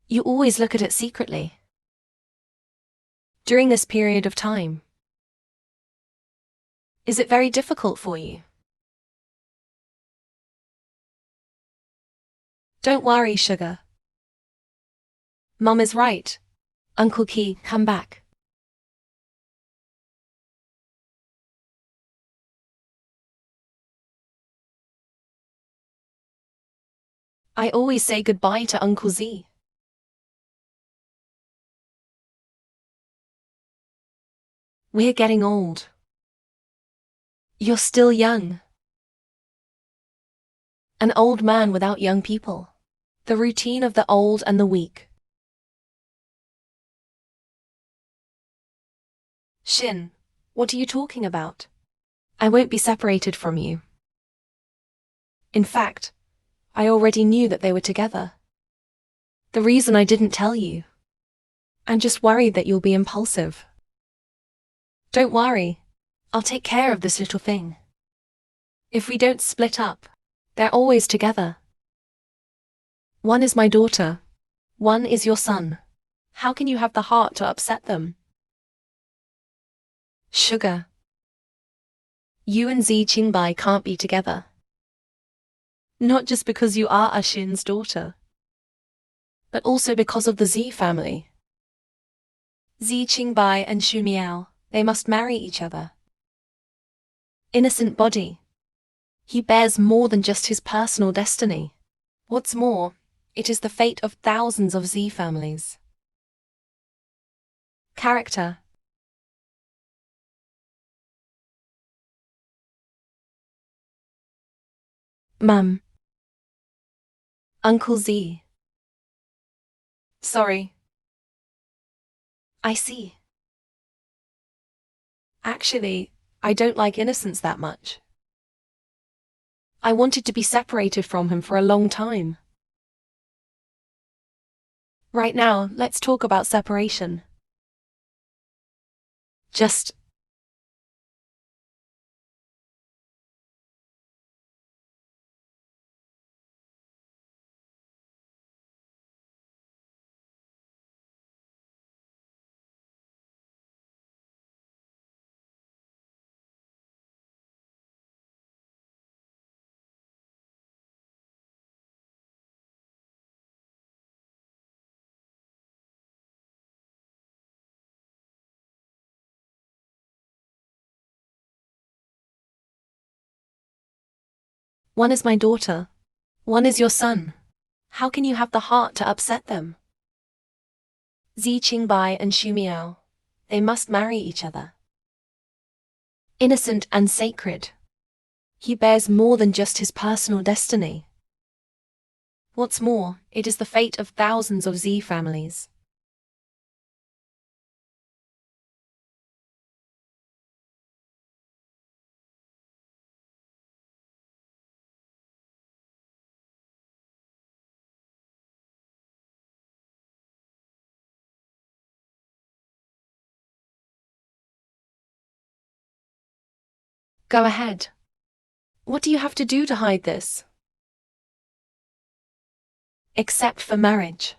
You always look at it secretly. During this period of time, is it very difficult for you? Don't worry, sugar. Mom is right. Uncle Ki, come back. I always say goodbye to Uncle Z. We're getting old. You're still young. An old man without young people. The routine of the old and the weak. Shin, what are you talking about? I won't be separated from you. In fact, I already knew that they were together. The reason I didn't tell you. I'm just worried that you'll be impulsive. Don't worry. I'll take care of this little thing. If we don't split up, they're always together. One is my daughter. One is your son. How can you have the heart to upset them? Sugar. You and Zi Qingbai can't be together. Not just because you are Ashin's daughter, but also because of the Zi family. Zi Qingbai and Xu Miao, they must marry each other. Innocent body. He bears more than just his personal destiny. What's more, it is the fate of thousands of Zi families. Character. Mum. Uncle Z. Sorry. I see. Actually, I don't like innocence that much. I wanted to be separated from him for a long time. Right now, let's talk about separation. Just... One is my daughter. One is your son. How can you have the heart to upset them? Zi Qingbai and Xu Miao. They must marry each other. Innocent and sacred. He bears more than just his personal destiny. What's more, it is the fate of thousands of Zi families. Go ahead. What do you have to do to hide this? Except for marriage.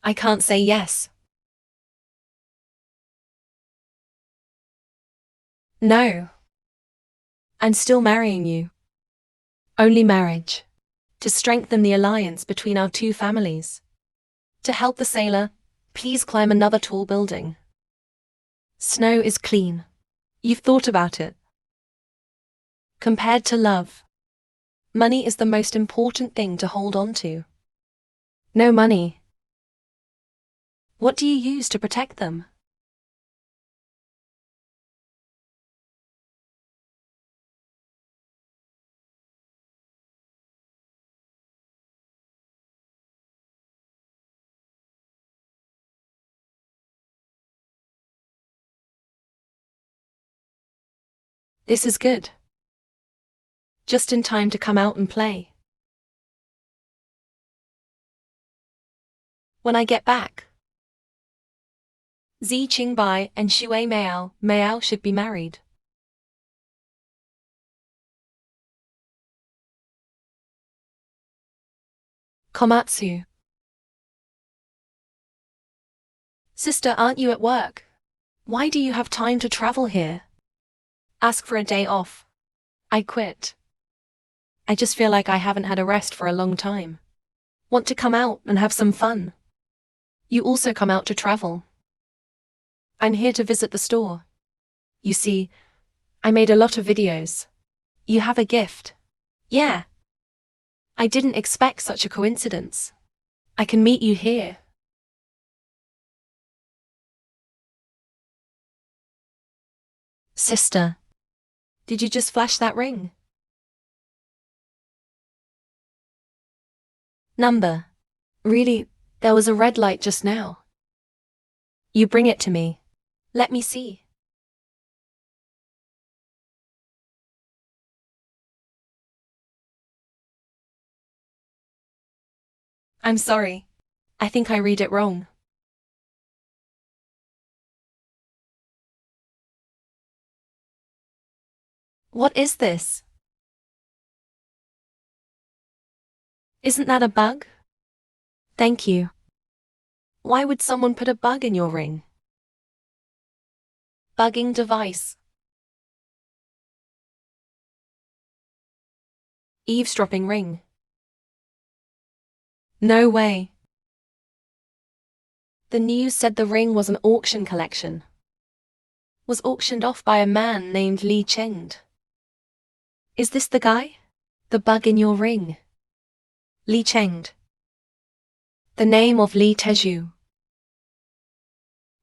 I can't say yes. No. I'm still marrying you. Only marriage. To strengthen the alliance between our two families. To help the sailor, please climb another tall building. Snow is clean. You've thought about it. Compared to love, money is the most important thing to hold on to. No money. What do you use to protect them? This is good. just in time to come out and play. When I get back, Zi Qingbai and Shui Miao should be married. Komatsu. Sister, aren't you at work? Why do you have time to travel here? Ask for a day off. I quit. I just feel like I haven't had a rest for a long time. Want to come out and have some fun. You also come out to travel. I'm here to visit the store. You see, I made a lot of videos. You have a gift. Yeah. I didn't expect such a coincidence. I can meet you here. Sister, did you just flash that ring? Number. Really, there was a red light just now. You bring it to me. Let me see. I'm sorry. I think I read it wrong. What is this? Isn't that a bug? Thank you. Why would someone put a bug in your ring? Bugging device. Eavesdropping ring. No way. The news said the ring was an auction collection. Was auctioned off by a man named Li Cheng. Is this the guy? The bug in your ring. Li Cheng. The name of Li Teju.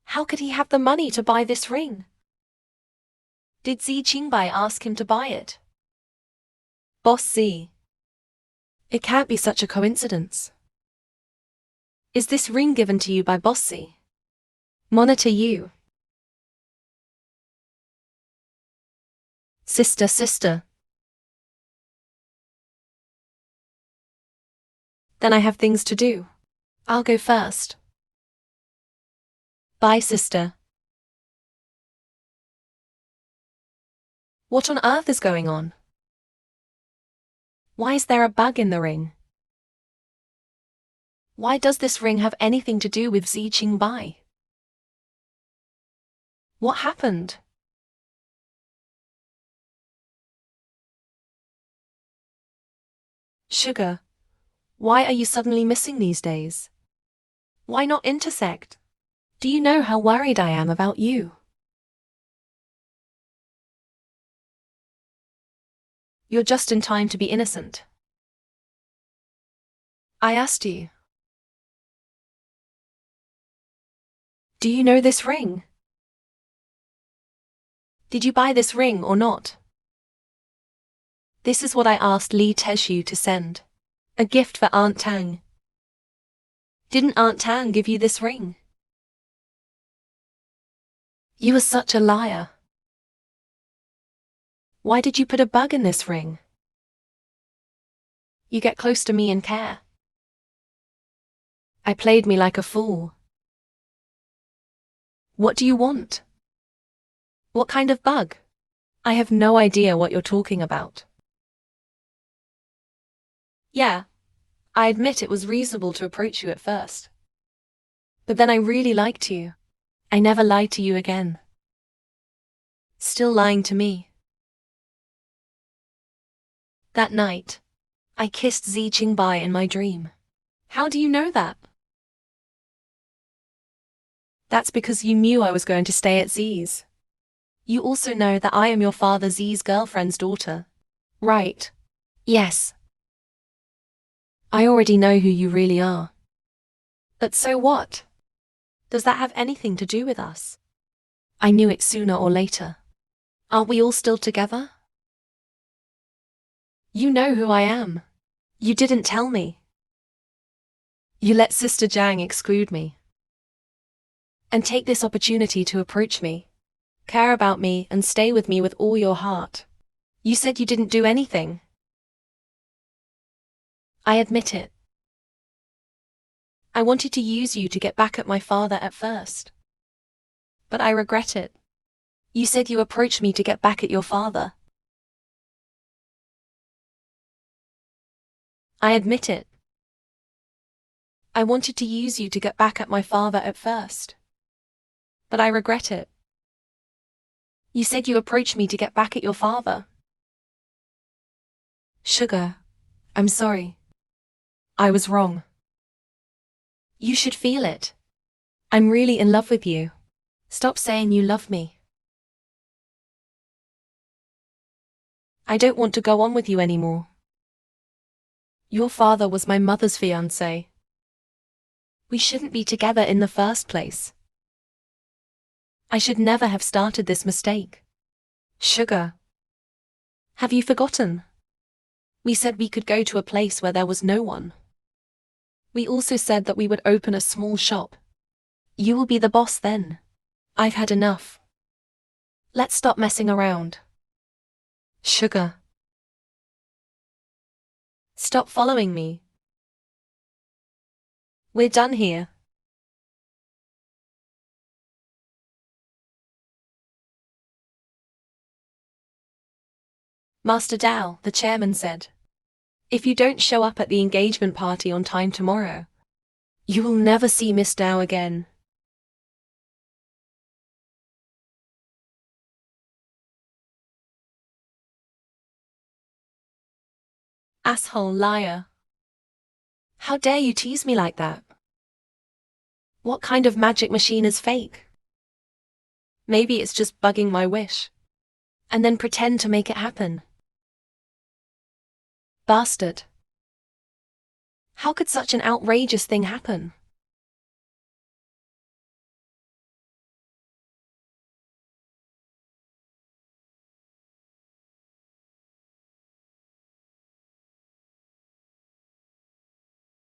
How could he have the money to buy this ring? Did Zi Qingbai ask him to buy it? Boss Z. It can't be such a coincidence. Is this ring given to you by Boss Z? Monitor you. Sister. Then I have things to do. I'll go first. Bye, sister. What on earth is going on? Why is there a bug in the ring? Why does this ring have anything to do with Zi Qingbai? What happened? Sugar, why are you suddenly missing these days? Why not intersect? Do you know how worried I am about you? You're just in time to be innocent. I asked you. Do you know this ring? Did you buy this ring or not? This is what I asked Li Teju to send. A gift for Aunt Tang. Didn't Aunt Tang give you this ring? You are such a liar. Why did you put a bug in this ring? You get close to me and care. I played me like a fool. What do you want? What kind of bug? I have no idea what you're talking about. Yeah, I admit it was reasonable to approach you at first. But then I really liked you. I never lied to you again. Still lying to me. That night, I kissed Zi Qingbai in my dream. How do you know that? That's because you knew I was going to stay at Zi's. You also know that I am your father Zi's girlfriend's daughter. Right. Yes. I already know who you really are. But so what? Does that have anything to do with us? I knew it sooner or later. Aren't we all still together? You know who I am. You didn't tell me. You let Sister Jiang exclude me. And take this opportunity to approach me, care about me and stay with me with all your heart. You said you didn't do anything. I admit it. I wanted to use you to get back at my father at first. But I regret it. You said you approached me to get back at your father. I admit it. I wanted to use you to get back at my father at first. But I regret it. You said you approached me to get back at your father. Sugar, I'm sorry. I was wrong. You should feel it. I'm really in love with you. Stop saying you love me. I don't want to go on with you anymore. Your father was my mother's fiancé. We shouldn't be together in the first place. I should never have started this mistake. Sugar. Have you forgotten? We said we could go to a place where there was no one. We also said that we would open a small shop. You will be the boss then. I've had enough. Let's stop messing around. Sugar. Stop following me. We're done here. Master Dao, the chairman said, if you don't show up at the engagement party on time tomorrow, you will never see Miss Dao again. Asshole liar. How dare you tease me like that? What kind of magic machine is fake? Maybe it's just bugging my wish. And then pretend to make it happen. Bastard. How could such an outrageous thing happen?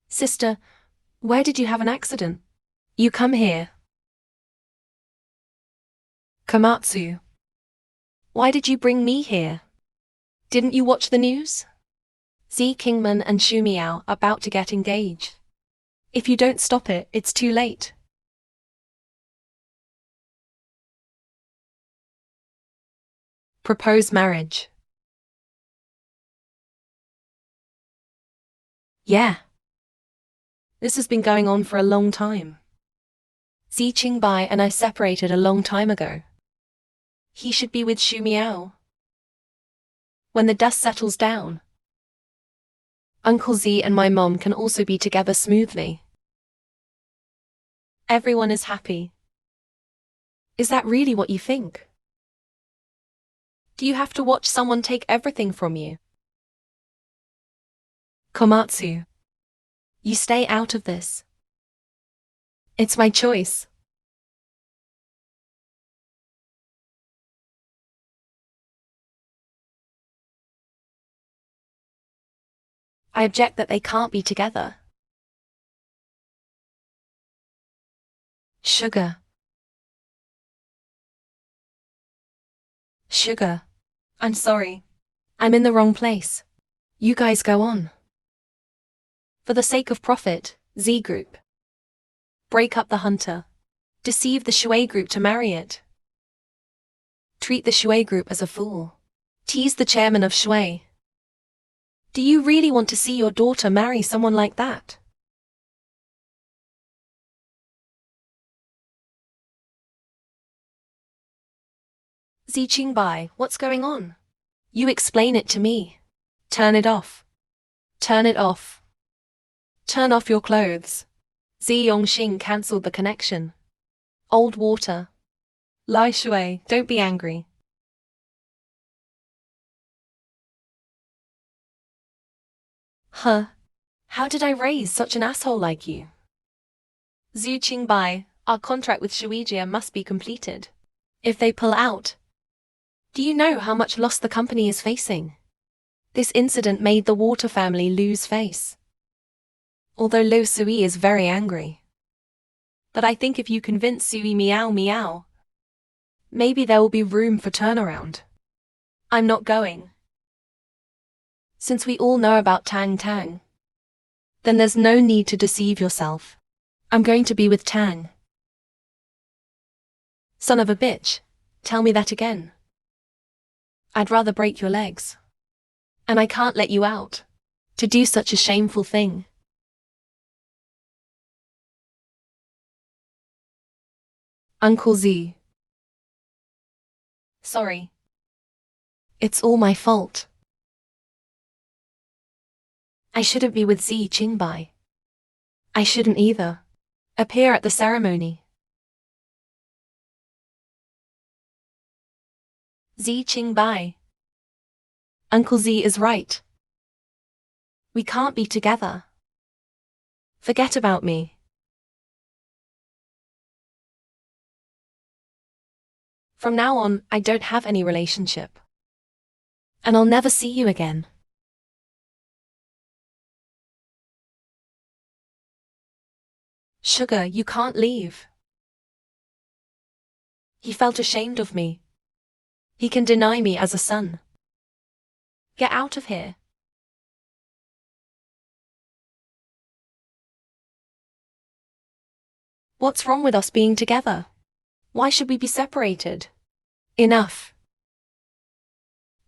Sister, where did you have an accident? You come here. Komatsu. Why did you bring me here? Didn't you watch the news? Zi Qingmen and Xu Miao are about to get engaged. If you don't stop it, it's too late. Propose marriage. Yeah. This has been going on for a long time. Zi Qingbai and I separated a long time ago. He should be with Xu Miao. When the dust settles down, Uncle Z and my mom can also be together smoothly. Everyone is happy. Is that really what you think? Do you have to watch someone take everything from you? Komatsu. You stay out of this. It's my choice. I object that they can't be together. Sugar. Sugar. I'm sorry. I'm in the wrong place. You guys go on. For the sake of profit, Z Group. Break up the hunter. Deceive the Shui Group to marry it. Treat the Shui Group as a fool. Tease the chairman of Shui. Do you really want to see your daughter marry someone like that? Zi Qingbai, what's going on? You explain it to me. Turn it off. Turn it off. Turn off your clothes. Zi Yongxing cancelled the connection. Old water. Lai Shui, don't be angry. Huh? How did I raise such an asshole like you? Zhu Qingbai, our contract with Shuijia must be completed. If they pull out, do you know how much loss the company is facing? This incident made the Water family lose face. Although Lo Sui is very angry. But I think if you convince Sui Miao Miao, maybe there will be room for turnaround. I'm not going. Since we all know about Tang Tang, Then there's no need to deceive yourself. I'm going to be with Tang. Son of a bitch, tell me that again. I'd rather break your legs. And I can't let you out to do such a shameful thing. Uncle Z. Sorry. It's all my fault. I shouldn't be with Zi Qingbai. I shouldn't either appear at the ceremony. Zi Qingbai. Uncle Z is right. We can't be together. Forget about me. From now on, I don't have any relationship. And I'll never see you again. Sugar, you can't leave. He felt ashamed of me. He can deny me as a son. Get out of here. What's wrong with us being together? Why should we be separated? Enough.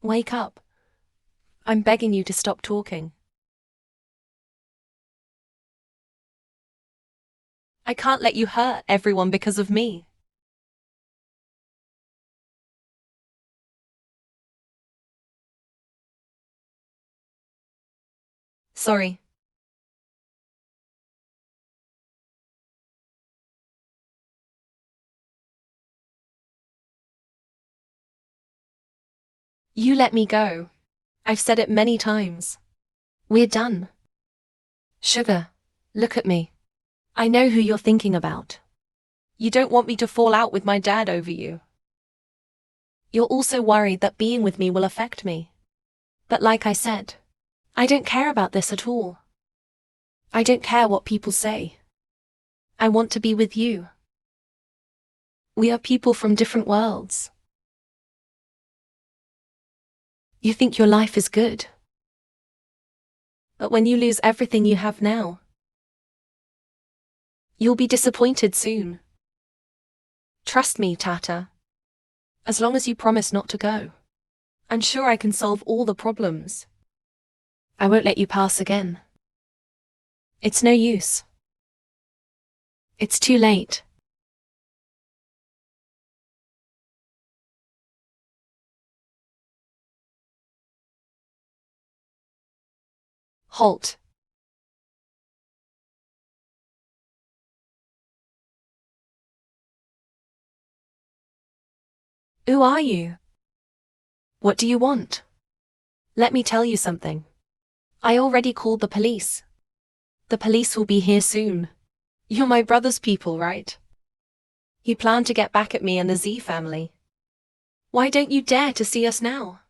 Wake up. I'm begging you to stop talking. I can't let you hurt everyone because of me. Sorry. You let me go. I've said it many times. We're done. Sugar, look at me. I know who you're thinking about. You don't want me to fall out with my dad over you. You're also worried that being with me will affect me. But like I said, I don't care about this at all. I don't care what people say. I want to be with you. We are people from different worlds. You think your life is good. But when you lose everything you have now, you'll be disappointed soon. Trust me, Tata. As long as you promise not to go, I'm sure I can solve all the problems. I won't let you pass again. It's no use. It's too late. Halt. Who are you? What do you want? Let me tell you something. I already called the police. The police will be here soon. You're my brother's people, right? You plan to get back at me and the Z family. Why don't you dare to see us now?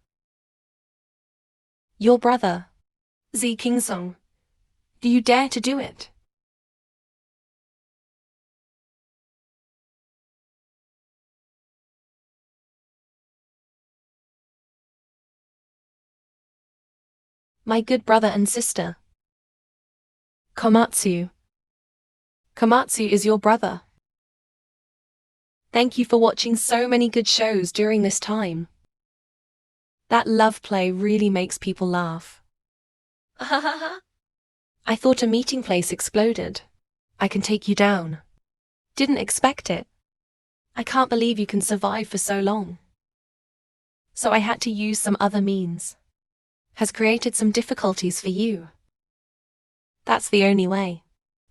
Your brother, Z Kingsong. Do you dare to do it? My good brother and sister. Komatsu. Komatsu is your brother. Thank you for watching so many good shows during this time. That love play really makes people laugh. I thought a meeting place exploded. I can take you down. Didn't expect it. I can't believe you can survive for so long. So I had to use some other means. Has created some difficulties for you. That's the only way.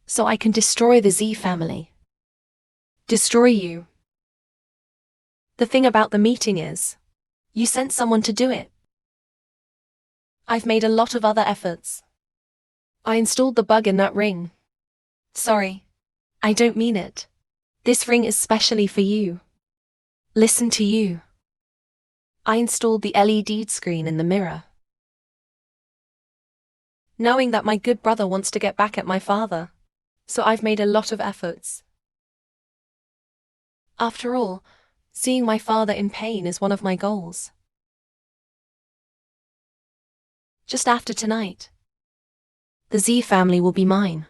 So I can destroy the Z family. Destroy you. The thing about the meeting is, you sent someone to do it. I've made a lot of other efforts. I installed the bug in that ring. Sorry. I don't mean it. This ring is specially for you. Listen to you. I installed the LED screen in the mirror. Knowing that my good brother wants to get back at my father. So I've made a lot of efforts. After all, seeing my father in pain is one of my goals. Just after tonight, The Z family will be mine.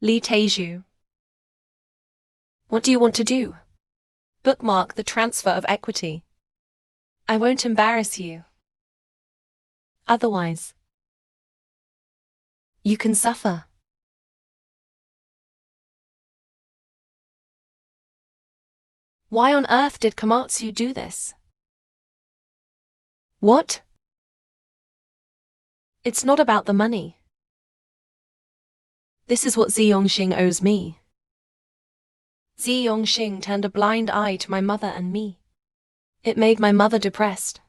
Lee Taeju. What do you want to do? Bookmark the transfer of equity. I won't embarrass you. Otherwise, you can suffer. Why on earth did Komatsu do this? What? It's not about the money. This is what Zi Yongxing owes me. Zi Yongxing turned a blind eye to my mother and me. It made my mother depressed.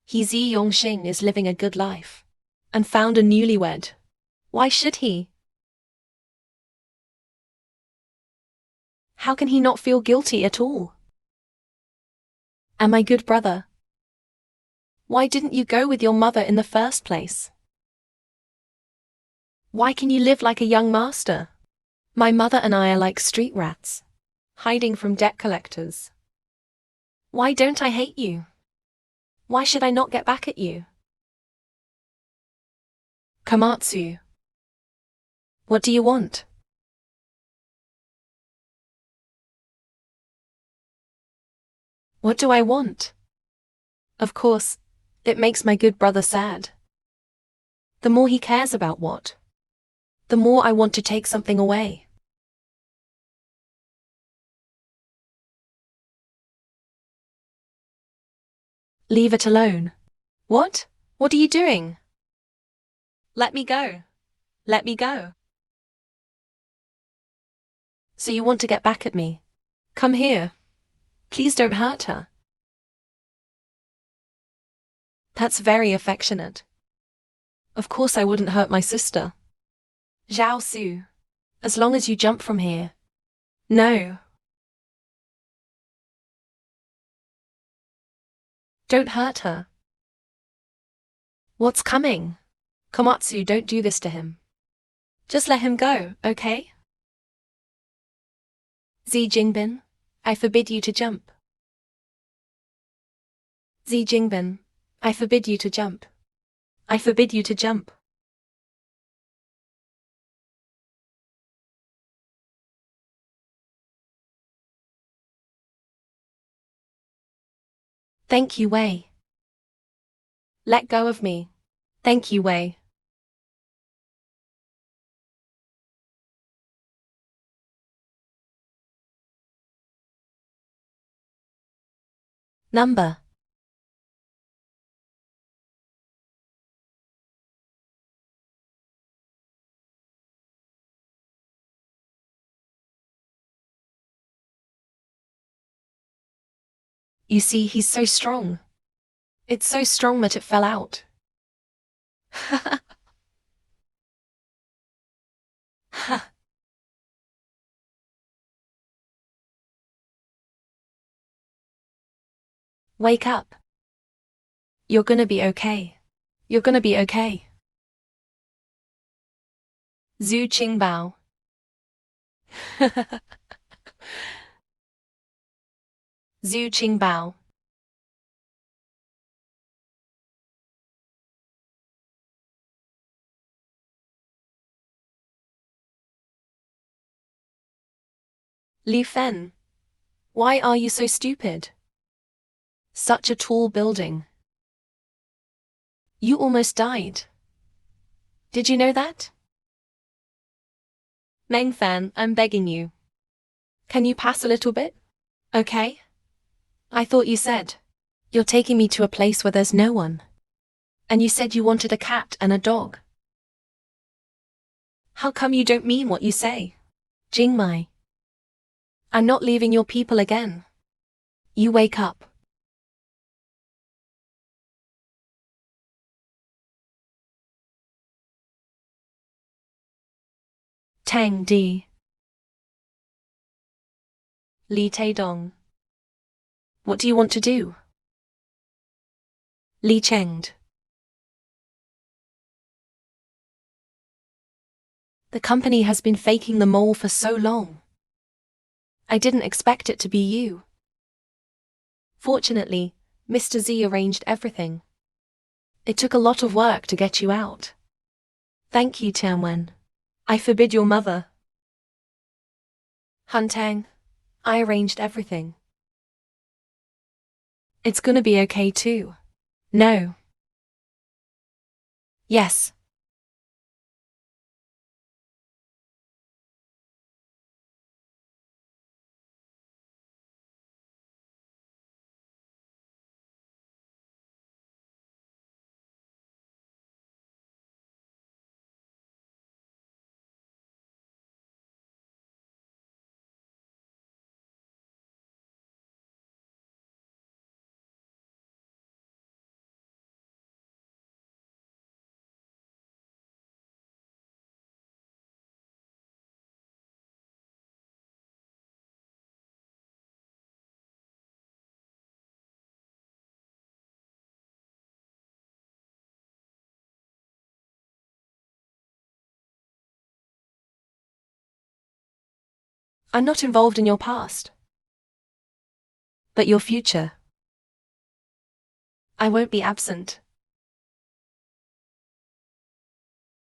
Zi Yongxing is living a good life and found a newlywed. Why should he? How can he not feel guilty at all? And my good brother? Why didn't you go with your mother in the first place? Why can you live like a young master? My mother and I are like street rats, hiding from debt collectors. Why don't I hate you? Why should I not get back at you? Komatsu. What do you want? What do I want? Of course, it makes my good brother sad. The more he cares about what, the more I want to take something away. Leave it alone. What? What are you doing? Let me go. Let me go. So you want to get back at me? Come here. Please don't hurt her. That's very affectionate. Of course I wouldn't hurt my sister. Zhao Su. As long as you jump from here. No. Don't hurt her. What's coming? Komatsu, don't do this to him. Just let him go, okay? Zi Jingbin, I forbid you to jump. Zi Jingbin, I forbid you to jump. I forbid you to jump. Thank you, Wei. Let go of me. Thank you, Wei. Number. You see, he's so strong. It's so strong that it fell out. Wake up. You're gonna be okay. You're gonna be okay. Zhu Qingbao. Zhu Qingbao. Li Fen. Why are you so stupid? Such a tall building. You almost died. Did you know that? Meng Fan, I'm begging you. Can you pass a little bit? Okay? I thought you said, you're taking me to a place where there's no one. And you said you wanted a cat and a dog. How come you don't mean what you say? Jingmai. I'm not leaving your people again. You wake up. Tang Di. Li Taedong. What do you want to do? Li Chengd. The company has been faking the mole for so long. I didn't expect it to be you. Fortunately, Mr. Z arranged everything. It took a lot of work to get you out. Thank you, Tianwen. I forbid your mother. Huntang, I arranged everything. It's gonna be okay too. No. Yes. I'm not involved in your past. But your future. I won't be absent.